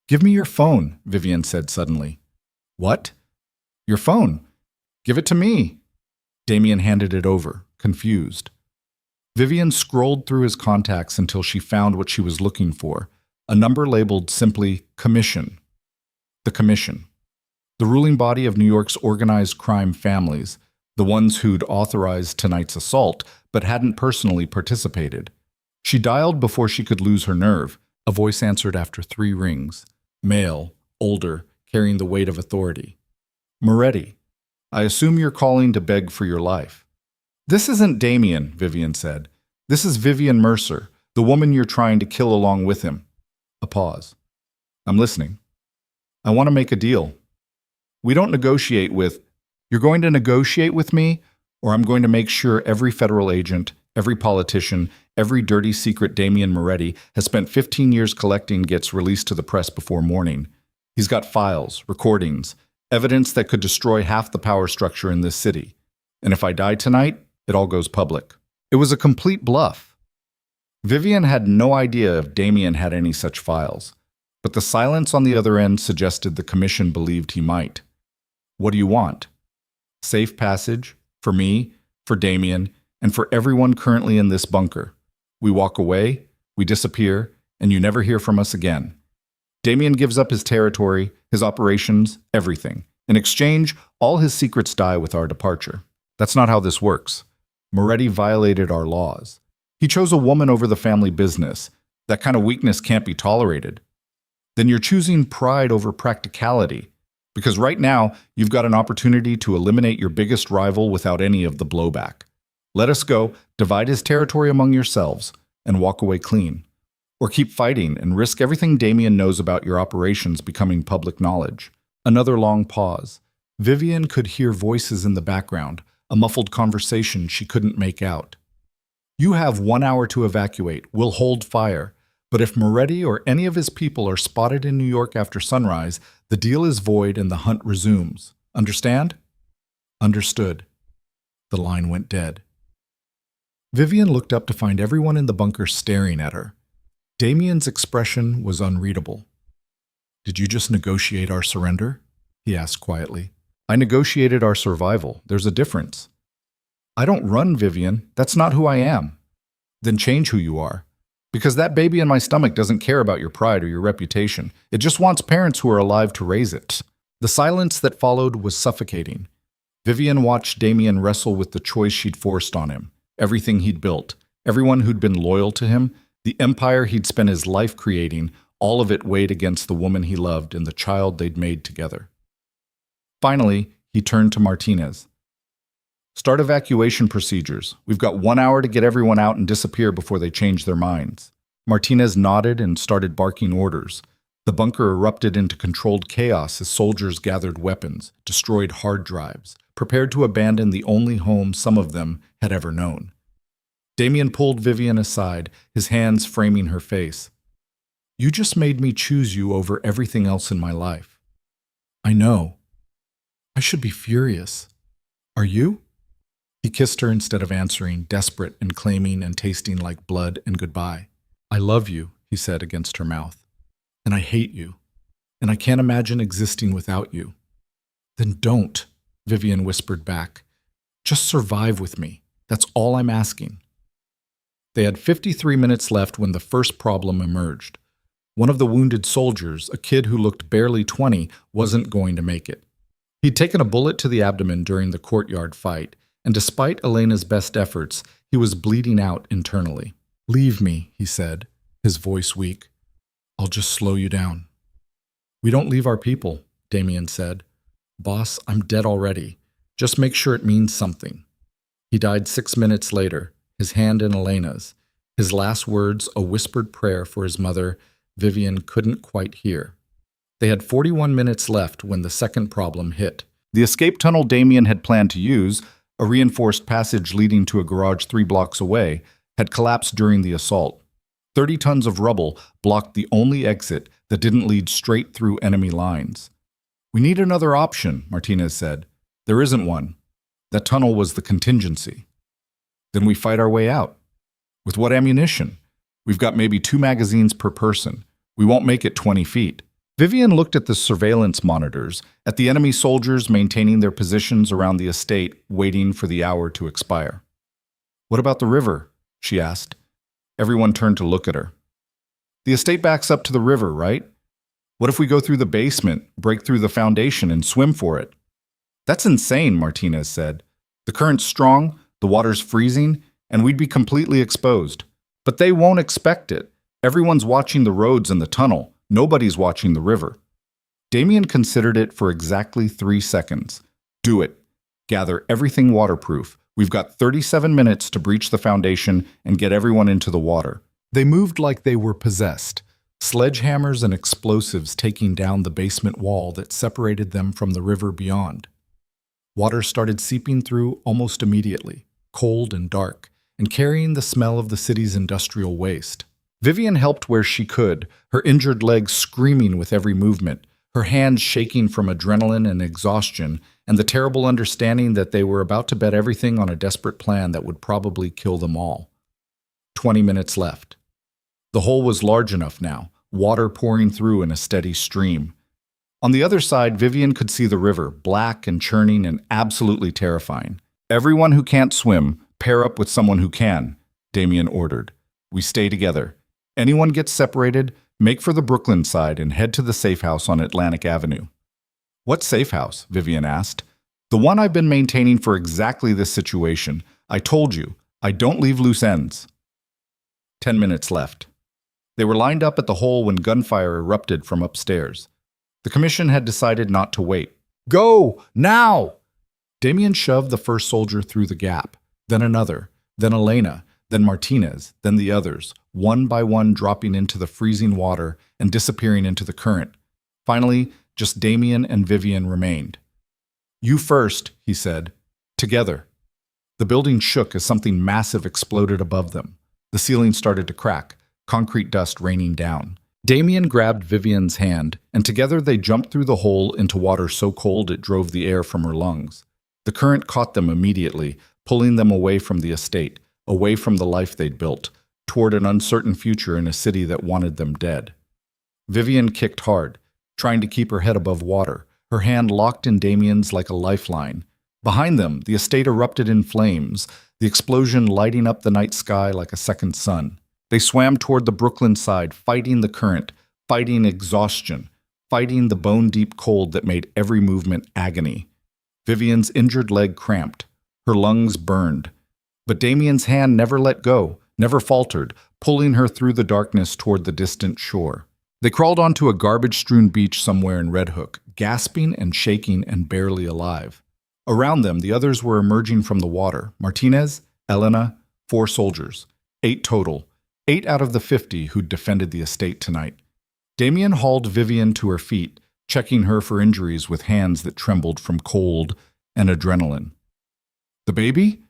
"Give me your phone," Vivian said suddenly. "What?" "Your phone. Give it to me." Damien handed it over, confused. Vivian scrolled through his contacts until she found what she was looking for, a number labeled simply Commission. The Commission. The ruling body of New York's organized crime families, the ones who'd authorized tonight's assault but hadn't personally participated. She dialed before she could lose her nerve. A voice answered after 3 rings. Male, older, carrying the weight of authority. "Moretti, I assume you're calling to beg for your life." "This isn't Damien," Vivian said. "This is Vivian Mercer, the woman you're trying to kill along with him." A pause. "I'm listening." "I want to make a deal. We don't negotiate with... You're going to negotiate with me, or I'm going to make sure every federal agent, every politician, every dirty secret Damien Moretti has spent 15 years collecting gets released to the press before morning. He's got files, recordings, evidence that could destroy half the power structure in this city. And if I die tonight, it all goes public." It was a complete bluff. Vivian had no idea if Damien had any such files, but the silence on the other end suggested the commission believed he might. "What do you want?" "Safe passage, for me, for Damien, and for everyone currently in this bunker. We walk away, we disappear, and you never hear from us again. Damien gives up his territory, his operations, everything. In exchange, all his secrets die with our departure. That's not how this works. Moretti violated our laws. He chose a woman over the family business. That kind of weakness can't be tolerated. Then you're choosing pride over practicality. Because right now, you've got an opportunity to eliminate your biggest rival without any of the blowback. Let us go, divide his territory among yourselves, and walk away clean. Or keep fighting and risk everything Damien knows about your operations becoming public knowledge." Another long pause. Vivian could hear voices in the background, a muffled conversation she couldn't make out. "You have 1 hour to evacuate. We'll hold fire. But if Moretti or any of his people are spotted in New York after sunrise, the deal is void and the hunt resumes. Understand?" "Understood." The line went dead. Vivian looked up to find everyone in the bunker staring at her. Damien's expression was unreadable. "Did you just negotiate our surrender?" he asked quietly. "I negotiated our survival. There's a difference." "I don't run, Vivian. That's not who I am." "Then change who you are. Because that baby in my stomach doesn't care about your pride or your reputation. It just wants parents who are alive to raise it." The silence that followed was suffocating. Vivian watched Damien wrestle with the choice she'd forced on him. Everything he'd built, everyone who'd been loyal to him, the empire he'd spent his life creating, all of it weighed against the woman he loved and the child they'd made together. Finally, he turned to Martinez. "Start evacuation procedures. We've got 1 hour to get everyone out and disappear before they change their minds." Martinez nodded and started barking orders. The bunker erupted into controlled chaos as soldiers gathered weapons, destroyed hard drives, prepared to abandon the only home some of them had ever known. Damien pulled Vivian aside, his hands framing her face. "You just made me choose you over everything else in my life." "I know. I should be furious. Are you?" He kissed her instead of answering, desperate and claiming and tasting like blood and goodbye. "I love you," he said against her mouth. "And I hate you. And I can't imagine existing without you." "Then don't," Vivian whispered back. "Just survive with me. That's all I'm asking." They had 53 minutes left when the first problem emerged. One of the wounded soldiers, a kid who looked barely 20, wasn't going to make it. He'd taken a bullet to the abdomen during the courtyard fight, and despite Elena's best efforts, he was bleeding out internally. "Leave me," he said, his voice weak. "I'll just slow you down." "We don't leave our people," Damien said. "Boss, I'm dead already. Just make sure it means something." He died 6 minutes later, his hand in Elena's. His last words, a whispered prayer for his mother, Vivian couldn't quite hear. They had 41 minutes left when the second problem hit. The escape tunnel Damien had planned to use, a reinforced passage leading to a garage 3 blocks away, had collapsed during the assault. 30 tons of rubble blocked the only exit that didn't lead straight through enemy lines. "We need another option," Martinez said. "There isn't one. That tunnel was the contingency." "Then we fight our way out." "With what ammunition? We've got maybe 2 magazines per person. We won't make it 20 feet. Vivian looked at the surveillance monitors, at the enemy soldiers maintaining their positions around the estate, waiting for the hour to expire. "What about the river?" she asked. Everyone turned to look at her. "The estate backs up to the river, right? What if we go through the basement, break through the foundation, and swim for it?" "That's insane," Martinez said. "The current's strong, the water's freezing, and we'd be completely exposed. But they won't expect it. Everyone's watching the roads and the tunnel. Nobody's watching the river." Damien considered it for exactly 3 seconds. "Do it. Gather everything waterproof. We've got 37 minutes to breach the foundation and get everyone into the water." They moved like they were possessed, sledgehammers and explosives taking down the basement wall that separated them from the river beyond. Water started seeping through almost immediately, cold and dark, and carrying the smell of the city's industrial waste. Vivian helped where she could, her injured legs screaming with every movement, her hands shaking from adrenaline and exhaustion, and the terrible understanding that they were about to bet everything on a desperate plan that would probably kill them all. 20 minutes left. The hole was large enough now, water pouring through in a steady stream. On the other side, Vivian could see the river, black and churning and absolutely terrifying. "Everyone who can't swim, pair up with someone who can," Damien ordered. "We stay together. Anyone gets separated, make for the Brooklyn side and head to the safe house on Atlantic Avenue." "What safe house?" Vivian asked. "The one I've been maintaining for exactly this situation. I told you, I don't leave loose ends." 10 minutes left. They were lined up at the hole when gunfire erupted from upstairs. The commission had decided not to wait. "Go! Now!" Damien shoved the first soldier through the gap, then another, then Elena, then Martinez, then the others, one by one dropping into the freezing water and disappearing into the current. Finally, just Damien and Vivian remained. "You first," he said. "Together." The building shook as something massive exploded above them. The ceiling started to crack, concrete dust raining down. Damien grabbed Vivian's hand, and together they jumped through the hole into water so cold it drove the air from her lungs. The current caught them immediately, pulling them away from the estate, away from the life they'd built, toward an uncertain future in a city that wanted them dead. Vivian kicked hard, trying to keep her head above water, her hand locked in Damien's like a lifeline. Behind them, the estate erupted in flames, the explosion lighting up the night sky like a second sun. They swam toward the Brooklyn side, fighting the current, fighting exhaustion, fighting the bone-deep cold that made every movement agony. Vivian's injured leg cramped, her lungs burned. But Damien's hand never let go, never faltered, pulling her through the darkness toward the distant shore. They crawled onto a garbage-strewn beach somewhere in Red Hook, gasping and shaking and barely alive. Around them, the others were emerging from the water. Martinez, Elena, 4 soldiers. 8 total. 8 out of the 50 who'd defended the estate tonight. Damien hauled Vivian to her feet, checking her for injuries with hands that trembled from cold and adrenaline. "The baby?"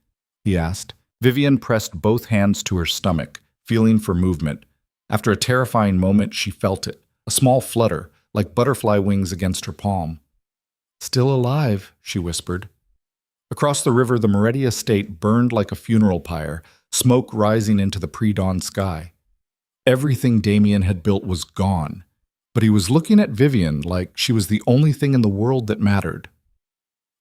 he asked. Vivian pressed both hands to her stomach, feeling for movement. After a terrifying moment, she felt it, a small flutter, like butterfly wings against her palm. "Still alive," she whispered. Across the river, the Moretti estate burned like a funeral pyre, smoke rising into the pre-dawn sky. Everything Damien had built was gone, but he was looking at Vivian like she was the only thing in the world that mattered.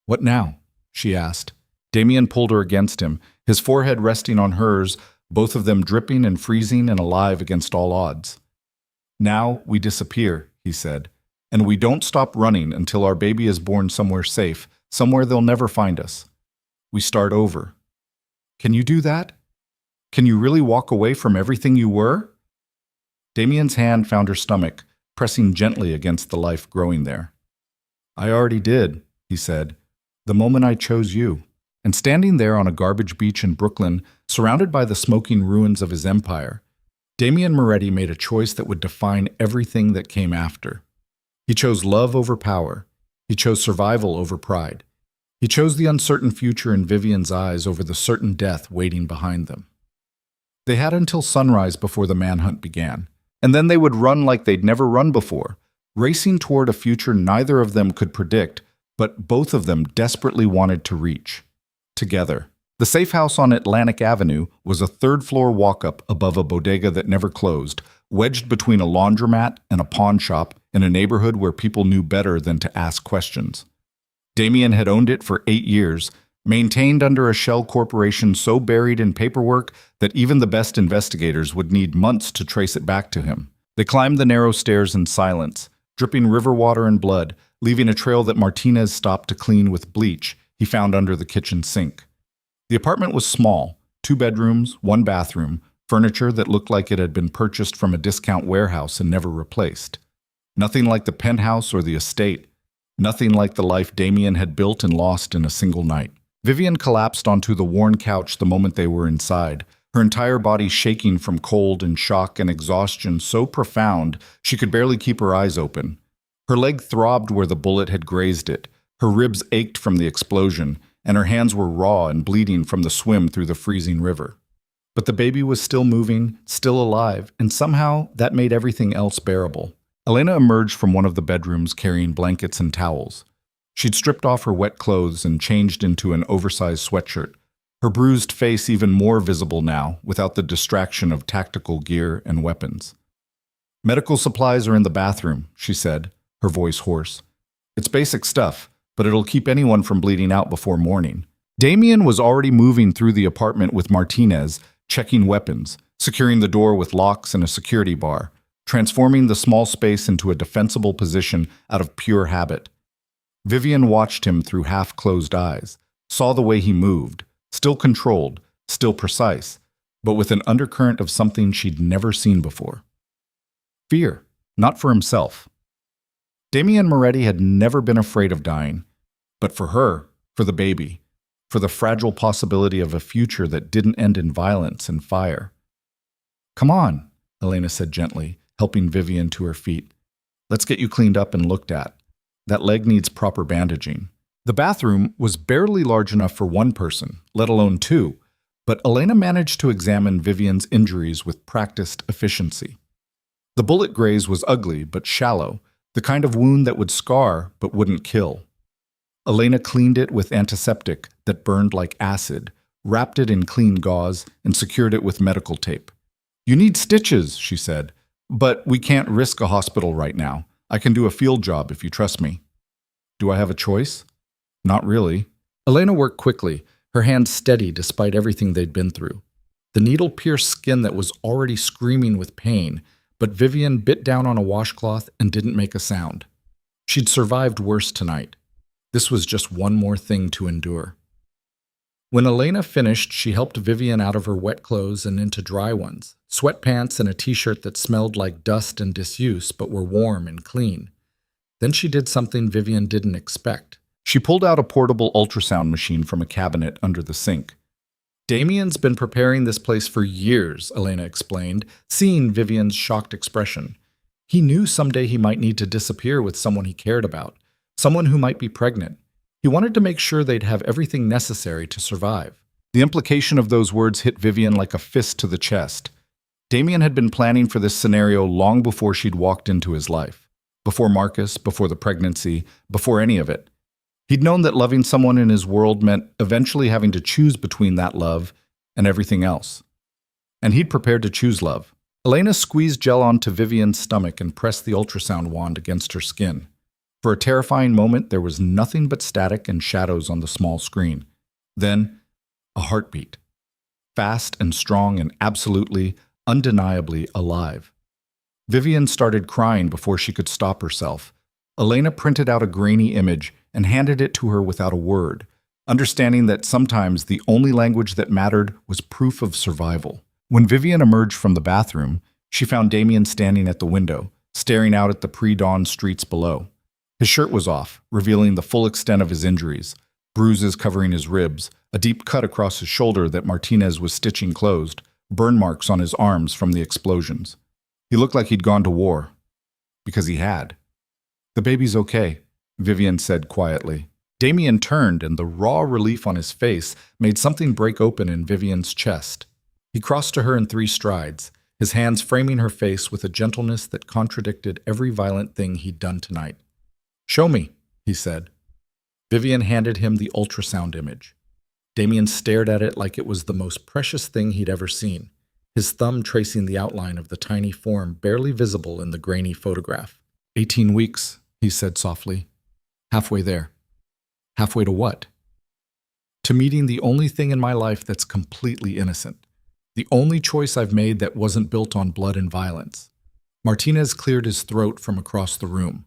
"What now?" she asked. Damien pulled her against him, his forehead resting on hers, both of them dripping and freezing and alive against all odds. "Now we disappear," he said, "and we don't stop running until our baby is born somewhere safe, somewhere they'll never find us. We start over." "Can you do that? Can you really walk away from everything you were?" Damien's hand found her stomach, pressing gently against the life growing there. "I already did," he said, "the moment I chose you." And standing there on a garbage beach in Brooklyn, surrounded by the smoking ruins of his empire, Damien Moretti made a choice that would define everything that came after. He chose love over power. He chose survival over pride. He chose the uncertain future in Vivian's eyes over the certain death waiting behind them. They had until sunrise before the manhunt began, and then they would run like they'd never run before, racing toward a future neither of them could predict, but both of them desperately wanted to reach. Together. The safe house on Atlantic Avenue was a third-floor walk-up above a bodega that never closed, wedged between a laundromat and a pawn shop in a neighborhood where people knew better than to ask questions. Damien had owned it for 8 years, maintained under a shell corporation so buried in paperwork that even the best investigators would need months to trace it back to him. They climbed the narrow stairs in silence, dripping river water and blood, leaving a trail that Martinez stopped to clean with bleach he found under the kitchen sink. The apartment was small, 2 bedrooms, 1 bathroom, furniture that looked like it had been purchased from a discount warehouse and never replaced. Nothing like the penthouse or the estate. Nothing like the life Damien had built and lost in a single night. Vivian collapsed onto the worn couch the moment they were inside, her entire body shaking from cold and shock and exhaustion so profound she could barely keep her eyes open. Her leg throbbed where the bullet had grazed it, her ribs ached from the explosion, and her hands were raw and bleeding from the swim through the freezing river. But the baby was still moving, still alive, and somehow that made everything else bearable. Elena emerged from one of the bedrooms carrying blankets and towels. She'd stripped off her wet clothes and changed into an oversized sweatshirt, her bruised face even more visible now without the distraction of tactical gear and weapons. "Medical supplies are in the bathroom," she said, her voice hoarse. "It's basic stuff, but it'll keep anyone from bleeding out before morning." Damien was already moving through the apartment with Martinez, checking weapons, securing the door with locks and a security bar, transforming the small space into a defensible position out of pure habit. Vivian watched him through half-closed eyes, saw the way he moved, still controlled, still precise, but with an undercurrent of something she'd never seen before. Fear, not for himself. Damien Moretti had never been afraid of dying, but for her, for the baby, for the fragile possibility of a future that didn't end in violence and fire. "Come on," Elena said gently, helping Vivian to her feet. "Let's get you cleaned up and looked at. That leg needs proper bandaging." The bathroom was barely large enough for one person, let alone 2, but Elena managed to examine Vivian's injuries with practiced efficiency. The bullet graze was ugly but shallow, the kind of wound that would scar but wouldn't kill. Elena cleaned it with antiseptic that burned like acid, wrapped it in clean gauze, and secured it with medical tape. "You need stitches," she said, "but we can't risk a hospital right now. I can do a field job if you trust me." "Do I have a choice?" "Not really." Elena worked quickly, her hands steady despite everything they'd been through. The needle pierced skin that was already screaming with pain, but Vivian bit down on a washcloth and didn't make a sound. She'd survived worse tonight. This was just one more thing to endure. When Elena finished, she helped Vivian out of her wet clothes and into dry ones, sweatpants and a t-shirt that smelled like dust and disuse but were warm and clean. Then she did something Vivian didn't expect. She pulled out a portable ultrasound machine from a cabinet under the sink. "Damien's been preparing this place for years," Elena explained, seeing Vivian's shocked expression. "He knew someday he might need to disappear with someone he cared about, someone who might be pregnant. He wanted to make sure they'd have everything necessary to survive." The implication of those words hit Vivian like a fist to the chest. Damien had been planning for this scenario long before she'd walked into his life. Before Marcus, before the pregnancy, before any of it. He'd known that loving someone in his world meant eventually having to choose between that love and everything else. And he'd prepared to choose love. Elena squeezed gel onto Vivian's stomach and pressed the ultrasound wand against her skin. For a terrifying moment, there was nothing but static and shadows on the small screen. Then, a heartbeat. Fast and strong and absolutely, undeniably alive. Vivian started crying before she could stop herself. Elena printed out a grainy image and handed it to her without a word, understanding that sometimes the only language that mattered was proof of survival. When Vivian emerged from the bathroom, she found Damien standing at the window, staring out at the pre-dawn streets below. His shirt was off, revealing the full extent of his injuries, bruises covering his ribs, a deep cut across his shoulder that Martinez was stitching closed, burn marks on his arms from the explosions. He looked like he'd gone to war. Because he had. The baby's okay, Vivian said quietly. Damien turned, and the raw relief on his face made something break open in Vivian's chest. He crossed to her in 3 strides, his hands framing her face with a gentleness that contradicted every violent thing he'd done tonight. "Show me," he said. Vivian handed him the ultrasound image. Damien stared at it like it was the most precious thing he'd ever seen, his thumb tracing the outline of the tiny form barely visible in the grainy photograph. 18 weeks, he said softly. Halfway there. Halfway to what? To meeting the only thing in my life that's completely innocent. The only choice I've made that wasn't built on blood and violence. Martinez cleared his throat from across the room.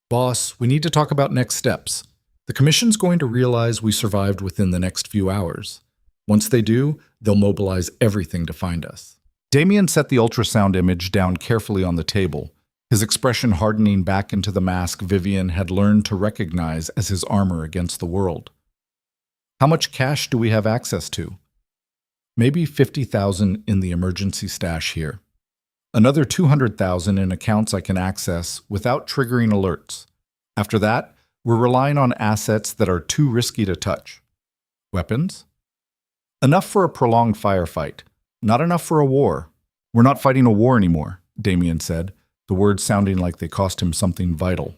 Boss, we need to talk about next steps. The commission's going to realize we survived within the next few hours. Once they do, they'll mobilize everything to find us. Damien set the ultrasound image down carefully on the table, his expression hardening back into the mask Vivian had learned to recognize as his armor against the world. How much cash do we have access to? Maybe 50,000 in the emergency stash here. Another 200,000 in accounts I can access without triggering alerts. After that, we're relying on assets that are too risky to touch. Weapons? Enough for a prolonged firefight. Not enough for a war. We're not fighting a war anymore, Damien said, the words sounding like they cost him something vital.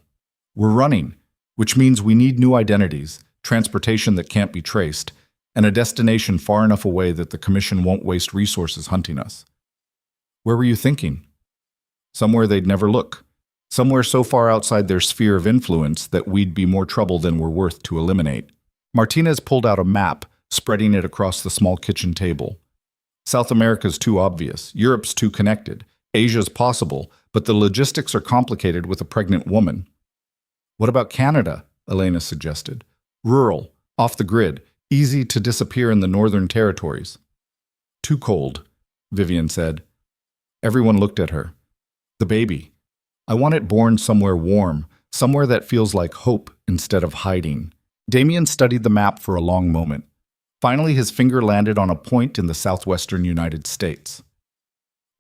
We're running, which means we need new identities, transportation that can't be traced, and a destination far enough away that the Commission won't waste resources hunting us. Where were you thinking? Somewhere they'd never look. Somewhere so far outside their sphere of influence that we'd be more trouble than we're worth to eliminate. Martinez pulled out a map, spreading it across the small kitchen table. South America's too obvious, Europe's too connected, Asia's possible, but the logistics are complicated with a pregnant woman. What about Canada? Elena suggested. Rural, off the grid, easy to disappear in the northern territories. Too cold, Vivian said. Everyone looked at her. The baby. I want it born somewhere warm, somewhere that feels like hope instead of hiding. Damien studied the map for a long moment. Finally, his finger landed on a point in the southwestern United States.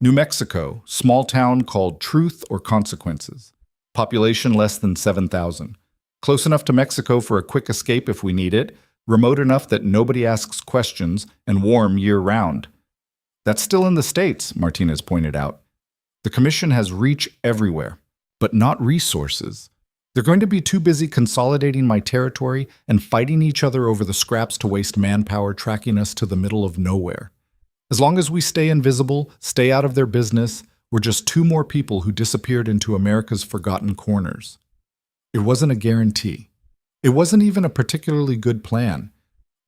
New Mexico, small town called Truth or Consequences. Population less than 7,000. Close enough to Mexico for a quick escape if we need it, remote enough that nobody asks questions, and warm year-round. That's still in the States, Martinez pointed out. The Commission has reach everywhere, but not resources. They're going to be too busy consolidating my territory and fighting each other over the scraps to waste manpower tracking us to the middle of nowhere. As long as we stay invisible, stay out of their business, we're just 2 more people who disappeared into America's forgotten corners. It wasn't a guarantee. It wasn't even a particularly good plan,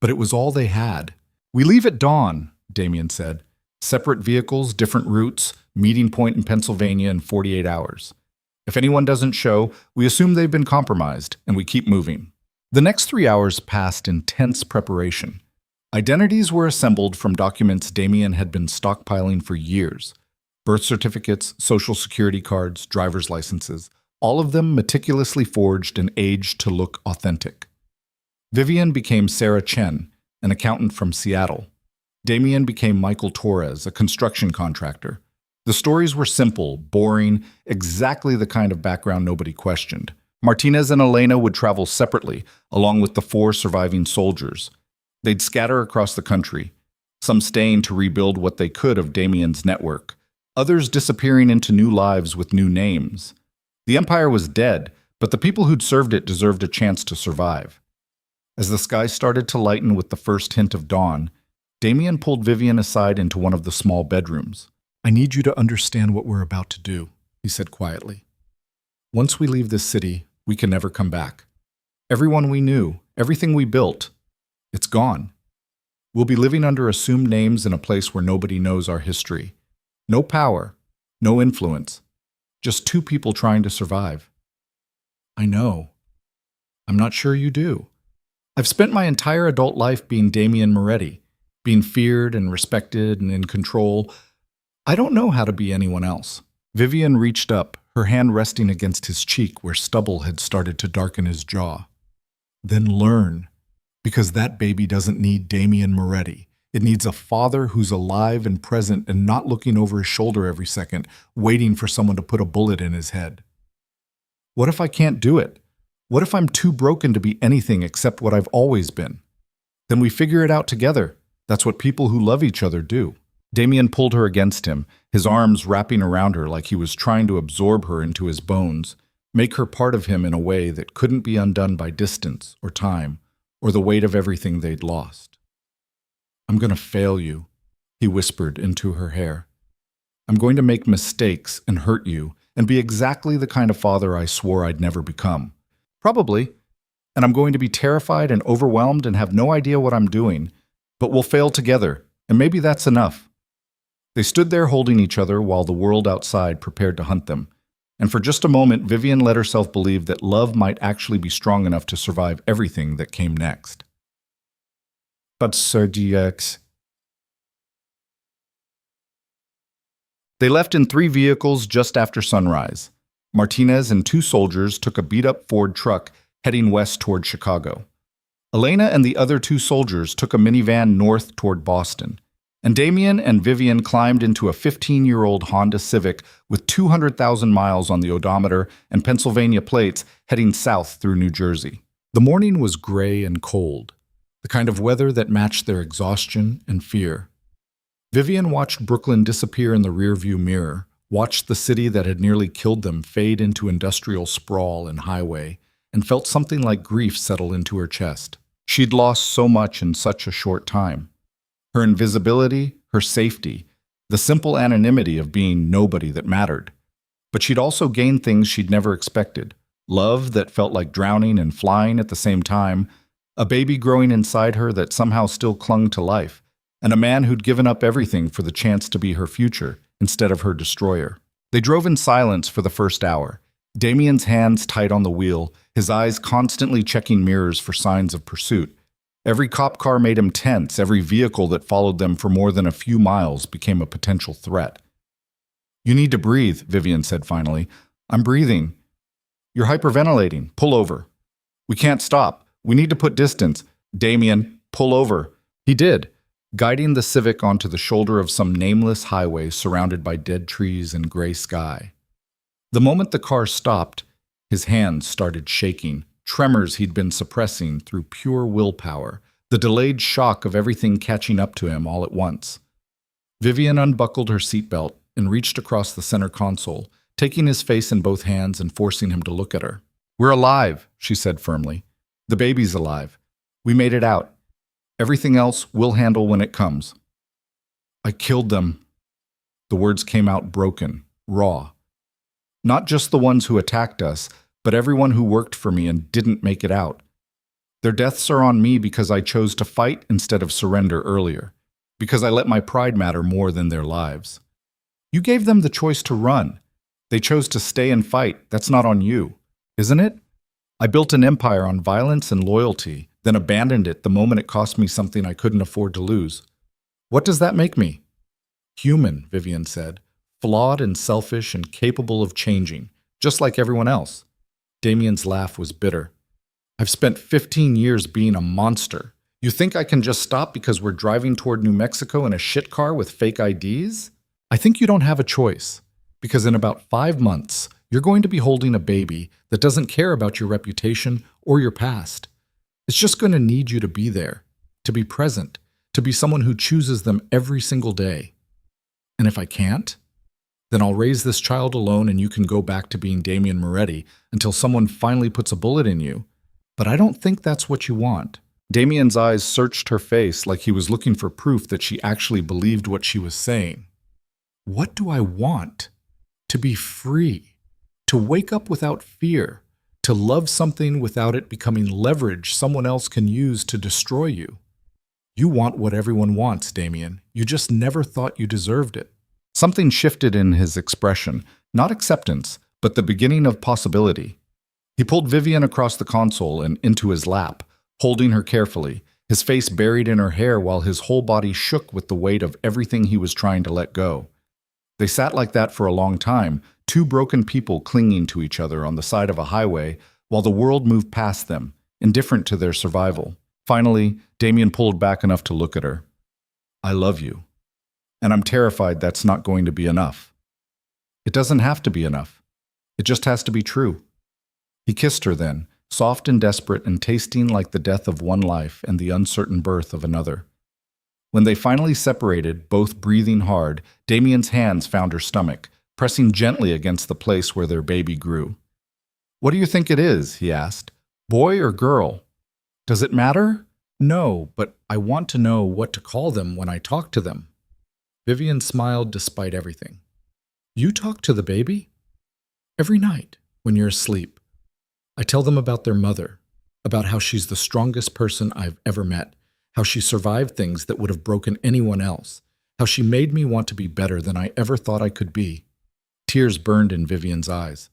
but it was all they had. We leave at dawn, Damien said. Separate vehicles, different routes, meeting point in Pennsylvania in 48 hours. If anyone doesn't show, we assume they've been compromised, and we keep moving. The next 3 hours passed in tense preparation. Identities were assembled from documents Damien had been stockpiling for years. Birth certificates, social security cards, driver's licenses, all of them meticulously forged and aged to look authentic. Vivian became Sarah Chen, an accountant from Seattle. Damien became Michael Torres, a construction contractor. The stories were simple, boring, exactly the kind of background nobody questioned. Martinez and Elena would travel separately, along with the 4 surviving soldiers. They'd scatter across the country, some staying to rebuild what they could of Damien's network, others disappearing into new lives with new names. The Empire was dead, but the people who'd served it deserved a chance to survive. As the sky started to lighten with the first hint of dawn, Damien pulled Vivian aside into one of the small bedrooms. I need you to understand what we're about to do, he said quietly. Once we leave this city, we can never come back. Everyone we knew, everything we built, it's gone. We'll be living under assumed names in a place where nobody knows our history. No power, no influence, just 2 people trying to survive. I know. I'm not sure you do. I've spent my entire adult life being Damien Moretti, being feared and respected and in control. I don't know how to be anyone else. Vivian reached up, her hand resting against his cheek where stubble had started to darken his jaw. Then learn, because that baby doesn't need Damien Moretti. It needs a father who's alive and present and not looking over his shoulder every second, waiting for someone to put a bullet in his head. What if I can't do it? What if I'm too broken to be anything except what I've always been? Then we figure it out together. That's what people who love each other do. Damien pulled her against him, his arms wrapping around her like he was trying to absorb her into his bones, make her part of him in a way that couldn't be undone by distance or time or the weight of everything they'd lost. "I'm going to fail you," he whispered into her hair. "I'm going to make mistakes and hurt you and be exactly the kind of father I swore I'd never become. Probably. And I'm going to be terrified and overwhelmed and have no idea what I'm doing. But we'll fail together, and maybe that's enough." They stood there holding each other while the world outside prepared to hunt them. And for just a moment, Vivian let herself believe that love might actually be strong enough to survive everything that came next. But Sir DX. They left in 3 vehicles just after sunrise. Martinez and 2 soldiers took a beat-up Ford truck heading west toward Chicago. Elena and the other 2 soldiers took a minivan north toward Boston. And Damien and Vivian climbed into a 15-year-old Honda Civic with 200,000 miles on the odometer and Pennsylvania plates heading south through New Jersey. The morning was gray and cold, the kind of weather that matched their exhaustion and fear. Vivian watched Brooklyn disappear in the rearview mirror, watched the city that had nearly killed them fade into industrial sprawl and highway, and felt something like grief settle into her chest. She'd lost so much in such a short time. Her invisibility, her safety, the simple anonymity of being nobody that mattered. But she'd also gained things she'd never expected. Love that felt like drowning and flying at the same time, a baby growing inside her that somehow still clung to life, and a man who'd given up everything for the chance to be her future instead of her destroyer. They drove in silence for the first hour, Damien's hands tight on the wheel, his eyes constantly checking mirrors for signs of pursuit. Every cop car made him tense. Every vehicle that followed them for more than a few miles became a potential threat. "You need to breathe," Vivian said finally. "I'm breathing." "You're hyperventilating. Pull over." "We can't stop. We need to put distance." "Damien, pull over." He did, guiding the Civic onto the shoulder of some nameless highway surrounded by dead trees and gray sky. The moment the car stopped, his hands started shaking. Tremors he'd been suppressing through pure willpower, the delayed shock of everything catching up to him all at once. Vivian unbuckled her seatbelt and reached across the center console, taking his face in both hands and forcing him to look at her. "We're alive," she said firmly. "The baby's alive. We made it out. Everything else we'll handle when it comes." "I killed them." The words came out broken, raw. "Not just the ones who attacked us, but everyone who worked for me and didn't make it out. Their deaths are on me because I chose to fight instead of surrender earlier, because I let my pride matter more than their lives. You gave them the choice to run. They chose to stay and fight. That's not on you, isn't it? I built an empire on violence and loyalty, then abandoned it the moment it cost me something I couldn't afford to lose. What does that make me?" "Human," Vivian said, "flawed and selfish and capable of changing, just like everyone else." Damien's laugh was bitter. "I've spent 15 years being a monster. You think I can just stop because we're driving toward New Mexico in a shit car with fake IDs? I think you don't have a choice, because in about 5 months, you're going to be holding a baby that doesn't care about your reputation or your past. It's just going to need you to be there, to be present, to be someone who chooses them every single day. And if I can't, then I'll raise this child alone and you can go back to being Damien Moretti until someone finally puts a bullet in you. But I don't think that's what you want." Damien's eyes searched her face like he was looking for proof that she actually believed what she was saying. "What do I want? To be free. To wake up without fear. To love something without it becoming leverage someone else can use to destroy you. You want what everyone wants, Damien. You just never thought you deserved it." Something shifted in his expression, not acceptance, but the beginning of possibility. He pulled Vivian across the console and into his lap, holding her carefully, his face buried in her hair while his whole body shook with the weight of everything he was trying to let go. They sat like that for a long time, 2 broken people clinging to each other on the side of a highway while the world moved past them, indifferent to their survival. Finally, Damien pulled back enough to look at her. "I love you. And I'm terrified that's not going to be enough." "It doesn't have to be enough. It just has to be true." He kissed her then, soft and desperate and tasting like the death of one life and the uncertain birth of another. When they finally separated, both breathing hard, Damien's hands found her stomach, pressing gently against the place where their baby grew. "What do you think it is?" he asked. "Boy or girl? Does it matter?" "No, but I want to know what to call them when I talk to them." Vivian smiled despite everything. "You talk to the baby?" "Every night, when you're asleep. I tell them about their mother, about how she's the strongest person I've ever met, how she survived things that would have broken anyone else, how she made me want to be better than I ever thought I could be." Tears burned in Vivian's eyes.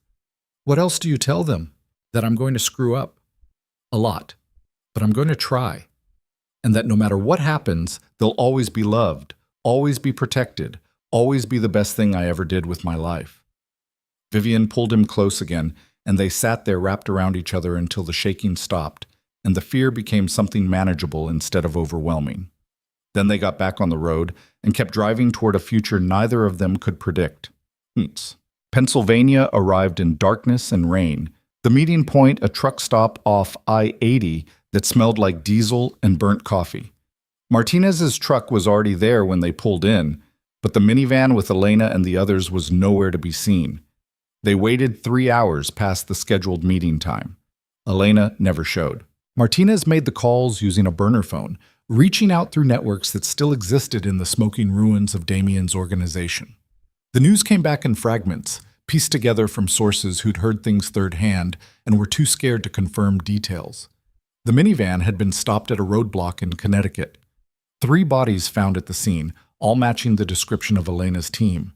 "What else do you tell them?" "That I'm going to screw up. A lot. But I'm going to try. And that no matter what happens, they'll always be loved, always be protected, always be the best thing I ever did with my life." Vivian pulled him close again, and they sat there wrapped around each other until the shaking stopped, and the fear became something manageable instead of overwhelming. Then they got back on the road and kept driving toward a future neither of them could predict. Pennsylvania arrived in darkness and rain. The meeting point, a truck stop off I-80 that smelled like diesel and burnt coffee. Martinez's truck was already there when they pulled in, but the minivan with Elena and the others was nowhere to be seen. They waited 3 hours past the scheduled meeting time. Elena never showed. Martinez made the calls using a burner phone, reaching out through networks that still existed in the smoking ruins of Damien's organization. The news came back in fragments, pieced together from sources who'd heard things third hand and were too scared to confirm details. The minivan had been stopped at a roadblock in Connecticut. 3 bodies found at the scene, all matching the description of Elena's team.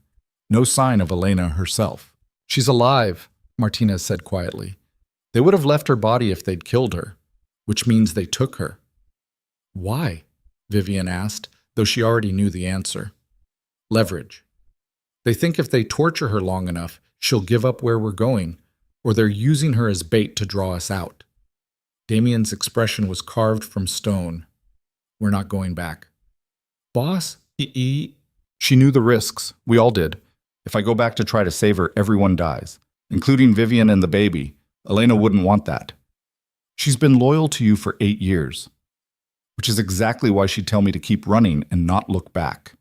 No sign of Elena herself. "She's alive," Martinez said quietly. "They would have left her body if they'd killed her, which means they took her." "Why?" Vivian asked, though she already knew the answer. "Leverage. They think if they torture her long enough, she'll give up where we're going, or they're using her as bait to draw us out." Damien's expression was carved from stone. "We're not going back." "Boss, She knew the risks. We all did. If I go back to try to save her, everyone dies, including Vivian and the baby. Elena wouldn't want that. She's been loyal to you for 8 years, which is exactly why she'd tell me to keep running and not look back."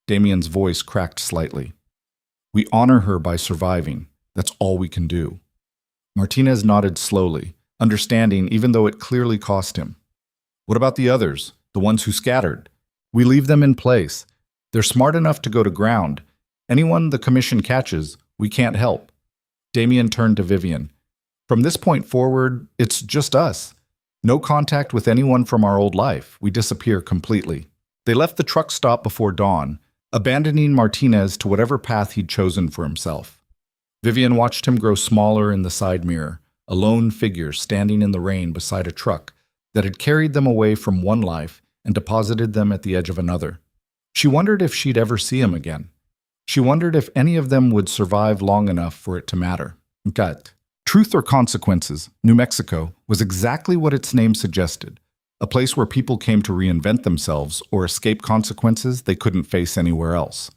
Damien's voice cracked slightly. "We honor her by surviving. That's all we can do." Martinez nodded slowly, understanding even though it clearly cost him. "What about the others, the ones who scattered? We leave them in place. They're smart enough to go to ground. Anyone the commission catches, we can't help." Damien turned to Vivian. "From this point forward, it's just us. No contact with anyone from our old life. We disappear completely." They left the truck stop before dawn, abandoning Martinez to whatever path he'd chosen for himself. Vivian watched him grow smaller in the side mirror, a lone figure standing in the rain beside a truck that had carried them away from one life and deposited them at the edge of another. She wondered if she'd ever see him again. She wondered if any of them would survive long enough for it to matter. Gut. Truth or Consequences, New Mexico, was exactly what its name suggested, a place where people came to reinvent themselves or escape consequences they couldn't face anywhere else.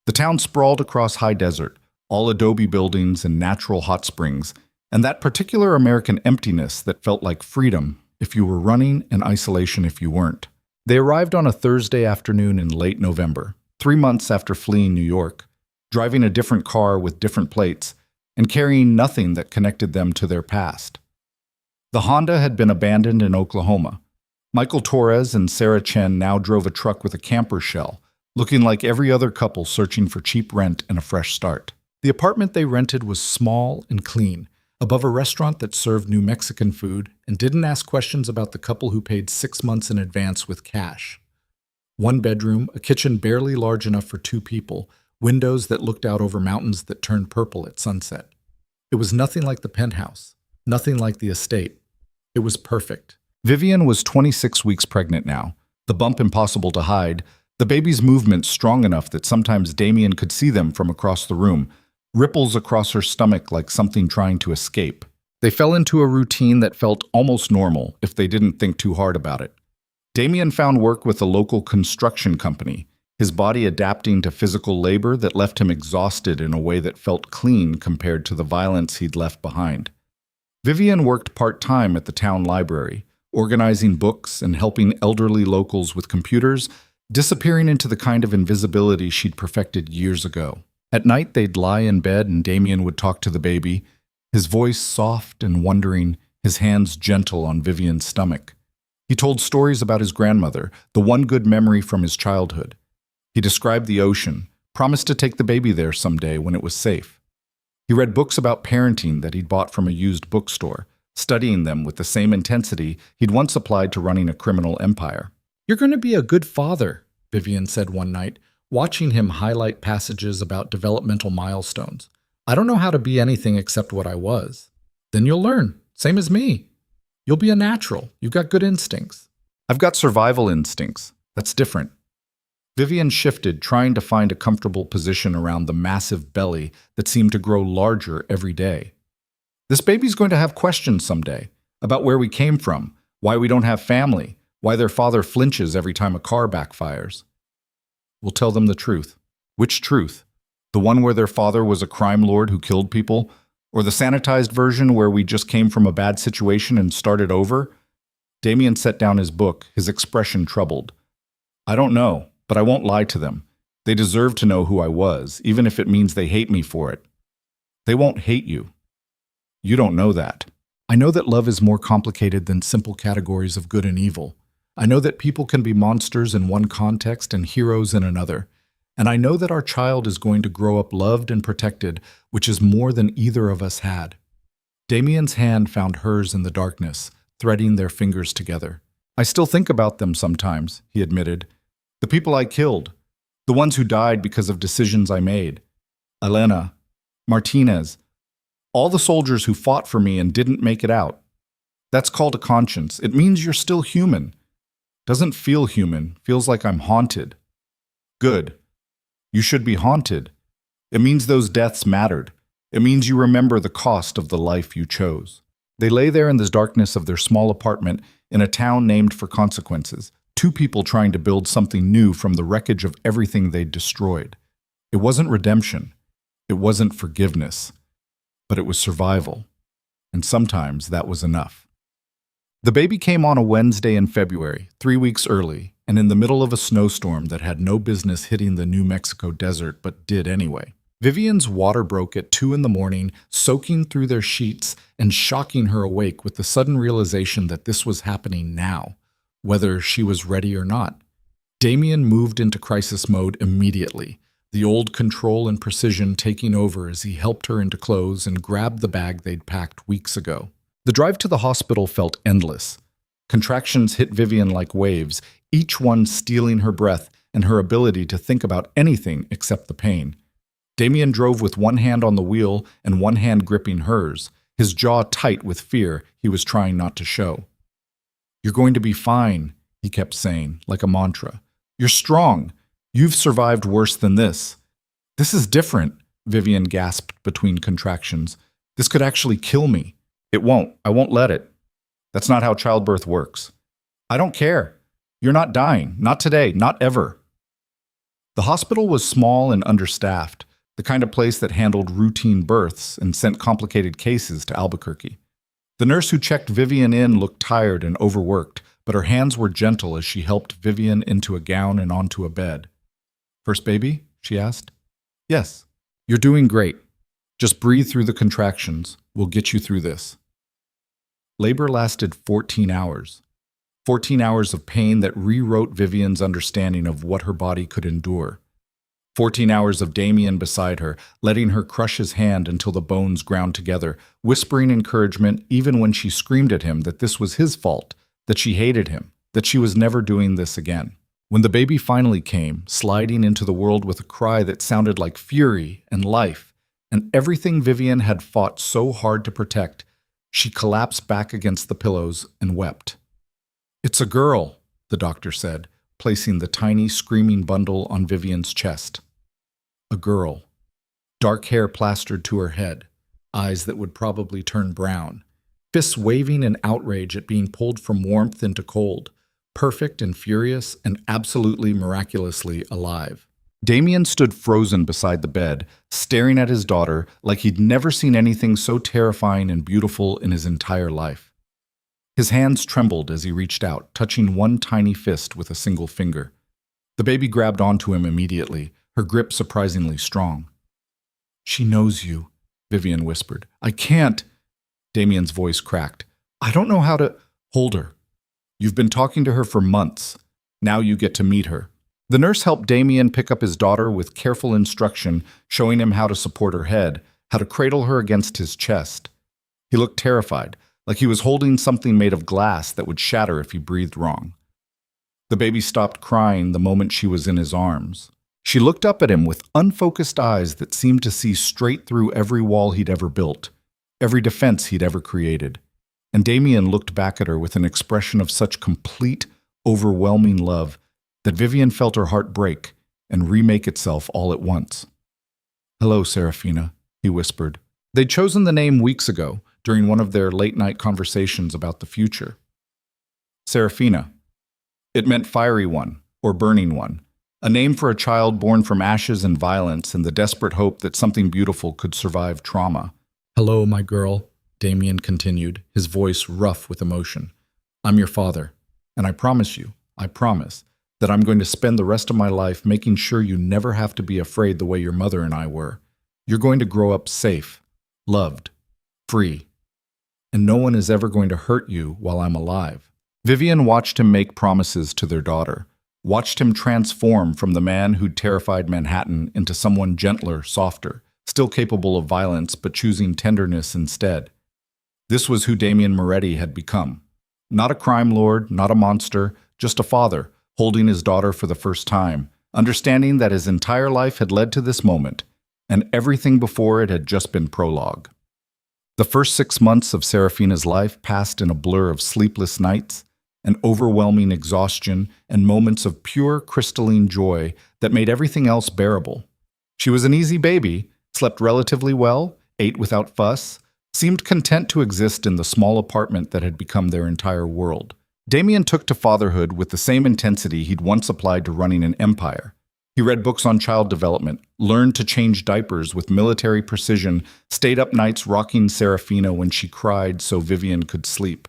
The town sprawled across high desert, all adobe buildings and natural hot springs, and that particular American emptiness that felt like freedom if you were running and isolation if you weren't. They arrived on a Thursday afternoon in late November, 3 months after fleeing New York, driving a different car with different plates, and carrying nothing that connected them to their past. The Honda had been abandoned in Oklahoma. Michael Torres and Sarah Chen now drove a truck with a camper shell, looking like every other couple searching for cheap rent and a fresh start. The apartment they rented was small and clean, above a restaurant that served New Mexican food and didn't ask questions about the couple who paid 6 months in advance with cash. 1 bedroom, a kitchen barely large enough for 2 people, windows that looked out over mountains that turned purple at sunset. It was nothing like the penthouse, nothing like the estate. It was perfect. Vivian was 26 weeks pregnant now, the bump impossible to hide, the baby's movements strong enough that sometimes Damien could see them from across the room, ripples across her stomach like something trying to escape. They fell into a routine that felt almost normal if they didn't think too hard about it. Damien found work with a local construction company, his body adapting to physical labor that left him exhausted in a way that felt clean compared to the violence he'd left behind. Vivian worked part-time at the town library, organizing books and helping elderly locals with computers, disappearing into the kind of invisibility she'd perfected years ago. At night, they'd lie in bed and Damien would talk to the baby, his voice soft and wondering, his hands gentle on Vivian's stomach. He told stories about his grandmother, the one good memory from his childhood. He described the ocean, promised to take the baby there someday when it was safe. He read books about parenting that he'd bought from a used bookstore, studying them with the same intensity he'd once applied to running a criminal empire. "You're going to be a good father," Vivian said one night, watching him highlight passages about developmental milestones. "I don't know how to be anything except what I was." "Then you'll learn, same as me. You'll be a natural. You've got good instincts." "I've got survival instincts. That's different." Vivian shifted, trying to find a comfortable position around the massive belly that seemed to grow larger every day. "This baby's going to have questions someday about where we came from, why we don't have family, why their father flinches every time a car backfires." "We'll tell them the truth." "Which truth? The one where their father was a crime lord who killed people? Or the sanitized version where we just came from a bad situation and started over?" Damien set down his book, his expression troubled. "I don't know, but I won't lie to them. They deserve to know who I was, even if it means they hate me for it." "They won't hate you. You don't know that." "I know that love is more complicated than simple categories of good and evil. I know that people can be monsters in one context and heroes in another. And I know that our child is going to grow up loved and protected, which is more than either of us had." Damien's hand found hers in the darkness, threading their fingers together. "I still think about them sometimes," he admitted. "The people I killed. The ones who died because of decisions I made. Elena, Martinez. All the soldiers who fought for me and didn't make it out. That's called a conscience. It means you're still human. Doesn't feel human. Feels like I'm haunted." "Good. You should be haunted. It means those deaths mattered. It means you remember the cost of the life you chose." They lay there in the darkness of their small apartment in a town named for consequences, two people trying to build something new from the wreckage of everything they'd destroyed. It wasn't redemption. It wasn't forgiveness. But it was survival. And sometimes that was enough. The baby came on a Wednesday in February, 3 weeks early, and in the middle of a snowstorm that had no business hitting the New Mexico desert but did anyway. Vivian's water broke at 2 in the morning, soaking through their sheets and shocking her awake with the sudden realization that this was happening now, whether she was ready or not. Damien moved into crisis mode immediately, the old control and precision taking over as he helped her into clothes and grabbed the bag they'd packed weeks ago. The drive to the hospital felt endless. Contractions hit Vivian like waves, each one stealing her breath and her ability to think about anything except the pain. Damien drove with one hand on the wheel and one hand gripping hers, his jaw tight with fear he was trying not to show. "You're going to be fine," he kept saying, like a mantra. "You're strong. You've survived worse than this." "This is different," Vivian gasped between contractions. "This could actually kill me." "It won't. I won't let it. That's not how childbirth works." "I don't care. You're not dying. Not today. Not ever." The hospital was small and understaffed, the kind of place that handled routine births and sent complicated cases to Albuquerque. The nurse who checked Vivian in looked tired and overworked, but her hands were gentle as she helped Vivian into a gown and onto a bed. "First baby?" she asked. "Yes." "You're doing great. Just breathe through the contractions. We'll get you through this." Labor lasted 14 hours. 14 hours of pain that rewrote Vivian's understanding of what her body could endure. 14 hours of Damien beside her, letting her crush his hand until the bones ground together, whispering encouragement even when she screamed at him that this was his fault, that she hated him, that she was never doing this again. When the baby finally came, sliding into the world with a cry that sounded like fury and life, and everything Vivian had fought so hard to protect, she collapsed back against the pillows and wept. "It's a girl," the doctor said, placing the tiny, screaming bundle on Vivian's chest. A girl. Dark hair plastered to her head, eyes that would probably turn brown, fists waving in outrage at being pulled from warmth into cold, perfect and furious and absolutely miraculously alive. Damien stood frozen beside the bed, staring at his daughter like he'd never seen anything so terrifying and beautiful in his entire life. His hands trembled as he reached out, touching one tiny fist with a single finger. The baby grabbed onto him immediately, her grip surprisingly strong. "She knows you," Vivian whispered. "I can't." Damien's voice cracked. "I don't know how to hold her. You've been talking to her for months. Now you get to meet her." The nurse helped Damien pick up his daughter with careful instruction, showing him how to support her head, how to cradle her against his chest. He looked terrified, like he was holding something made of glass that would shatter if he breathed wrong. The baby stopped crying the moment she was in his arms. She looked up at him with unfocused eyes that seemed to see straight through every wall he'd ever built, every defense he'd ever created. And Damien looked back at her with an expression of such complete, overwhelming love that Vivian felt her heart break and remake itself all at once. "Hello, Serafina," he whispered. They'd chosen the name weeks ago, during one of their late-night conversations about the future. Serafina. It meant fiery one, or burning one, a name for a child born from ashes and violence and the desperate hope that something beautiful could survive trauma. "Hello, my girl," Damien continued, his voice rough with emotion. "I'm your father, and I promise, that I'm going to spend the rest of my life making sure you never have to be afraid the way your mother and I were. You're going to grow up safe, loved, free, and no one is ever going to hurt you while I'm alive." Vivian watched him make promises to their daughter, watched him transform from the man who'd terrified Manhattan into someone gentler, softer, still capable of violence but choosing tenderness instead. This was who Damien Moretti had become. Not a crime lord, not a monster, just a father, holding his daughter for the first time, understanding that his entire life had led to this moment, and everything before it had just been prologue. The first 6 months of Serafina's life passed in a blur of sleepless nights, an overwhelming exhaustion, and moments of pure crystalline joy that made everything else bearable. She was an easy baby, slept relatively well, ate without fuss, seemed content to exist in the small apartment that had become their entire world. Damien took to fatherhood with the same intensity he'd once applied to running an empire. He read books on child development, learned to change diapers with military precision, stayed up nights rocking Serafina when she cried so Vivian could sleep.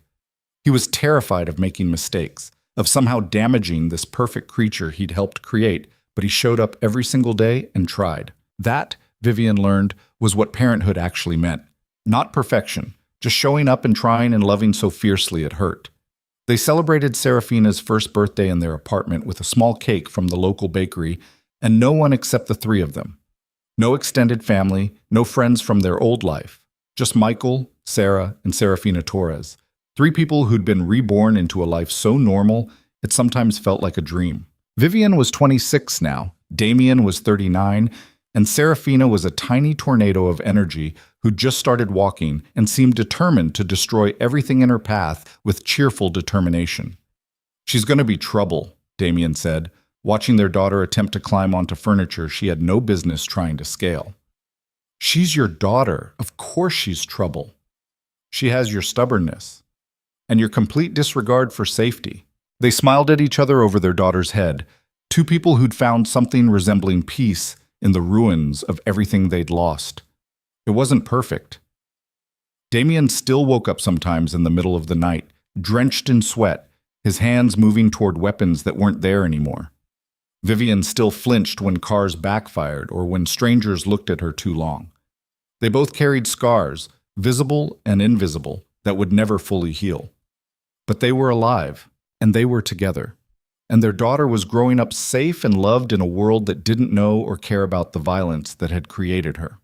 He was terrified of making mistakes, of somehow damaging this perfect creature he'd helped create, but he showed up every single day and tried. That, Vivian learned, was what parenthood actually meant. Not perfection, just showing up and trying and loving so fiercely it hurt. They celebrated Serafina's first birthday in their apartment with a small cake from the local bakery, and no one except the three of them. No extended family, no friends from their old life. Just Michael, Sarah, and Serafina Torres. 3 people who'd been reborn into a life so normal, it sometimes felt like a dream. Vivian was 26 now, Damien was 39, and Serafina was a tiny tornado of energy who'd just started walking and seemed determined to destroy everything in her path with cheerful determination. "She's going to be trouble," Damien said, watching their daughter attempt to climb onto furniture she had no business trying to scale. "She's your daughter. Of course she's trouble. She has your stubbornness and your complete disregard for safety." They smiled at each other over their daughter's head, 2 people who'd found something resembling peace in the ruins of everything they'd lost. It wasn't perfect. Damien still woke up sometimes in the middle of the night, drenched in sweat, his hands moving toward weapons that weren't there anymore. Vivian still flinched when cars backfired or when strangers looked at her too long. They both carried scars, visible and invisible, that would never fully heal. But they were alive, and they were together. And their daughter was growing up safe and loved in a world that didn't know or care about the violence that had created her.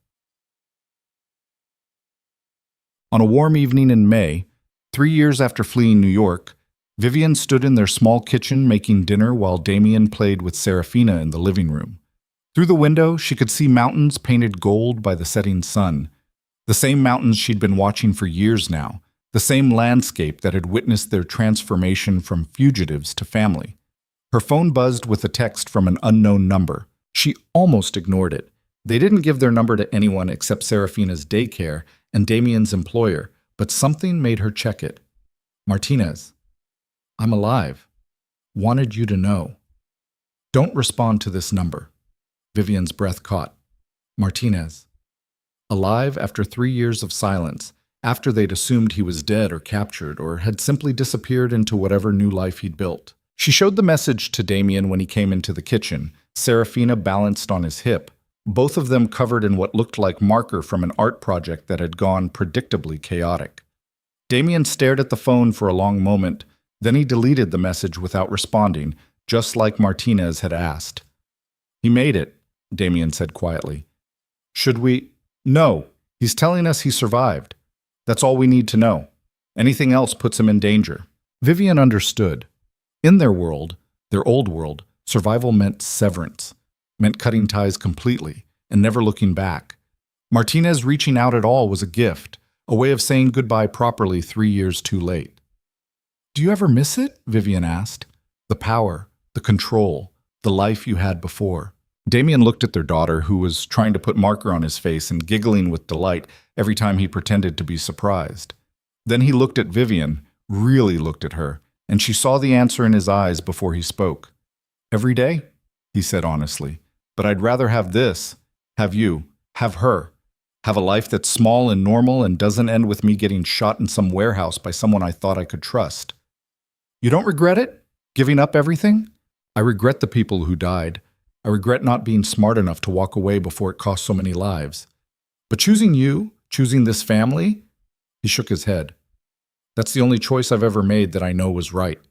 On a warm evening in May, 3 years after fleeing New York, Vivian stood in their small kitchen making dinner while Damien played with Serafina in the living room. Through the window, she could see mountains painted gold by the setting sun. The same mountains she'd been watching for years now, the same landscape that had witnessed their transformation from fugitives to family. Her phone buzzed with a text from an unknown number. She almost ignored it. They didn't give their number to anyone except Serafina's daycare and Damien's employer, but something made her check it. "Martinez, I'm alive. Wanted you to know. Don't respond to this number." Vivian's breath caught. Martinez. Alive after 3 years of silence, after they'd assumed he was dead or captured or had simply disappeared into whatever new life he'd built. She showed the message to Damien when he came into the kitchen, Serafina balanced on his hip, both of them covered in what looked like marker from an art project that had gone predictably chaotic. Damien stared at the phone for a long moment, then he deleted the message without responding, just like Martinez had asked. "He made it," Damien said quietly. "Should we—" "No, he's telling us he survived. That's all we need to know. Anything else puts him in danger." Vivian understood. In their world, their old world, survival meant severance, meant cutting ties completely and never looking back. Martinez reaching out at all was a gift, a way of saying goodbye properly 3 years too late. "Do you ever miss it?" Vivian asked. "The power, the control, the life you had before." Damien looked at their daughter, who was trying to put marker on his face and giggling with delight every time he pretended to be surprised. Then he looked at Vivian, really looked at her, and she saw the answer in his eyes before he spoke. "Every day," he said honestly, "but I'd rather have this, have you, have her, have a life that's small and normal and doesn't end with me getting shot in some warehouse by someone I thought I could trust." "You don't regret it? Giving up everything?" "I regret the people who died. I regret not being smart enough to walk away before it cost so many lives. But choosing you, choosing this family," he shook his head. "That's the only choice I've ever made that I know was right."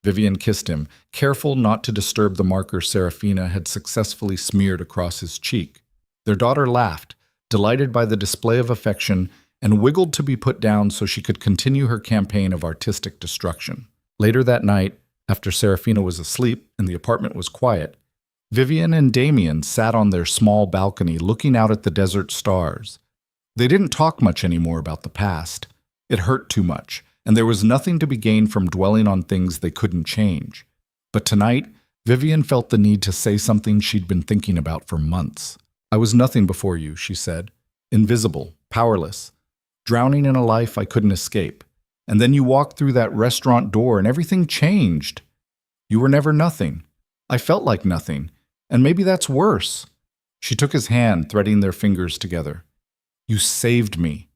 Vivian kissed him, careful not to disturb the marker Serafina had successfully smeared across his cheek. Their daughter laughed, delighted by the display of affection, and wiggled to be put down so she could continue her campaign of artistic destruction. Later that night, after Serafina was asleep and the apartment was quiet, Vivian and Damien sat on their small balcony looking out at the desert stars. They didn't talk much anymore about the past. It hurt too much, and there was nothing to be gained from dwelling on things they couldn't change. But tonight, Vivian felt the need to say something she'd been thinking about for months. "I was nothing before you," she said. "Invisible, powerless, drowning in a life I couldn't escape. And then you walked through that restaurant door and everything changed. You were never nothing. I felt like nothing. And maybe that's worse." She took his hand, threading their fingers together. "You saved me.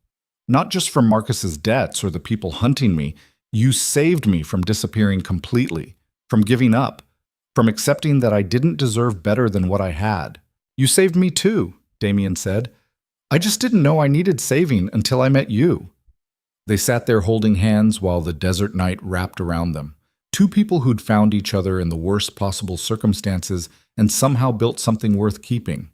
Not just from Marcus's debts or the people hunting me. You saved me from disappearing completely, from giving up, from accepting that I didn't deserve better than what I had." "You saved me too," Damien said. "I just didn't know I needed saving until I met you." They sat there holding hands while the desert night wrapped around them. Two people who'd found each other in the worst possible circumstances and somehow built something worth keeping.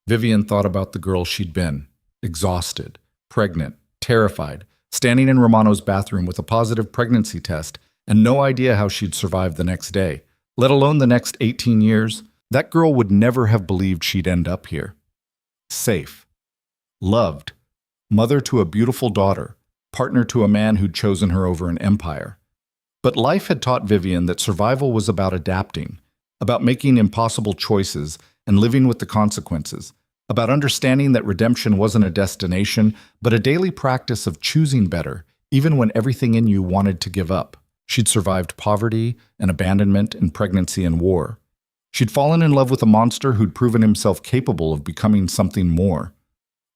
Vivian thought about the girl she'd been, exhausted, pregnant, terrified, standing in Romano's bathroom with a positive pregnancy test and no idea how she'd survive the next day, let alone the next 18 years. That girl would never have believed she'd end up here. Safe. Loved. Mother to a beautiful daughter. Partner to a man who'd chosen her over an empire. But life had taught Vivian that survival was about adapting, about making impossible choices and living with the consequences, about understanding that redemption wasn't a destination, but a daily practice of choosing better, even when everything in you wanted to give up. She'd survived poverty and abandonment and pregnancy and war. She'd fallen in love with a monster who'd proven himself capable of becoming something more.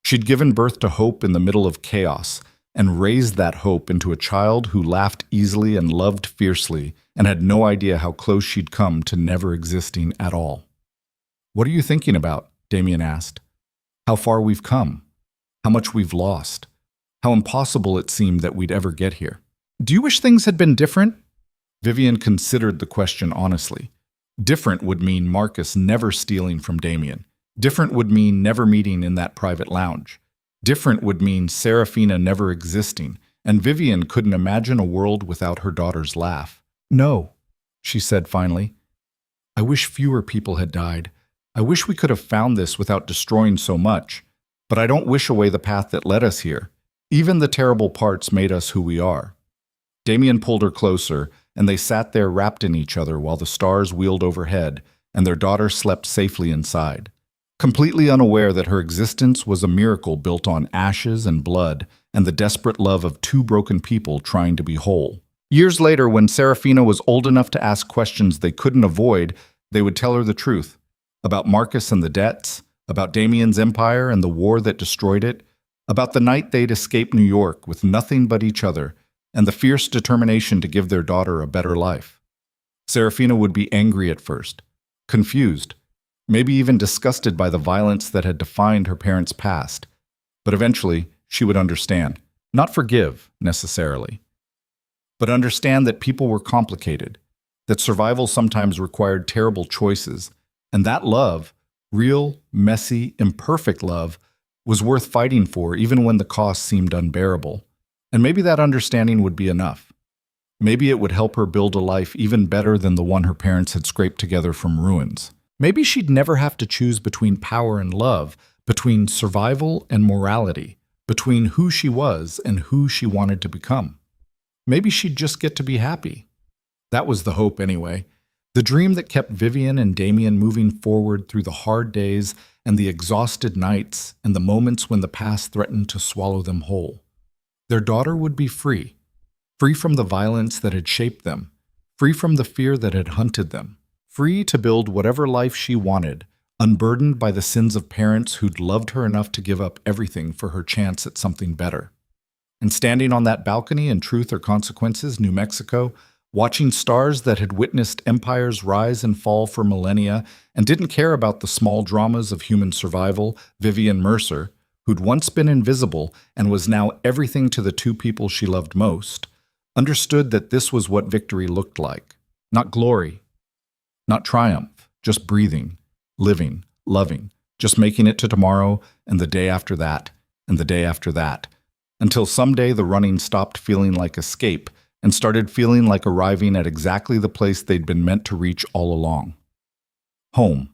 She'd given birth to hope in the middle of chaos, and raised that hope into a child who laughed easily and loved fiercely and had no idea how close she'd come to never existing at all. "What are you thinking about?" Damien asked. "How far we've come. How much we've lost. How impossible it seemed that we'd ever get here. Do you wish things had been different?" Vivian considered the question honestly. Different would mean Marcus never stealing from Damien. Different would mean never meeting in that private lounge. Different would mean Serafina never existing, and Vivian couldn't imagine a world without her daughter's laugh. "No," she said finally. "I wish fewer people had died. I wish we could have found this without destroying so much. But I don't wish away the path that led us here. Even the terrible parts made us who we are." Damien pulled her closer, and they sat there wrapped in each other while the stars wheeled overhead, and their daughter slept safely inside. Completely unaware that her existence was a miracle built on ashes and blood and the desperate love of two broken people trying to be whole. Years later, when Serafina was old enough to ask questions they couldn't avoid, they would tell her the truth. About Marcus and the debts, about Damien's empire and the war that destroyed it, about the night they'd escaped New York with nothing but each other, and the fierce determination to give their daughter a better life. Serafina would be angry at first, confused, maybe even disgusted by the violence that had defined her parents' past. But eventually, she would understand. Not forgive, necessarily, but understand that people were complicated, that survival sometimes required terrible choices, and that love, real, messy, imperfect love, was worth fighting for even when the cost seemed unbearable. And maybe that understanding would be enough. Maybe it would help her build a life even better than the one her parents had scraped together from ruins. Maybe she'd never have to choose between power and love, between survival and morality, between who she was and who she wanted to become. Maybe she'd just get to be happy. That was the hope anyway. The dream that kept Vivian and Damien moving forward through the hard days and the exhausted nights and the moments when the past threatened to swallow them whole. Their daughter would be free, free from the violence that had shaped them, free from the fear that had hunted them, free to build whatever life she wanted, unburdened by the sins of parents who'd loved her enough to give up everything for her chance at something better. And standing on that balcony in Truth or Consequences, New Mexico, watching stars that had witnessed empires rise and fall for millennia and didn't care about the small dramas of human survival, Vivian Mercer, who'd once been invisible and was now everything to the two people she loved most, understood that this was what victory looked like. Not glory, not triumph, just breathing, living, loving, just making it to tomorrow and the day after that and the day after that, until someday the running stopped feeling like escape and started feeling like arriving at exactly the place they'd been meant to reach all along. Home.